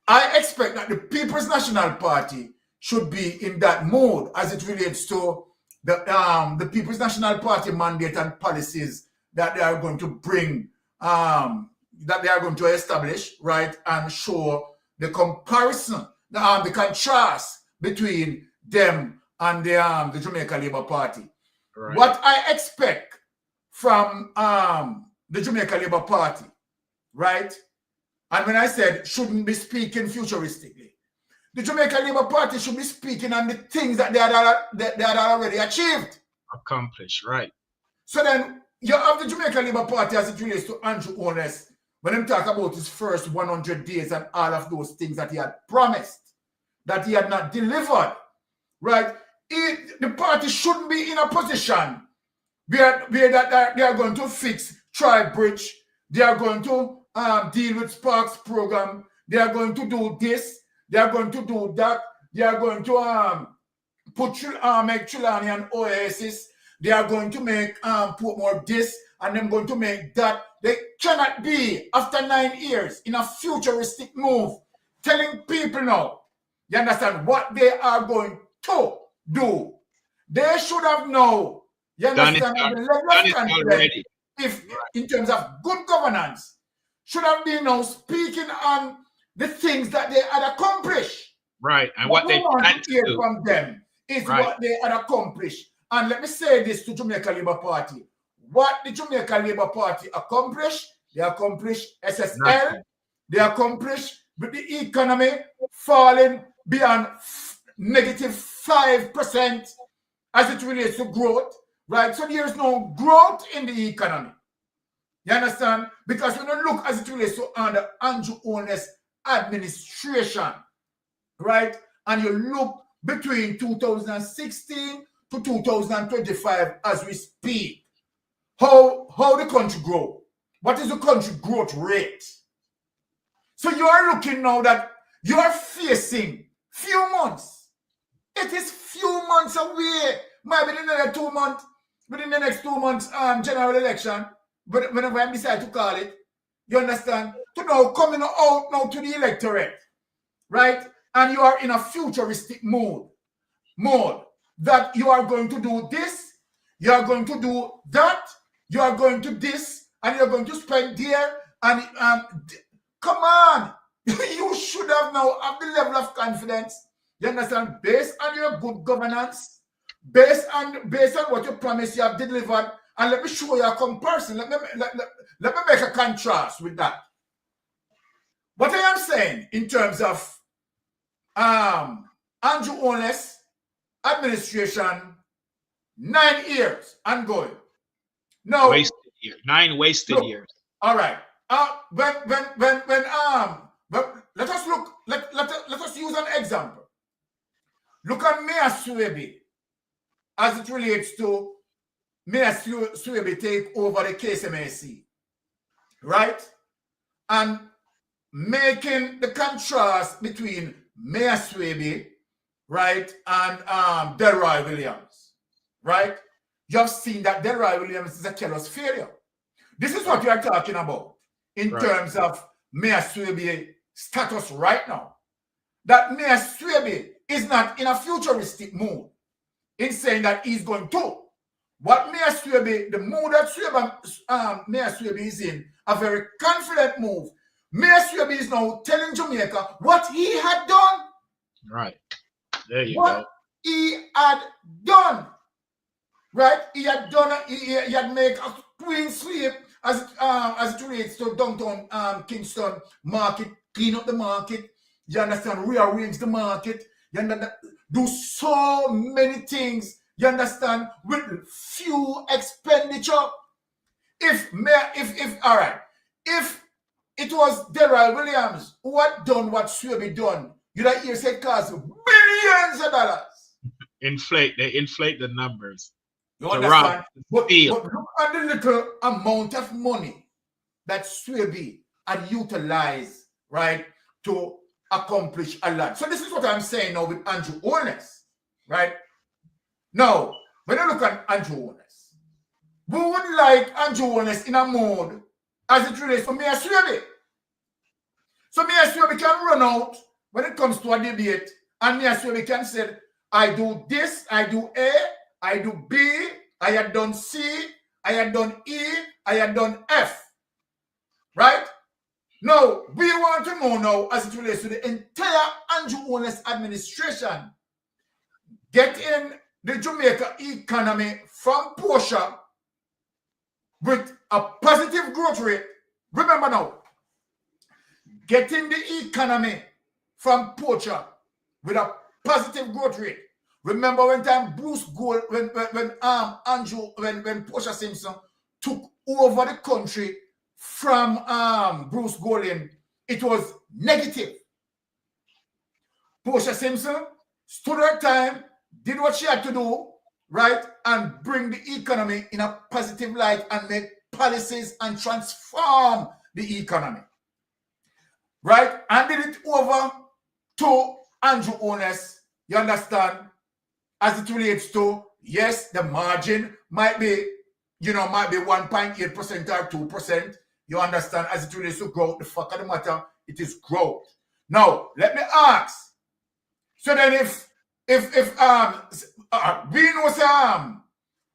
I expect that the People's National Party should be in that mode as it relates to the People's National Party mandate and policies that they are going to bring, that they are going to establish, right, and show the comparison, the contrast between them and the Jamaica Labour Party. Right. What I expect from the Jamaica Labour Party, right? And when I said shouldn't be speaking futuristically, the Jamaica Labour Party should be speaking on the things that they had already achieved. Accomplished, right. So then you have the Jamaica Labour Party as it relates to Andrew Holness when he talk about his first 100 days and all of those things that he had promised, that he had not delivered, right? The party shouldn't be in a position where they are going to fix Tri-Bridge, they are going to deal with Sparks program, they are going to do this, they are going to do that, they are going to make Trelawney and Oasis, they are going to make Portmore this, and them going to make that. They cannot be, after 9 years, in a futuristic move, telling people now, you understand, what they are going to do. They should have known, you understand, if in terms of good governance, should have been now speaking on the things that they had accomplished. Right, and what they plan to do from them is what they had accomplished. And let me say this to Jamaica Labour Party. What the Jamaica Labour Party accomplished, they accomplished SSL, nothing. They accomplished with the economy falling beyond -5% as it relates to growth, right? So there is no growth in the economy. You understand? Because when you look as it relates to under Andrew Holness administration, right? And you look between 2016 to 2025 as we speak, how the country grow? What is the country growth rate? So you are looking now that you are facing few months. It is few months away. Maybe in the 2 months, within the next 2 months, general election, but whenever I decide to call it, you understand? To now coming out now to the electorate, right? And you are in a futuristic mode that you are going to do this, you are going to do that, you are going to this, and you're going to spend there, and come on, you should have now have the level of confidence, you understand, based on your good governance, based on what you promised you have delivered. And let me show you a comparison. Let me make a contrast with that. What I am saying in terms of Andrew Holness administration, 9 years ongoing. No, wasted years. 9 wasted years. All right. But let us look. Let us use an example. Look at Mayor Swebe as it relates to Mayor Swebe take over the KSMAC, right? And making the contrast between Mayor Swebe, right, and Delroy Williams, right? You have seen that Delroy Williams is a careless failure. This is what we are talking about in terms of Mayor Swebe status right now. That Mayor Swebe is not in a futuristic mood in saying that he's going to. What Mayor Swebe, the mood that Mayor Swebe is in, a very confident move. Mayor Swebe is now telling Jamaica what he had done. Right. There you what go. He had done. Right? He had done, he had made a clean sweep as it relates to downtown Kingston market, clean up the market, you understand, rearrange the market, you understand, do so many things, you understand, with few expenditure. If it was Delroy Williams who had done what Swebe done, you'd have heard say cost billions of dollars. They inflate the numbers. You understand? But look at the little amount of money that Swebe had utilized, right, to accomplish a lot. So this is what I'm saying now with Andrew Holness, right? Now, when you look at Andrew Holness, we would like Andrew Holness in a mode as it relates to Mayor Swebe. So Mayor Swebe can run out when it comes to a debate, and Mayor Swebe can say, I do this, I do A, I do B, I had done C, I had done E, I had done F. Right? Now, we want to know now as it relates to the entire Andrew Holness administration. getting the Jamaica economy from Portia with a positive growth rate. Remember now, getting the economy from Portia with a positive growth rate. Remember when time Bruce Gold, when Portia Simpson took over the country from Bruce Golding, it was negative. Portia Simpson stood her time, did what she had to do, right, and bring the economy in a positive light and make policies and transform the economy, right, and did it over to Andrew Holness, you understand, as it relates to, yes, the margin might be, might be 1.8% or 2%, you understand, as it relates to growth. The fact of the matter, it is growth. Now, let me ask, so then if we know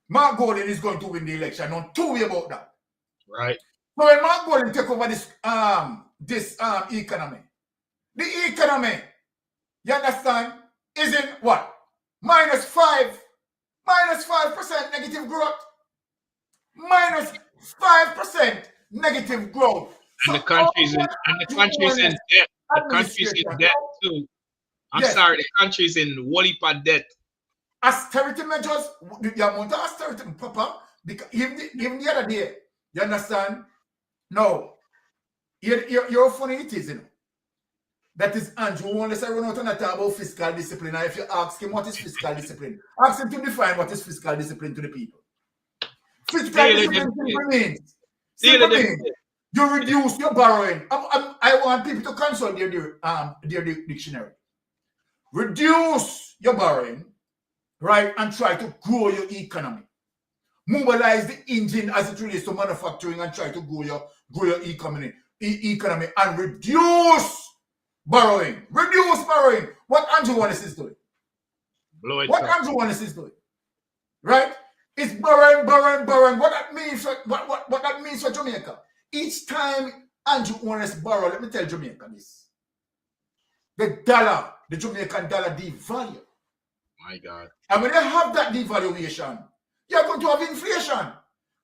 Mark Golding is going to win the election, no two way about that. Right. So when Mark Golding take over this economy, the economy, you understand, is in what? -5% negative growth. -5% negative growth. And the country's in debt. The country's in debt too. I'm sorry, the country's in whole heap of debt. Austerity measures, the amount of austerity, Papa, because even the other day, you understand? No, you're funny it is, That is Andrew Holness. I run out and talk about fiscal discipline. And if you ask him what is fiscal discipline, ask him to define what is fiscal discipline to the people. Fiscal discipline means you reduce your borrowing. I want people to consult their dictionary. Reduce your borrowing, right, and try to grow your economy. Mobilize the engine as it relates to manufacturing and try to grow your economy and reduce borrowing. Reduce borrowing. What Andrew Holness is doing. Andrew Holness is doing. Right? It's borrowing. What that means for Jamaica. Each time Andrew Holness borrow, let me tell Jamaica this. The Jamaican dollar devalue. My God. And when you have that devaluation, you're going to have inflation.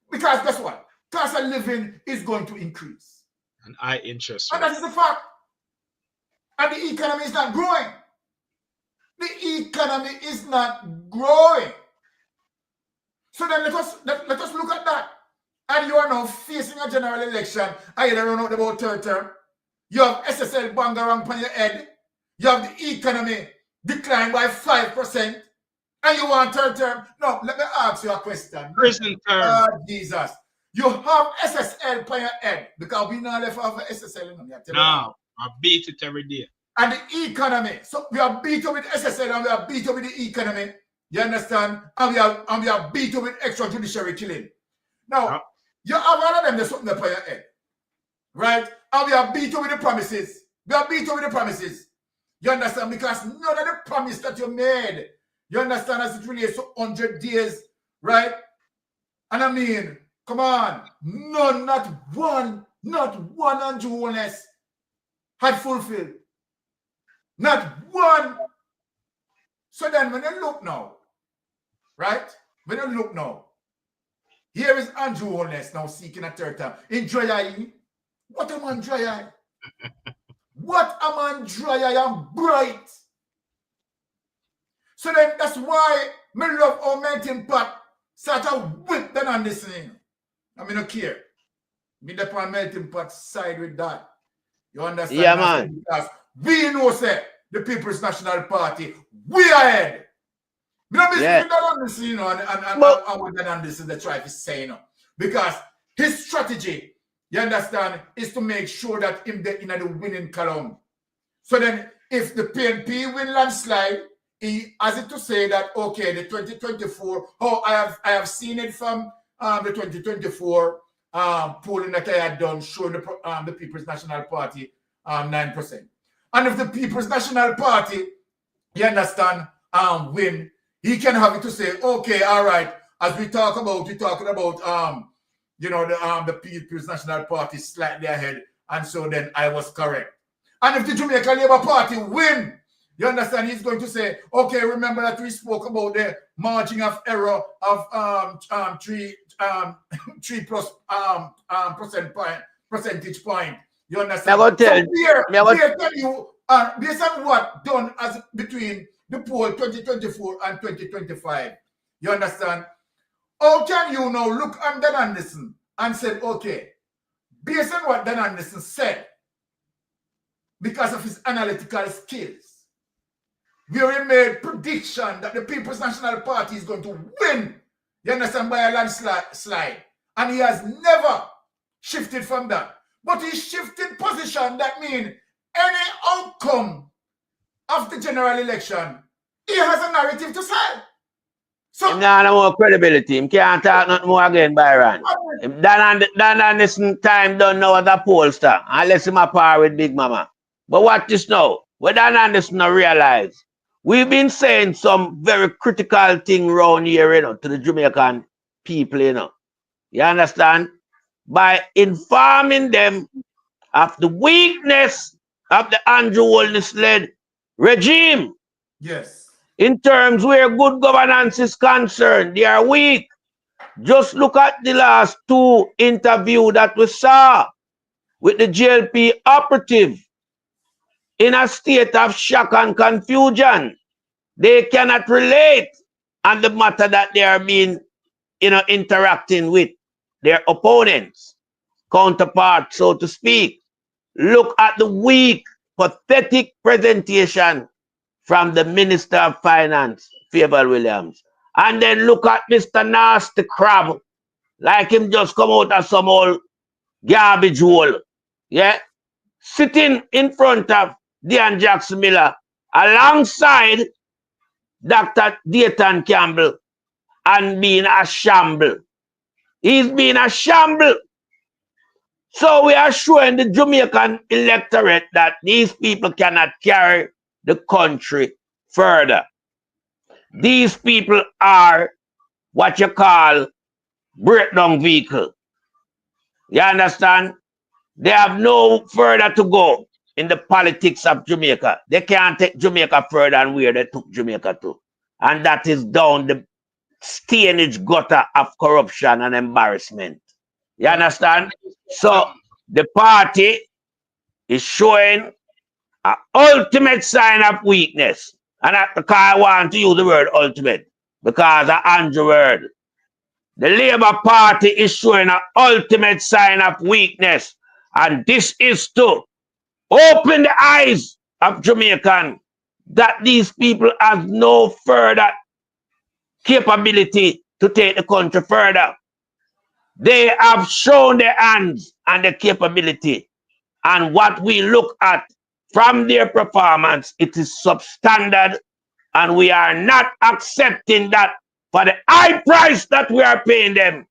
Because guess what? Cost of living is going to increase. And high interest. And that is the fact. And the economy is not growing. The economy is not growing. So then let us look at that. And you are now facing a general election. I don't know about third term. You have SSL bangarang on your head. You have the economy declined by 5%. And you want third term. No, let me ask you a question. Prison term. Jesus. You have SSL on your head. Because we now left off SSL. No, I beat it every day. And the economy. So we are beat up with SSL and we are beat up with the economy. You understand? And we are beat up with extrajudicial killing. Now, you have all of them there's something up on your head. Right? And we are beat up with the promises. We are beat up with the promises. You understand? Because none of the promise that you made, you understand, as it relates to 100 days, right? And I mean, come on, none, not one Andrew Holness had fulfilled. Not one. So then when you look now, right? When you look now, here is Andrew Holness now seeking a third term. In dry eye. What a man dry eye. What a man dry eye and bright. So then that's why me love how Melting Pot start to whip them on this thing. I mean, no care. Me the on Melting Pot side with that. You understand? Yeah, man. Because we know, say, the People's National Party, we ahead. Me not business on this, and what that on this is the try to say, because his strategy, you understand, is to make sure that him get in the winning column. So then, if the PNP win landslide, he has it to say that, okay, the 2024, I have seen it from the 2024 polling that I had done showing the People's National Party 9%. And if the People's National Party, you understand, win, he can have it to say, okay, all right, as we're talking about, the People's National Party slightly ahead, and so then I was correct. And if the Jamaica Labour Party win, You understand? He's going to say, okay, remember that we spoke about the margin of error of 3 plus percentage point. You understand? So here tell you, based on what done as between the poll 2024 and 2025. You understand? How can you now look at Dan Anderson and say, okay, based on what Dan Anderson said, because of his analytical skills, we already made prediction that the People's National Party is going to win, you understand, by a landslide. And he has never shifted from that. But he shifted position. That means any outcome of the general election, he has a narrative to sell. So him not no more credibility. Him can't talk nothing more again, Byron. Dan Anderson time don't know as a pollster, unless him a par with Big Mama. But watch this now. What Dan Anderson not realize, we've been saying some very critical thing around here, you know, to the Jamaican people, you know. You understand? By informing them of the weakness of the Andrew Holness-led regime. Yes. In terms where good governance is concerned, they are weak. Just look at the last 2 interviews that we saw with the JLP operative in a state of shock and confusion. They cannot relate on the matter that they are being, you know, interacting with their opponents, counterparts, so to speak. Look at the weak, pathetic presentation from the Minister of Finance, Favour Williams. And then look at Mr. Nasty Crab, like him just come out of some old garbage hole. Yeah? Sitting in front of Dean Jackson Miller alongside Dr. Dayton Campbell and being a shamble. He's been a shamble. So we are showing the Jamaican electorate that these people cannot carry the country further. These people are what you call breakdown vehicle. You understand? They have no further to go in the politics of Jamaica. They can't take Jamaica further than where they took Jamaica to. And that is down the stainage gutter of corruption and embarrassment. You understand? So the party is showing an ultimate sign of weakness. And I want to use the word ultimate because of Andrew word. The Labour Party is showing an ultimate sign of weakness. And this is to open the eyes of Jamaican that these people have no further capability to take the country further. They have shown their hands and their capability. And what we look at from their performance, it is substandard. And we are not accepting that for the high price that we are paying them.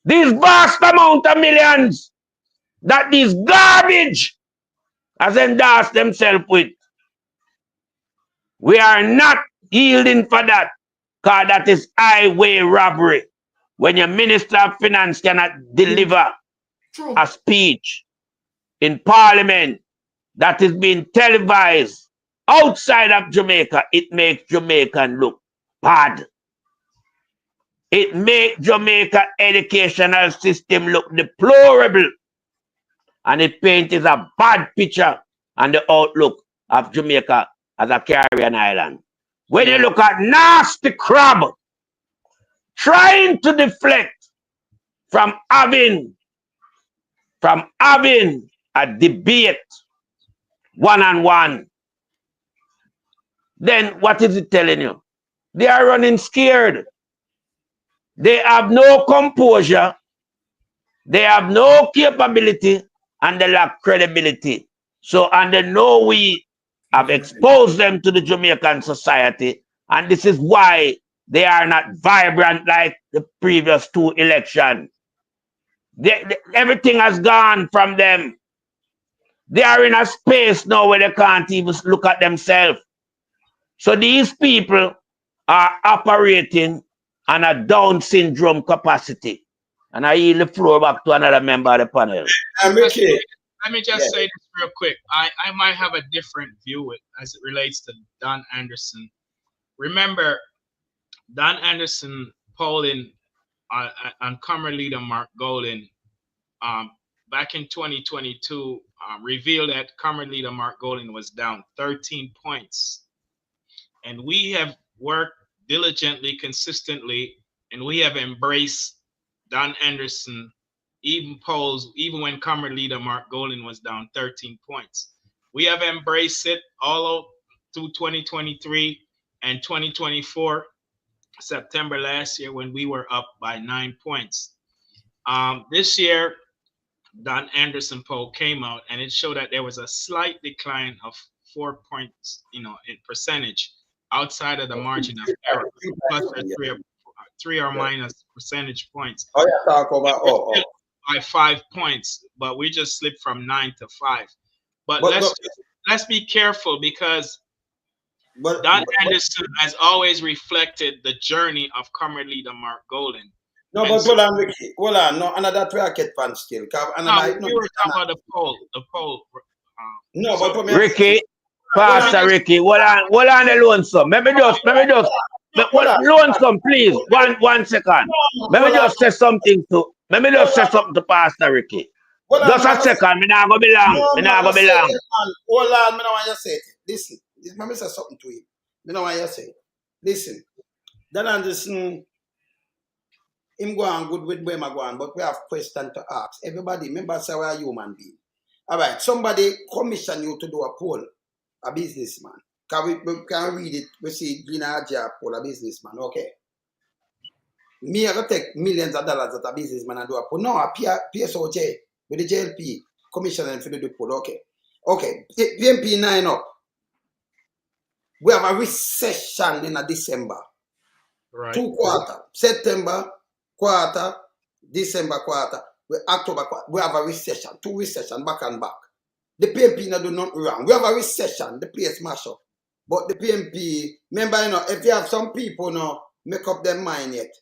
These vast amount of millions that these garbage has endorsed themselves with. We are not yielding for that, because that is highway robbery. When your Minister of Finance cannot deliver a speech in Parliament that is being televised outside of Jamaica, it makes Jamaican look bad. It makes Jamaica educational system look deplorable. And it paints a bad picture on the outlook of Jamaica as a Caribbean island. When you look at Nasty Crab trying to deflect from having a debate one-on-one, then what is it telling you? They are running scared. They have no composure. They have no capability and they lack credibility. So, and they know we have exposed them to the Jamaican society. And this is why they are not vibrant like the previous 2 elections. Everything has gone from them. They are in a space now where they can't even look at themselves. So these people are operating on a Down syndrome capacity. And I yield the floor back to another member of the panel. Let me just say this real quick. I might have a different view as it relates to Don Anderson. Remember, Don Anderson polling on Comrade leader Mark Golden back in 2022 revealed that Comrade leader Mark Golden was down 13 points. And we have worked diligently, consistently, and we have embraced Don Anderson, even when Comrade leader Mark Golden was down 13 points. We have embraced it all through 2023 and 2024, September last year, when we were up by 9 points. This year, Don Anderson poll came out and it showed that there was a slight decline of 4 points, in percentage outside of the margin of error, plus or 3 or minus percentage points. Oh, yeah, talk about by 5 points, but we just slipped from 9 to 5. But let's be careful, because Don Anderson has always reflected the journey of Comrade leader Mark Golden. No, but hold on, Ricky. Hold on. No, another bracket pan still. We were talking about the poll. No, but Ricky, Pastor Ricky, hold on the lonesome. Let me just lonesome, please. One second. Let me just say something to Pastor Ricky. Just a second. Me not go be long. Hold on, me don't want you to say it. Listen, let me say something to you. Me don't want you to say it. Listen, Don Anderson, him go on good with where I go on, but we have questions to ask. Everybody, remember, say we're a human being. All right, somebody commission you to do a poll, a businessman. We can read it. We see Gina Ajay poll, a businessman. Okay. Me, I go take millions of dollars at a businessman and do a poll. No, a PSOJ with the JLP commission and for the poll. Okay. Okay. PMP 9 up. We have a recession in December. Right. 2 quarters. September quarter, December quarter, October quarter. We have a recession. 2 recession back and back. The PMP not do nothing wrong. We have a recession. The place mash up. But the PMP, remember, if you have some people make up their mind yet,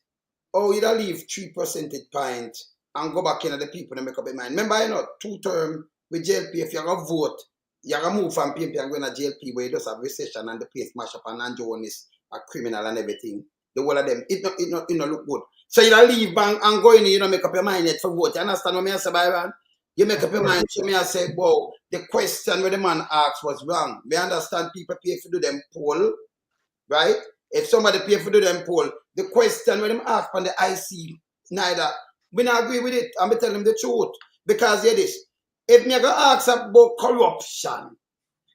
you don't leave 3 percentage points and go back in the people and make up their mind. Remember, 2 term with JLP, if you're going to vote, you're going to move from PMP and go to JLP where you just have recession and the place mash up and Anjo is a criminal and everything. The whole of them, it not look good. So you don't leave bank and go in, you don't make up your mind yet for vote. You understand what I say, Byron? You make up your mind. So me I say, wow, the question where the man asked was wrong. We understand people pay for do them poll, right? If somebody pay for do them poll, the question where them ask on the IC, neither. We not agree with it. I'm going to tell them the truth. Because hear this. If me go ask about corruption,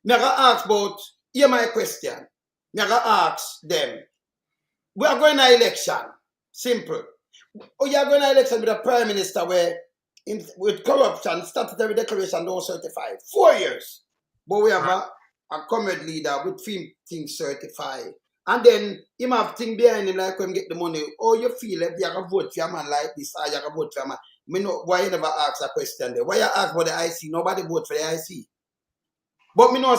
me go ask about, hear my question. Me go ask them, we are going to election. Simple. You are going to election with a prime minister where with corruption, statutory declaration don't certify. 4 years. But we have a comrade leader with things certified. And then him have thing behind him like when get the money. Oh, you feel if you have a vote for a man like this, or you have a vote for a man. Me know why you never ask a question there. Why you ask for the IC? Nobody vote for the IC. But me know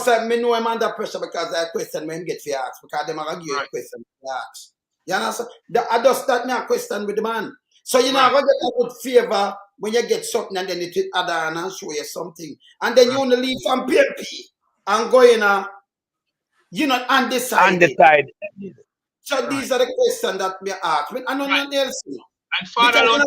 I'm under pressure because I question when get for ask. Because them are give you a question to ask. You understand? I just start me a question with the man. So you know, going to get a good favor when you get something and then it will add on and show you something. And then you only leave from PMP and go in undecided. So these are the questions that we ask. I know nothing else. And Father Lord,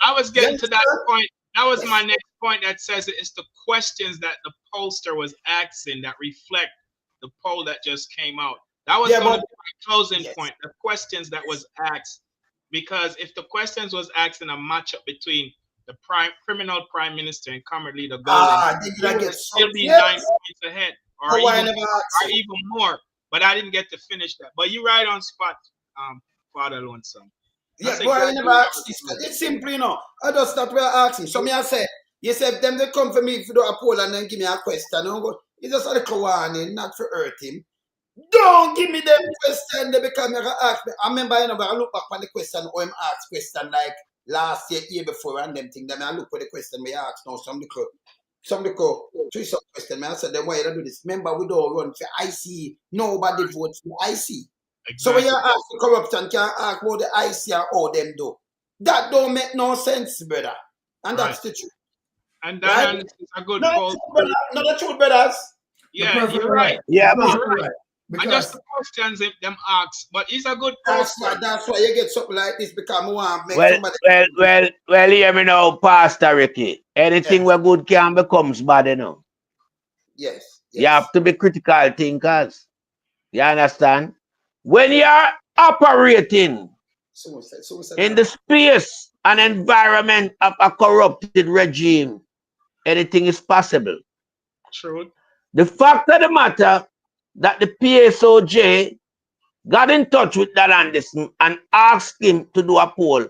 I was getting to that point. That was my next point that says it's the questions that the pollster was asking that reflect the poll that just came out. That was going to be my closing point, the questions that was asked. Because if the questions was asked in a matchup between the criminal prime minister and comrade leader Golden, he would still be 9 points ahead or even more. But I didn't get to finish that. But you're right on spot, Father Lonesome. Yeah, but I never asked this. It's simple, I just start we're asking. So me I say, you said them they come for me to do a poll and then give me a question. It's just a little warning, not to hurt him. Don't give me them question because me ask me. I remember, I look back on the question or him ask question like last year before and them thing. Then I look for the question me ask now. Some question. I said, then why you do this? Remember, we don't run for IC. Nobody votes for IC. Exactly. So when you ask for corruption, can ask about the IC or how them do. That don't make no sense, brother. And that's the truth. And that is a good call. No, the truth, brothers. Yeah, you're right. Yeah, you're right. And just the questions if them ask, but it's a good question. That's why you get something like this because we want to make somebody. Well, hear me now, Pastor Ricky. Anything where good can becomes bad, you know. Yes. You have to be critical thinkers. You understand? When you are operating in the space and environment of a corrupted regime, anything is possible. True. The fact of the matter that the PSOJ got in touch with that Anderson and asked him to do a poll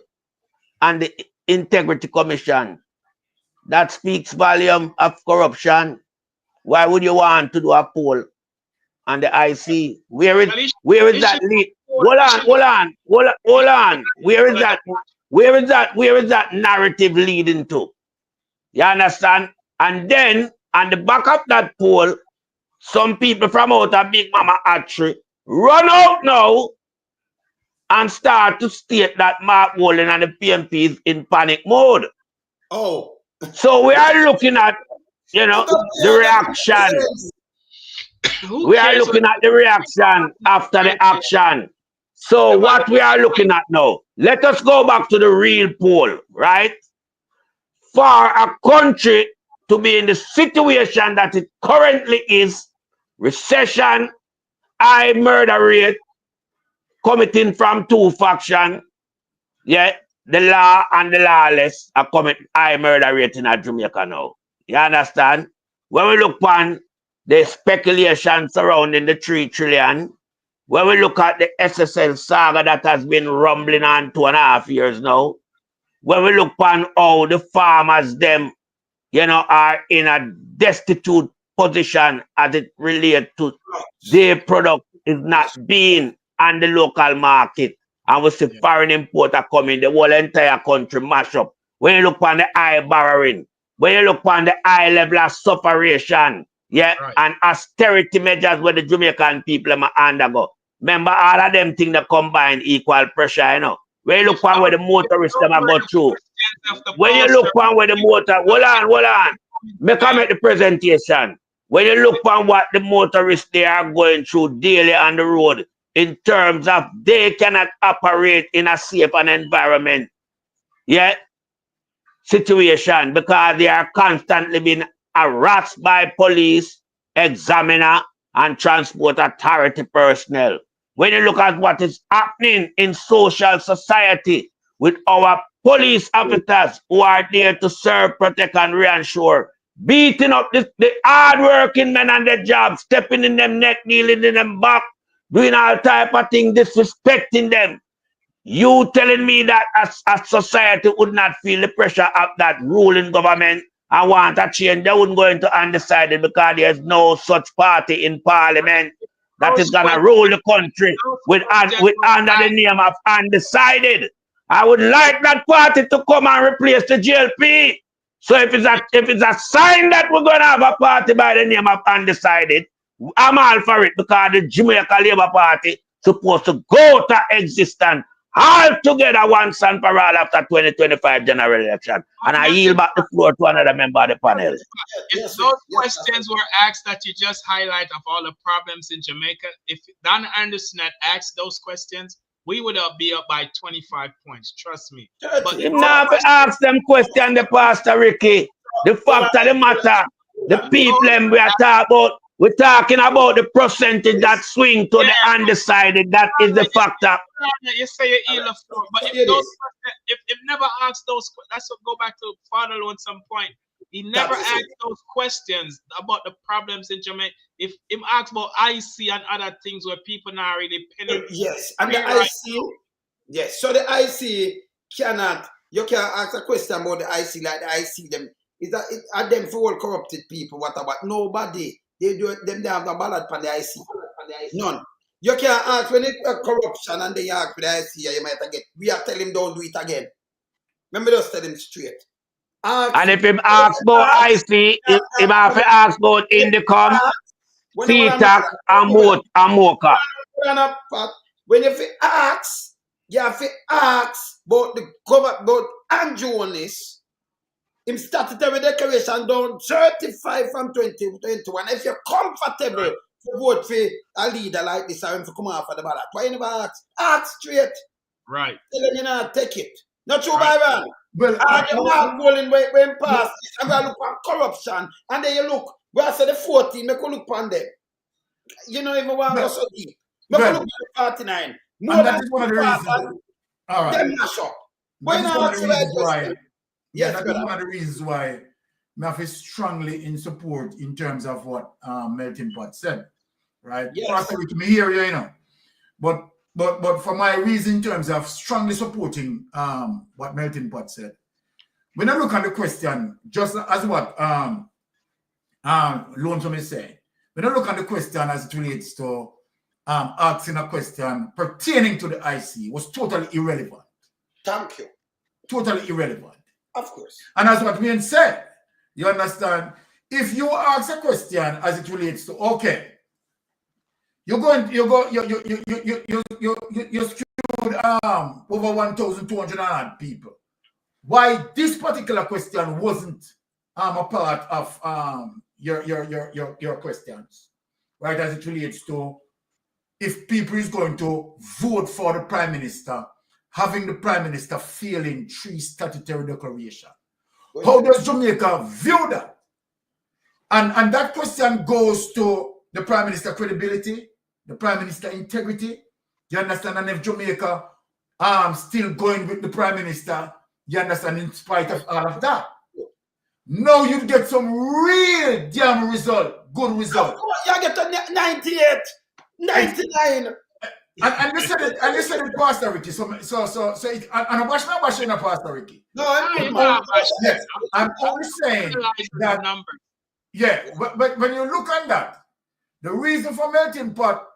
on the Integrity Commission, that speaks volume of corruption. Why would you want to do a poll on the IC? Where is that lead? Hold on. Where is that narrative leading to? You understand? And then on the back of that poll, some people from out of Big Mama Hatchery run out now and start to state that Mark Wallen and the PMP is in panic mode. Oh. So we are looking at, the reaction. We are looking at the reaction after the action. So what we are looking at now, let us go back to the real poll, right? For a country to be in the situation that it currently is, recession, high murder rate, committing from two factions, the law and the lawless are committing high murder rate in Jamaica now. You understand? When we look on the speculation surrounding the 3 trillion, when we look at the SSL saga that has been rumbling on 2.5 years now, when we look on how the farmers, them, are in a destitute position as it relates to their product is not being on the local market. And we see foreign importer coming, the whole entire country mash up. When you look on the high borrowing, when you look on the high level of sufferation, and austerity measures where the Jamaican people are undergo. Remember, all of them things that combine equal pressure, When you look on where the motorists them go through. When you look on where the motor, hold on. Make the presentation. When you look on what the motorists they are going through daily on the road, in terms of they cannot operate in a safe and environment, situation because they are constantly being harassed by police, examiner, and transport authority personnel. When you look at what is happening in social society with our police officers who are there to serve, protect, and reassure, beating up the hard-working men on their job, stepping in them neck, kneeling in them back, doing all type of things, disrespecting them. You telling me that as a society would not feel the pressure of that ruling government and want a change, they wouldn't go into undecided because there's no such party in parliament that is gonna rule the country with under the name of undecided. I would like that party to come and replace the GLP. So if it's a sign that we're gonna have a party by the name of undecided, I'm all for it because the Jamaica Labour Party supposed to go to existence all together once and for all after 2025 general election. And I yield back the floor to another member of the panel. If those questions were asked that you just highlight of all the problems in Jamaica, if Don Anderson had asked those questions, we would be up by 25 points. Trust me. But you now ask them question, the Pastor Ricky. The fact of the matter, the people we are talking about, we're talking about the percentage that swing to the undecided. That is the factor. You say you heal the floor, but if never asked those, that's what go back to Father at some point. He never asked those questions about the problems in Jamaica. If him asked about IC and other things where people not really penny. Yes, and the IC, yes. So the IC cannot. You can't ask a question about the IC like the IC them. Is that it? Are them for all corrupted people? What about nobody? They do them. They have no ballot for the IC. None. You can't ask when it's corruption and they ask for the IC. You might get. We are telling him don't do it again. Remember, just tell him straight. And if him ask about IC, him have to ask about Indicom, CTAC, and MOCA. When you ask, you have to ask about the government, about Holness, him statutory declaration down 35 from 2021. If you're comfortable to vote for a leader like this, or him to come off of the ballot, why you never ask? Ask straight. Right. Tell him you not take it. Not true, Byron. Well, you're not voting when pass. I'm going to look at corruption. And then you look, where I said the 14, make you look on them. You know, even want to go so deep. Make you look at the 49. More and than that is one of the reasons. All right. Them mash up. That is one of the reasons why. Yes, that is one of the reasons why I feel strongly in support in terms of what Melting Pot said. Right? Yes. Pastor Ricky, me hear you, you know. But for my reason in terms of strongly supporting what Melting Pot said, when I look at the question, just as what Lonesome is saying, when I look at the question as it relates to asking a question pertaining to the IC was totally irrelevant. Thank you. Totally irrelevant. Of course. And as what me said, you understand, if you ask a question as it relates to, okay, you skewed over 1,200 odd people. Why this particular question wasn't a part of your questions, right? As it relates to if people is going to vote for the Prime Minister, having the Prime Minister failing 3 statutory declarations. How does Jamaica view that? And that question goes to the Prime Minister credibility, the Prime Minister integrity. You understand? And if Jamaica still going with the Prime Minister, you understand, in spite of all of that. Now you get some real damn result, good result. You get to 98, 99. And you said it, Pastor Ricky. So and I'm bashing a Pastor Ricky. No, I'm only saying that. Yeah, but when you look at that, the reason for Melting Pot,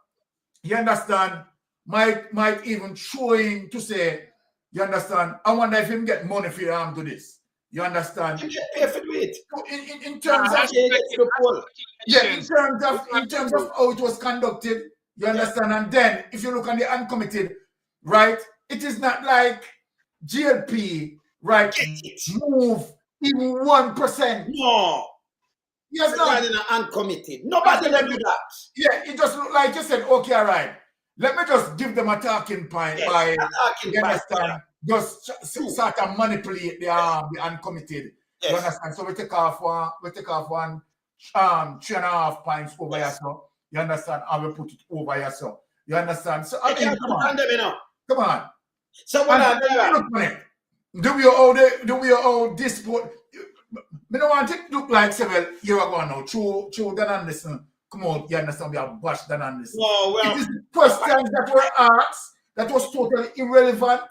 you understand, might even showing to say, you understand, I wonder if him get money for do this. You understand? In terms of how it was conducted, you understand? And then if you look at the uncommitted, right, it is not like GLP, right, move even 1%. No. Yes, not uncommitted. Nobody will do that. Yeah, it just looked like you said, okay, all right. Let me just give them a talking point by, you understand, just sort of manipulate the uncommitted. Yes. You understand? So we take off one 3.5 points over here, so you understand, and we put it over here, so you understand. So I mean, come on. So what I do? Do we owe this? I don't want it to look like several years ago now. True, Dan Anderson. Come on, you understand? We have bashed Dan Anderson. No, well, it is the questions that were asked that was totally irrelevant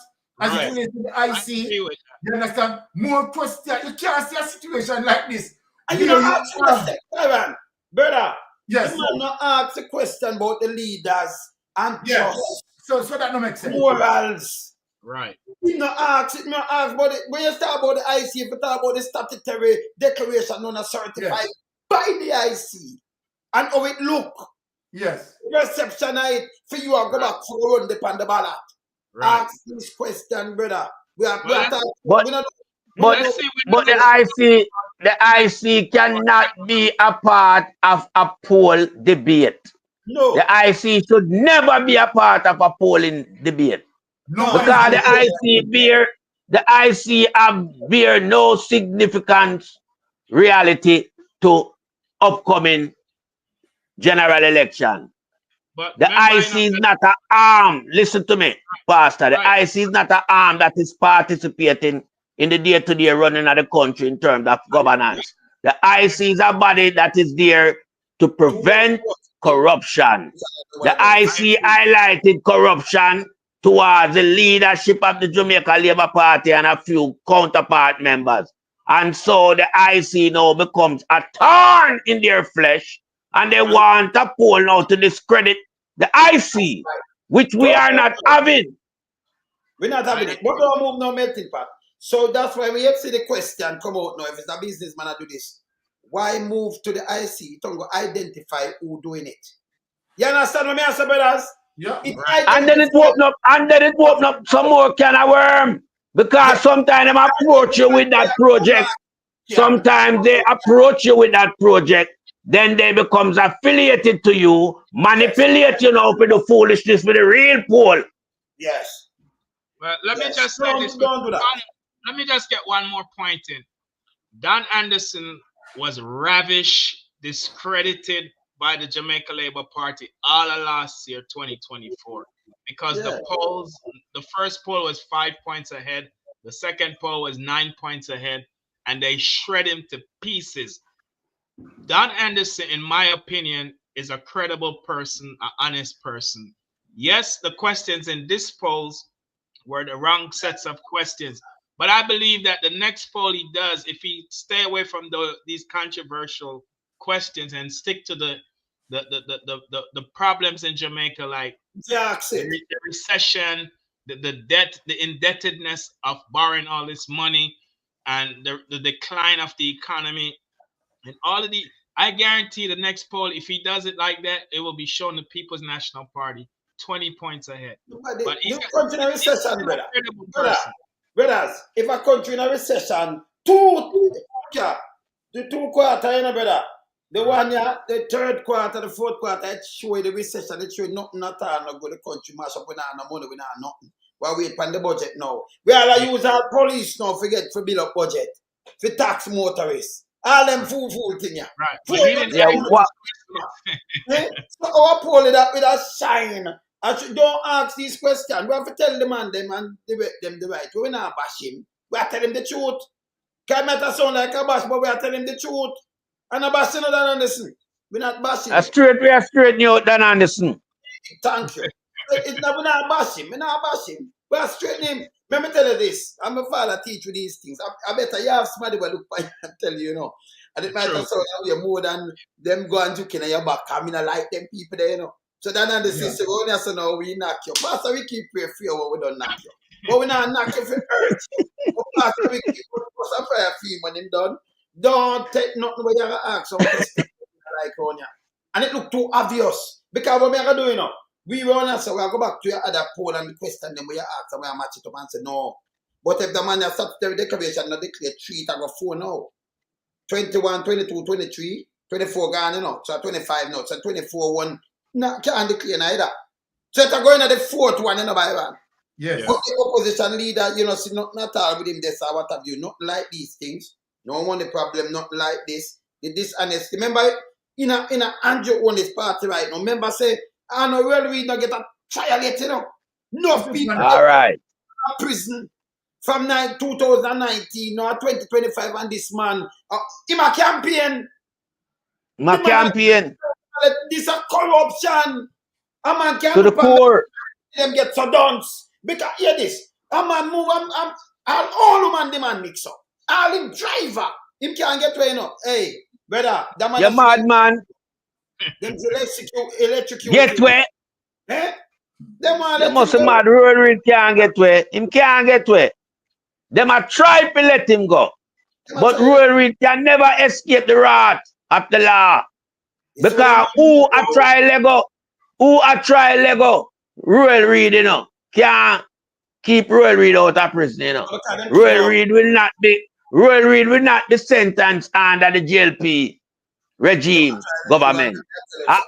as it relates to the IC. You understand? More questions. You can't see a situation like this. And you don't ask question, brother. Yes. You not ask a question about the leaders and trust. So that don't make sense. Morals. Right. You not ask about it. When you talk about the IC, if you talk about the statutory declaration non certified by the IC and how it look. Yes. Perception of it for you to go back to run the ballot. Right. Ask this question, brother. But the IC cannot be a part of a poll debate. No. The IC should never be a part of a polling debate. No, because the IC bear no significant reality to upcoming general election. But the IC is not an arm. Listen to me, Pastor. The IC is not an arm that is participating in the day-to-day running of the country in terms of governance. The IC is a body that is there to prevent corruption. The IC highlighted corruption towards the leadership of the Jamaica Labour Party and a few counterpart members. And so the IC now becomes a thorn in their flesh, and they want a poll now to discredit the IC, which we are not having. We're not having it. But don't move no Melting Pot. So that's why we have to see the question come out now. If it's a businessman that do this, why move to the IC? Don't go identify who doing it. You understand what I say, brothers? Yeah. And then it open up some more can of worm. Because sometimes they approach you with that project Sometimes they approach you with that project, then they becomes affiliated to you, manipulate you now with the foolishness with the real poll. Yes. Well, let me just say this. Don't do that. Let me just get one more point in. Don Anderson was ravished, discredited by the Jamaica Labour Party all of last year, 2024, because the polls, the first poll was 5 points ahead, the second poll was 9 points ahead, and they shred him to pieces. Don Anderson, in my opinion, is a credible person, an honest person. Yes, the questions in this polls were the wrong sets of questions, but I believe that the next poll he does, if he stay away from these controversial questions and stick to the problems in Jamaica, like the recession, the debt, the indebtedness of borrowing all this money, and the decline of the economy, and all of the, I guarantee the next poll, if he does it like that, it will be shown the People's National Party 20 points ahead. But he's a recession, brother. credible person. Brothers, if a country in a recession, the 2 quarter, you know, brother. The one year, the 3rd quarter, the 4th quarter, it show the recession, it show nothing at all, no good the country mash up, we not no money, we not nothing. We wait for the budget now. We all use our police now, forget to build up budget, for tax motorists. All them fool thing, yeah. Right. So our poll with a shine. Don't ask these questions. We have to tell the man them and them the right. We not bash him. We are telling him the truth. Can make it sound like a bash, but we are telling him the truth. And a bash Don Anderson. We're not bashing him. We are straight out Don Anderson. Thank you. We're not bashing him. We're not bashing him. We are straightening him. Let me tell you this. I'm a father teach you these things. I better you have somebody will look by and tell you, you know. And it might sound like more than them going to kill your back. I mean, I like them people there, you know. So then the sister go on so now we knock you. Pastor, we keep prayer for you when we don't knock you. But we not knock you for hurt. But Pastor, we keep put a prayer for you when him done. Don't take nothing where you have to ask some questions like on you. And it look too obvious. Because what we are doing now, we run and so we go back to your other poll and the question them where you ask and we match it up and say no. But if the man has statutory declaration not declare 3, it go 4 now. 21, 22, 23, 24 gone, you know. So 25 now. So 24 one. No, can't declare neither. So it's going at the 4th one, you know, by one. Yes. But the opposition leader, you know, see nothing at all with him this or what have you. Not like these things. No money problem, not like this. The dishonesty. Remember, in a Andrew on this party right now, remember say, I know well we don't get a trial yet, you know. Enough people all right. in prison from 2019, now 2025, and this man, in a campaign. This a corruption. A man can't to the core. Them get so dunce. Because hear this. A man move all man the man mix up. All him driver. Him can't get away, you know. Hey, brother, that man. You mad man. Them electrocute. Get away. Eh? Them must be mad. Rory can't get away. Him can't get away. Them a try to let him go. But Rory can never escape the wrath of the law. Because who a try Lego? Royal Reid, you know, can't keep Royal Reid out of prison, you know. Royal Reid will not be sentenced under the GLP regime government.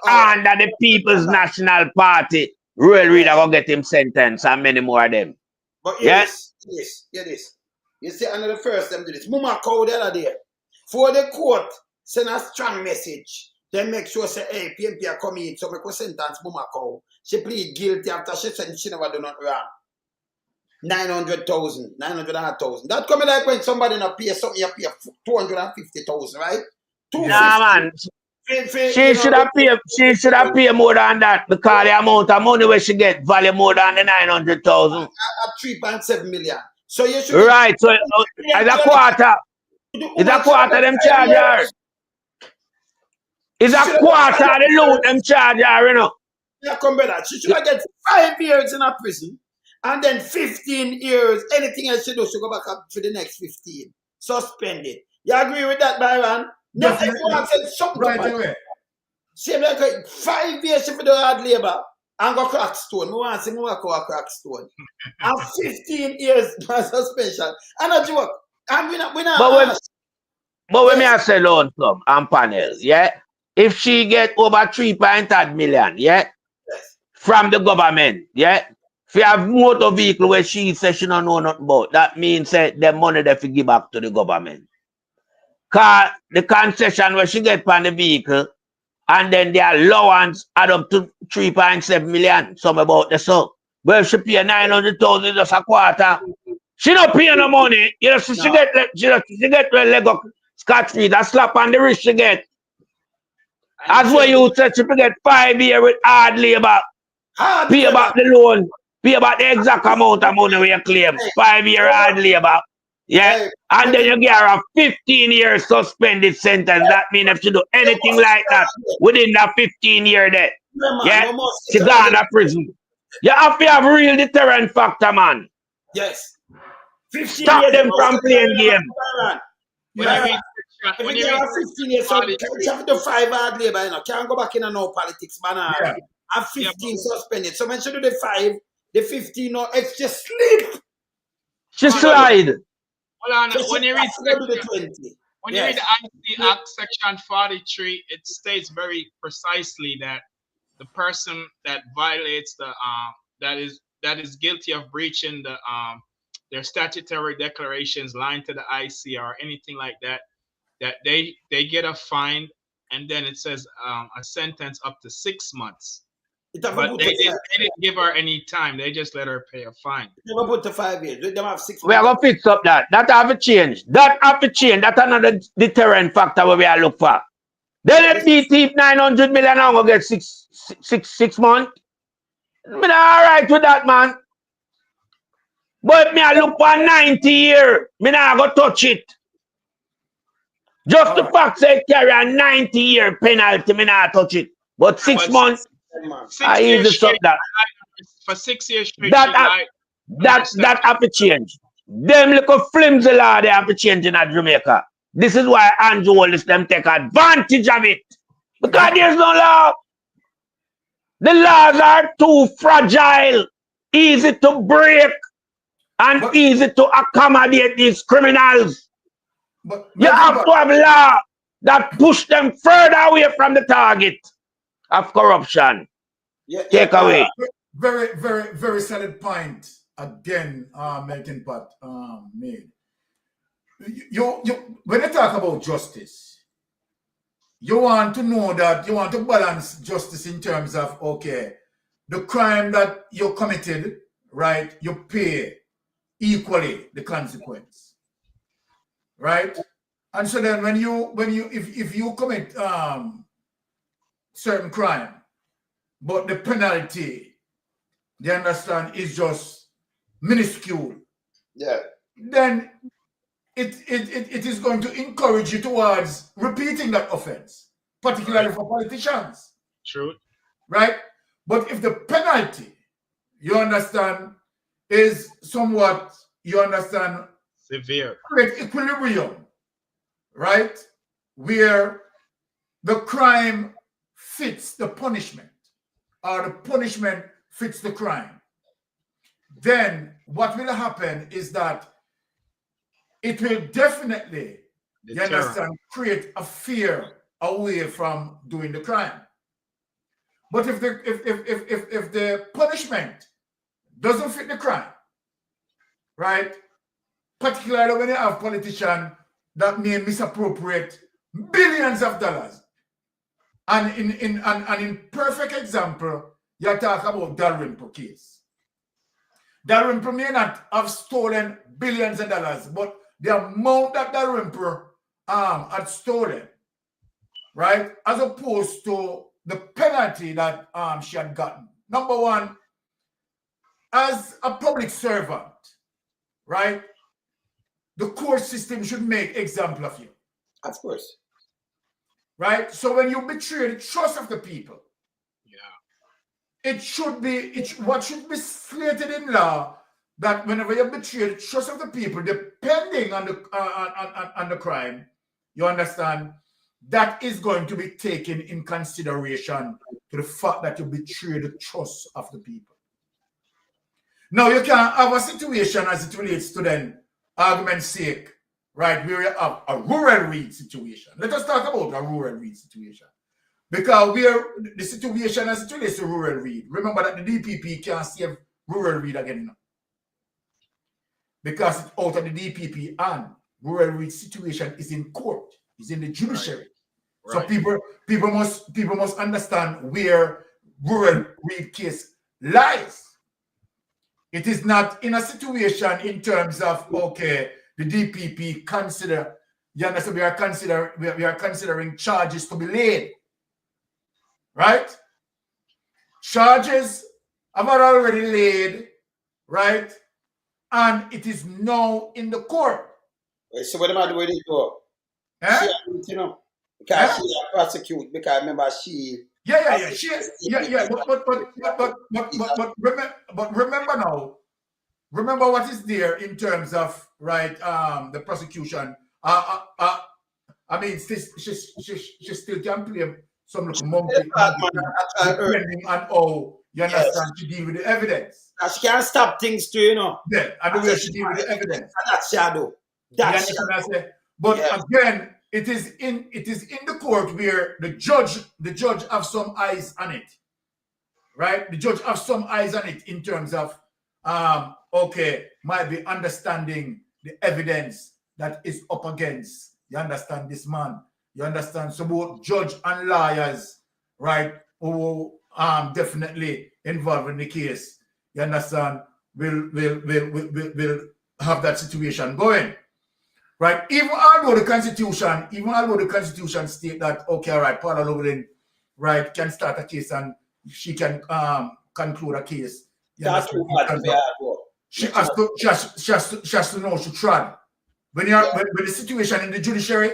Under the People's National Party, Royal Reid are gonna get him sentenced and many more of them. But yes. You see, another first them do this. Mama called the other day. For the court, send a strong message. Then make sure say, hey, PMP are coming in, so make a sentence Mama call. She plead guilty after she said she never do not wrong. 900,000, 900,000. That coming like when somebody not pay something, you pay 250,000, right? Nah, man. She should have paid more than that because the amount of money where she get value more than the 900,000. At 3.7 million. So you should right. So as a quarter. It's a quarter them charge her. It's a quarter of the loot them charge her, you know. Yeah, come better. She should have get 5 years in a prison and then 15 years. Anything else she do, she go back up for the next 15. Suspended. You agree with that, Byron? Nothing more said something right away. Same like 5 years if you do hard labor and go crack stone. We want to see more go crack stone. And 15 years suspension. And a joke. And we not But when me I say loan club and panel, yeah, if she get over 3.8 million, yeah, from the government, yeah, if you have motor vehicle where she says she don't know nothing about, that means the money they give back to the government. Cause the concession where she get on the vehicle and then the allowance add up to 3.7 million, some about the so. But if she pay 900,000 just a quarter, she don't pay no money. You know, she get the leg up scot-free, that slap on the wrist she get. As what you said, she get 5 years with hard labor. Pay back the loan. Pay back the exact amount of money we claim. 5 years hard labor. Yeah. And then you get her a 15-year suspended sentence. That means if she do anything like that within that 15-year day, yeah, she gone to prison. You have to have real deterrent factor, man. Yes. 15 Stop years them from playing game. If you have 15 years, so you have to do 5 hard labor, you know, can't go back in and no politics, man. Yeah. And 15 suspended. So when she do the 5, the 15, no, it's just slip. She slide. Hold on, So when you read the 20. When you read the IC Act Section 43, it states very precisely that the person that violates the that is guilty of breaching the their statutory declarations lying to the IC or anything like that, that they get a fine, and then it says a sentence up to 6 months. But they didn't give her any time. They just let her pay a fine. Never put to 5 years. They have 6 months. We are going to fix up that. That have to change. That have to change. That's another deterrent factor where we are look for. Then let me thief 900 million and go get 6 months. I'm all right with that, man. But if me I look for 90 years, me not go touch it. Just the fact say carry a 90-year penalty, me not touch it. But 6 months, I easy stop that. For 6 years straight, that have to change. Them little flimsy law they have to change in Jamaica. This is why Andrew Holness them take advantage of it. Because there's no law. The laws are too fragile, easy to break, and easy to accommodate these criminals. You have to have law that push them further away from the target of corruption. Take away. Very, very, very solid point. Again, Melton Pat made. When you talk about justice, you want to know that you want to balance justice in terms of, okay, the crime that you committed, right, you pay equally the consequence, right? And so then if you commit certain crime, but the penalty, you understand, is just minuscule, yeah, then it is going to encourage you towards repeating that offense, particularly for politicians. True. Right? But if the penalty, you understand, is somewhat, you understand, severe, create equilibrium, right? Where the crime fits the punishment or the punishment fits the crime, then what will happen is that it will definitely, you understand, create a fear away from doing the crime. But if the punishment doesn't fit the crime, right? Particularly when you have politicians that may misappropriate billions of dollars. And in perfect example, you talk about Dalrymple case. Dalrymple may not have stolen billions of dollars, but the amount that Dalrymple had stolen, right, as opposed to the penalty that she had gotten. Number one, as a public servant, right, the court system should make example of you. Of course. Right? So when you betray the trust of the people, it should be, what should be stated in law, that whenever you betray the trust of the people, depending on the crime, you understand, that is going to be taken in consideration to the fact that you betray the trust of the people. Now, you can have a situation as it relates to then, argument's sake, right, we have a rural read situation. Let us talk about a rural read situation. Because the situation as it relates to rural read, remember that the DPP can't save rural read again now. Because it's out of the DPP and rural read situation is in court, is in the judiciary. Right. So people must understand where rural read case lies. It is not in a situation in terms of, okay, the DPP consider, you understand, we are considering charges to be laid. Right? Charges are already laid, right? And it is now in the court. So what about the way they go? You know, because she prosecute, because I remember she. But remember now, remember what is there in terms of, right, the prosecution. I mean, she still can play some little monkey depending on how, you understand, she deal with the evidence. And she can't stop things too, you know. Yeah, and the way she deal with the evidence. And that's shadow. That's shadow. But again, it is in the court where the judge have some eyes on it. Right? The judge have some eyes on it in terms of okay, might be understanding the evidence that is up against. You understand this man? You understand? So both judge and lawyers, right, who definitely involved in the case, you understand, will have that situation going. Right? Even although the Constitution state that, okay, all right, Paula Loveland, right, can start a case and she can conclude a case. She has to know she tried. When the situation in the judiciary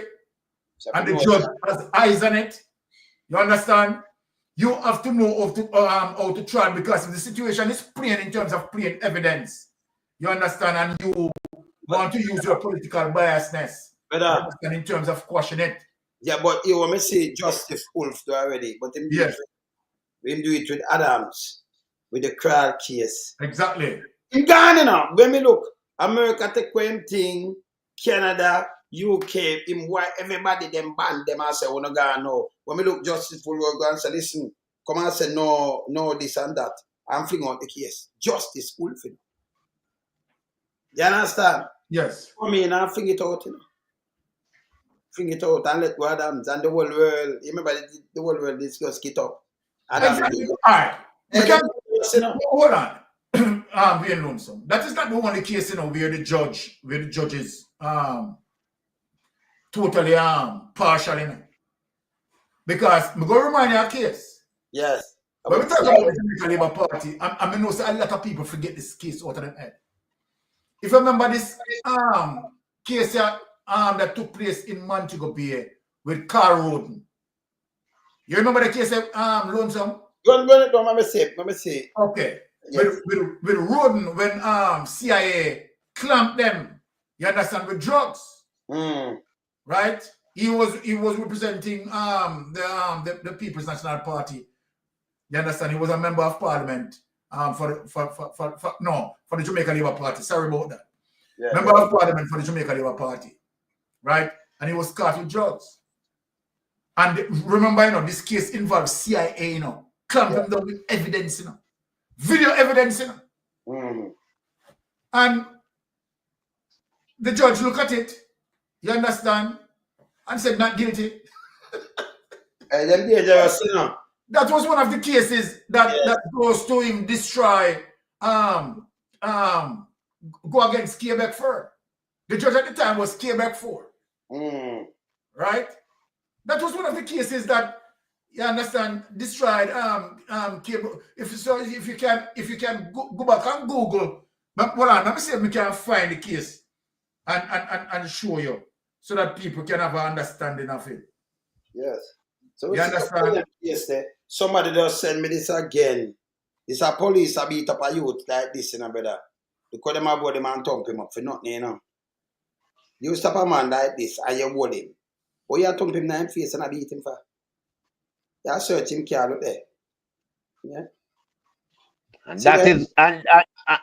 and the judge has eyes on it, you understand? You have to know how to try, because if the situation is plain in terms of plain evidence, you understand, and you want to use your political biasness in terms of quashing it. Yeah, but you want me say Justice Wolf already, but him do it with Adams, with the Kral case. Exactly. In Ghana now, when we look, America take one thing, Canada, UK, everybody them ban them and say, we no gonna know. When we look Justice Wolf, we go and say, listen, come and say no, this and that. I'm fling out the case. Justice Wolf. You understand? Yes. I mean, I fling it out, you know. Fling it out and let go Adams and the whole world. You remember the whole world discuss it up. Exactly. All right. Hold on. We ain't lonesome. That is not the only case, you know, where the judge is totally partial, you know. Because I'm going to remind you of a case. Yes. When we talk about the Jamaica Labour Party, I know a lot of people forget this case out of their head. If you remember this case that took place in Montego Bay with Carl Roden. You remember the case of Lonesome? Let me see. Okay. Yes. With Roden, when CIA clamped them, you understand, with drugs. Right? He was representing the People's National Party. You understand? He was a member of parliament for the Jamaica Labour Party. Sorry about that. Yeah, member of parliament for the Jamaica Labour Party. Right? And he was caught with drugs. And remember, you know, this case involves CIA, you know, clamped them down with evidence, you know. Video evidence, you know. And the judge looked at it, you understand, and said not guilty. That was one of the cases that goes to him destroy, go against Quebec 4. The judge at the time was Quebec 4. Right? That was one of the cases that, you understand, destroyed cable. If you can go back and Google, hold on, let me see if we can find the case and show you, so that people can have an understanding of it. Yes. So you understand? Yes, somebody just send me this again. It's a police a beat up a youth like this, you know, brother. Because them about them and thump him up for nothing, you know. You stop a man like this and you hold him. Or you thump him in the face and I beat him for. You search him car up there. Yeah. And that is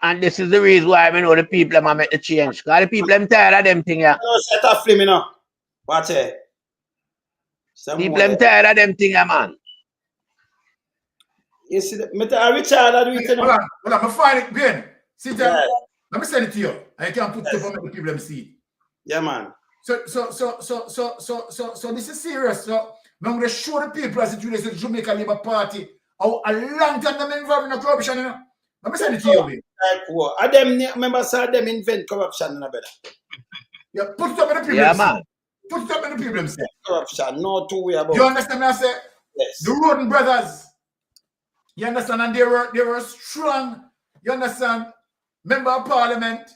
And this is the reason why I know the people them make the change. Because the people them tired of them thing, yeah. No, set off film, you know. Watch it. People them tired of them thing, yeah, man. You see, Richard, I do it, you know. Hold on, I'm find it, Ben. See that? Let me send it to you. I can put it up and make the people them see it. Yeah, man. So this is serious. So I'm going to show the people as it relates to the Jamaica Labour Party how a long time them involved in the corruption, you know. Let me send it to you, Ben. Like what? I them members saw them invent corruption, you know, better. Yeah, put it up in the people. Yeah, man. Put it up in the people themselves. Corruption, no two way about. You understand what I say? Yes. The Roden brothers. You understand? And they were strong. You understand? Member of Parliament,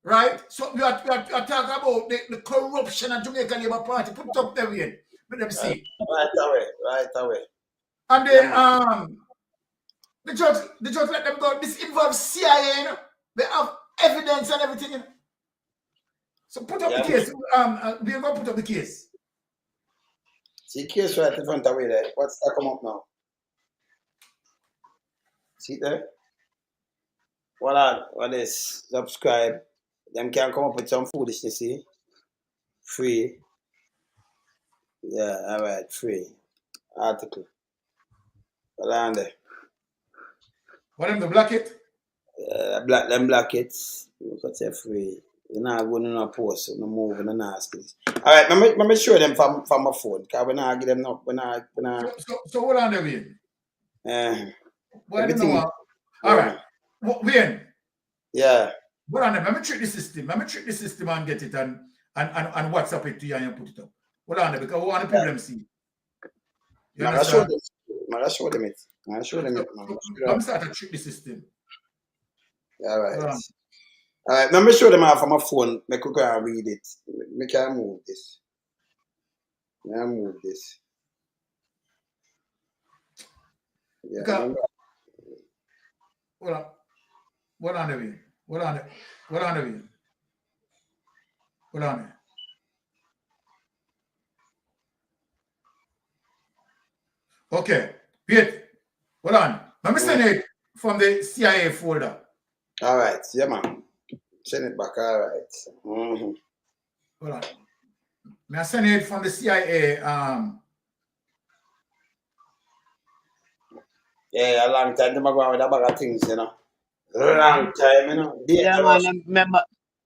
right? So we are talking about the corruption of Jamaica Labour Party. Put it up there, Wayne. Let them see. Right away. And then the judge let them go. This involves CIA, you know? They have evidence and everything, you know? So put up the case. We're going to put up the case. See case right in front of you there. What's that come up now? See there? What is subscribe? Them can come up with some foolishness, see? Free. Yeah, alright, free. Article. Hold on there. What them to block it? Block it. You could say free. You're not going to no post, no move, no nasty. Alright, let me show them from my phone. Because we're not give them no. So hold on there, Wayne. Everything. Alright. Wayne. Yeah. Hold on there. Let me trick the system. And get it and WhatsApp it to you and put it up. Hold on there, because we want the people to see. I'll show them it. Let me start to trick the system. Alright. Alright, let me show them out from my phone. I could go and read it. I can move this. Yeah. Hold on there. Okay, wait. Hold on. Let me send it from the CIA folder. Alright, yeah, man. Send it back, alright. Hold on. I send it from the CIA. Yeah, a long time. Them go with a bag of things, you know. Long time, you know. Yeah, man.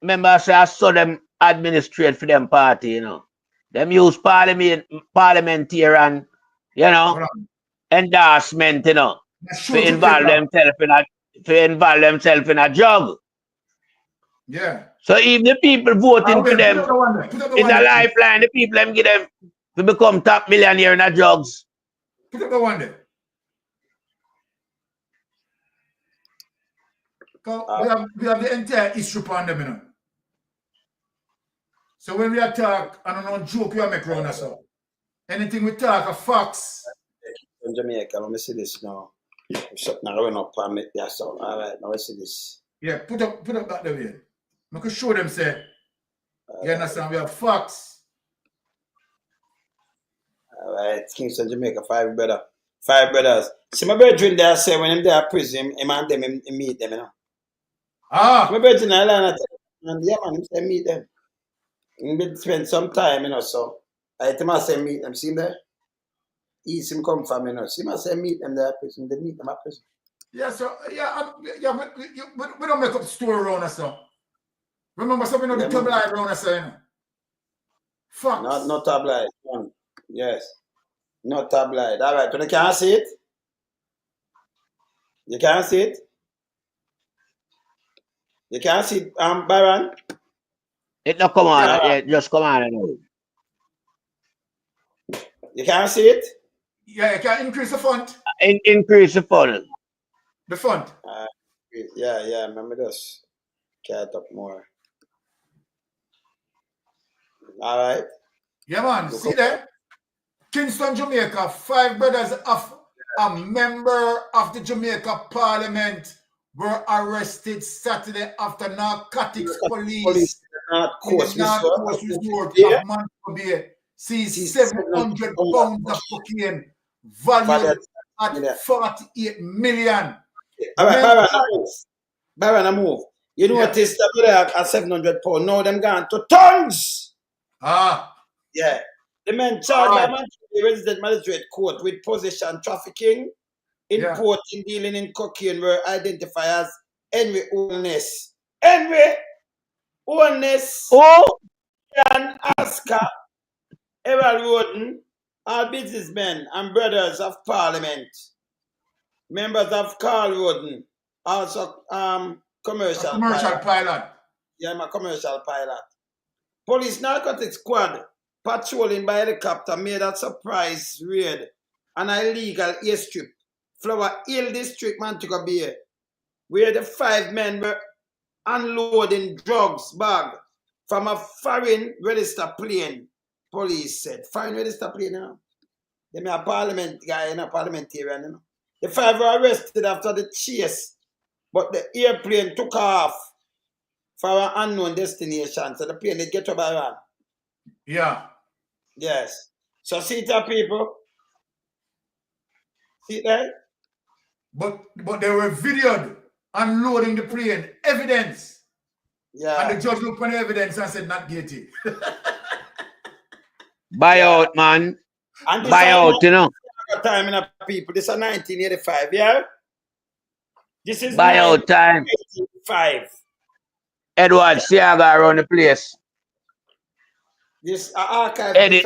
Remember, I saw them administrate for them party, you know. Them use parliamentarian, you know, endorsement, you know, to involve themselves in a job. Yeah. So even the people voting for them in a lifeline, the people them give them to become top millionaire in a drugs. Put up the one there. We have the entire issue upon them, you know. So when we attack, I don't know, joke we make around us. Anything we talk, a facts. In Jamaica, let me see this now. Now going up and make that sound. All right, now let's see this. Yeah, put up that the way. I can show them, say, you understand, we have facts. All right, Kingston, Jamaica, 5 brothers. See, my brethren there say when them there prison, him and them, him meet them, you know. My brethren, I learn and yeah, man, him say meet them. He spend some time, you know, so I tell him I say meet them, see him there? East him come from, you know. See him I say meet them there prison, they meet them at prison. Yeah, so, we don't make up story around us, so. Remember something of the tabloid around us, you know. Facts. Not tabloid, yes. Not tabloid. All right, but you can't see it? You can't see it? You can't see it, Byron? It not come on, yeah, just come on. You can't see it? Yeah, you can increase the font. Increase the font. The font. Yeah, remember this. Cat up more. All right. Yeah, man, see there? Kingston, Jamaica, 5 brothers of a member of the Jamaica Parliament were arrested Saturday after narcotics police in the North Coast Resort of Montego Bay seized 700 pounds of cocaine valued at 48 million. All right, Byron, I move. You notice that we at 700 pounds. Now them gone to tons. Yeah. The men charged by the resident magistrate court with possession, trafficking, importing, dealing in cocaine were identified as Henry Holness. Henry Holness and Oscar Errol Roden are businessmen and brothers of parliament. Members of Carl Roden, also commercial pilot. Yeah, I'm a commercial pilot. Police narcotics squad patrolling by helicopter made a surprise raid on an illegal airstrip, Flower Hill District, Montego Bay, where the 5 men were unloading drugs bag from a foreign register plane. Police said, foreign register plane, you know? They are a parliament guy, you know, parliamentarian, you know. The 5 were arrested after the chase, but the airplane took off for an unknown destination. So the plane did get over Iran. Yeah. Yes. So see it, people. See it there? But they were videoed unloading the plane. Evidence. Yeah. And the judge looked on the evidence and said not guilty. Buy out, man. Buy out, you know. Time in people. This is 1985, yeah? This is buy out time. 1985. Edward Siaga around the place. This archive. Eddie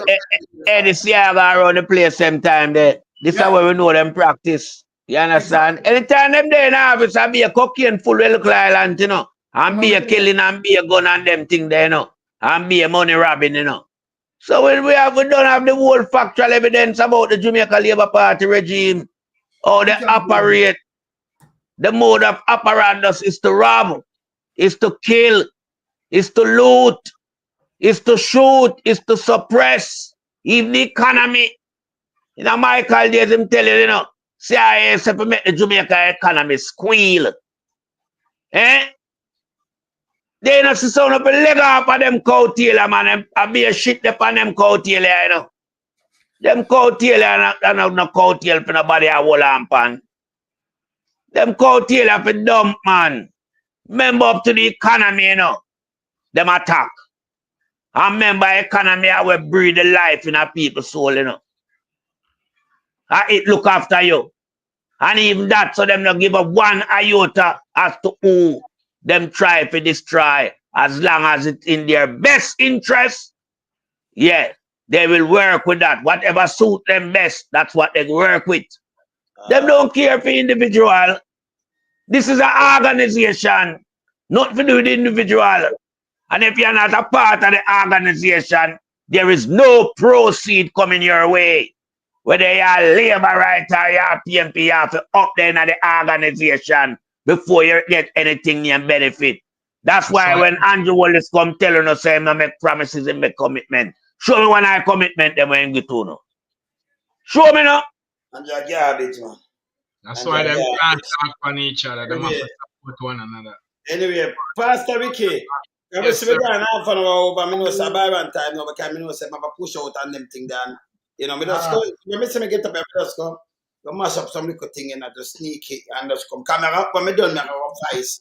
Siaga around the place sometime there. This is where we know them practice. You understand? Anytime them there in the office, I be a cocaine full of local island, you know. And be a killing and be a gun and them thing there, you know. And be a money robbing, you know. So when we don't have the whole factual evidence about the Jamaica Labour Party regime, how they operate, the mode of apparatus is to rob, is to kill, is to loot, is to shoot, is to suppress, even the economy. You know, Michael days him tell you, you know, CIA said to make the Jamaica economy squeal. Eh? They not see sound up a leg off of them coattail, man. I be a shit upon them coattail, you know. Them coattail are not coattail for nobody a hold on pan. Them coattail are for dump, man. Remember up to the economy, you know. Them attack. And remember economy I will breathe the life in a people's soul, you know. And it look after you. And even that, so them not give up one iota as to who them try to destroy, as long as it's in their best interest. Yeah, they will work with that. Whatever suit them best, that's what they work with. Them don't care for individual. This is an organization, not for the individual. And if you're not a part of the organization, there is no proceed coming your way. Whether you're labor right or you're PMP, you have to up there in the organization before you get anything you benefit. That's why when Andrew Wallace come telling us, say, I make promises and make commitment. Show me when I commitment them when you get to know. Show me now. And you're garbage, man. That's why they can't talk on each other. They must support one another. Anyway, Pastor Ricky, yes, sir. Half an hour over, I know Byron time now, because I know say I push out on them thing down. You know, me just go, when me get up, I just go mash up some little thing and I just sneak it and just come camera. When me done, me have a voice.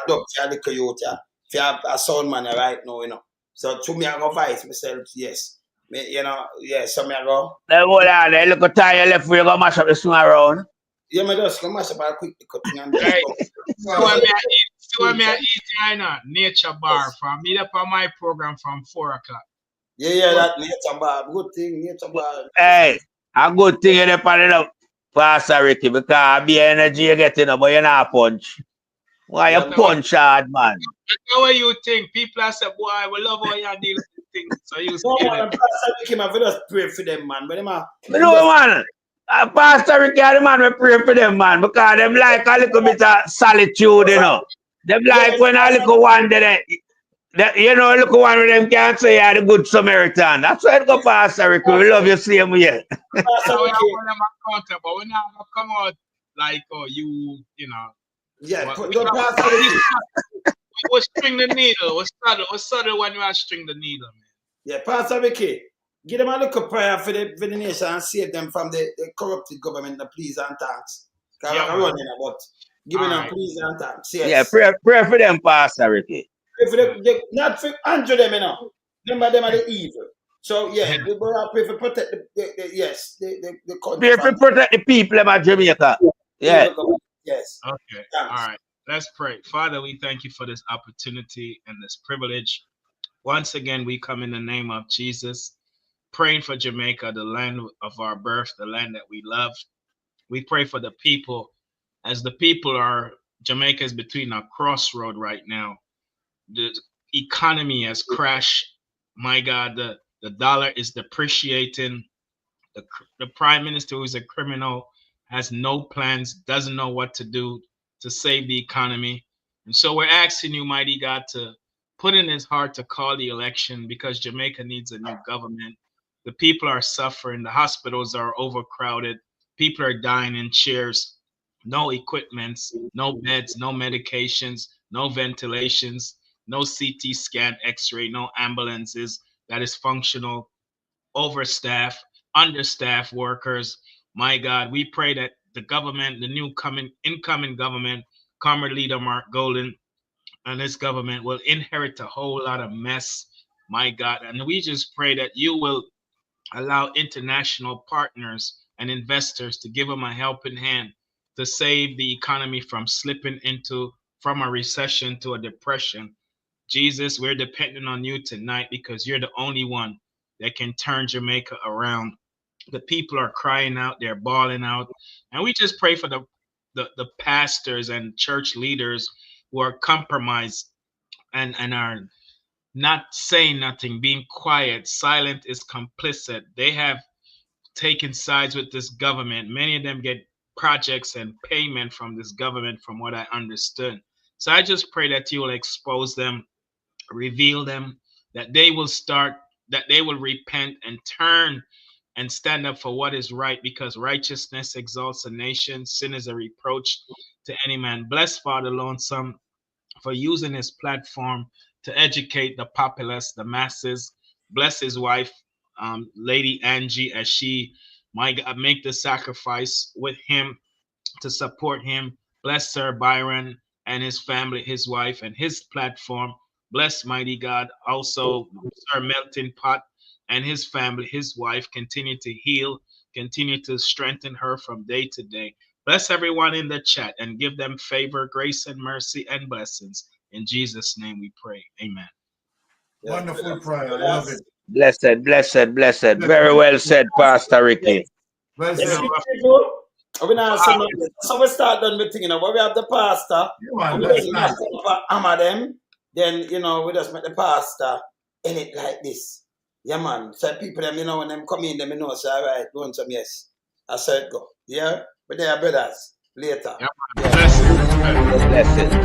Adopt a little youth, if you have a sound man right now, you know. So to me, I go voice myself, yes. Me, you know, yes, so me I go. Then hold on, they look at tire left where you go mash up the swing around. Yeah, me just go mash up a quick thing and right. So when I eat right nature bar from me up on my program from 4 o'clock. Yeah, that nature bar, good thing, nature bar. Hey, a good thing you're putting up, Pastor Ricky, because I be energy you getting up, but you're not punch. Why you punch hard, man? That's what you think. People are saying, boy, we love how you deal with things. So you Pastor Ricky, I just pray for them, man. But no, man. Pastor Ricky, the man, we pray for them, man, because them like a little bit of solitude, you know. Them like when a little one there. You know, look one of them can't say you're the good Samaritan. That's why it go Pastor Ricky. We love you same way. But we're not come out like you know. Yeah, we string the needle. We subtle when we string the needle, man. Yeah, Pastor Ricky, give them a little prayer for the nation and save them from the corrupted government, the please and thanks. Because I'm running about Giving them please and thanks. Yes. Yeah, pray for them, Pastor Ricky. Pray for them, not for Andrew them, you know. Remember them are the evil. So yeah, we pray for protect the country. Pray for protect the people of Jamaica. Yeah. Yes. Okay. Thanks. All right. Let's pray. Father, we thank you for this opportunity and this privilege. Once again, we come in the name of Jesus, praying for Jamaica, the land of our birth, the land that we love. We pray for the people, as the people are, Jamaica is between a crossroad right now. The economy has crashed. My God, the dollar is depreciating. The prime minister, who is a criminal, has no plans, doesn't know what to do to save the economy. And so we're asking you, mighty God, to put in his heart to call the election, because Jamaica needs a new government. The people are suffering. The hospitals are overcrowded. People are dying in chairs. No equipments, no beds, no medications, no ventilations, no CT scan, X-ray, no ambulances that is functional, overstaffed, understaffed workers. My God, we pray that the government, the new incoming government, Comrade Leader Mark Golden, and this government will inherit a whole lot of mess, my God. And we just pray that you will allow international partners and investors to give them a helping hand to save the economy from slipping from a recession to a depression. Jesus, we're depending on you tonight, because you're the only one that can turn Jamaica around. The people are crying out, they're bawling out. And we just pray for the pastors and church leaders who are compromised and are not saying nothing, being quiet. Silent is complicit. They have taken sides with this government. Many of them get projects and payment from this government, from what I understood. So I just pray that you will expose them, reveal them, that they will repent and turn and stand up for what is right, because righteousness exalts a nation. Sin is a reproach to any man. Bless Father Lonesome for using his platform to educate the populace, the masses. Bless his wife, Lady Angie, as she might make the sacrifice with him to support him. Bless Sir Byron and his family, his wife, and his platform. Bless, mighty God, also Sir Melton Pot and his family, his wife. Continue to heal, continue to strengthen her from day to day. Bless everyone in the chat and give them favor, grace, and mercy and blessings. In Jesus' name we pray. Amen. Wonderful prayer. I love it. Blessed, blessed, blessed. Very well said, Pastor Ricky. Well said. So we start done with thing, when we have the pastor, hammer them, then we just make the pastor in it like this. Yeah, man. So people them, when them come in, them say, all right, doing some yes. I said go. Yeah? But they are brothers. Later. Yeah. Blessings.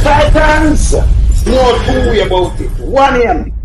Titans, no two way about it. 1 a.m.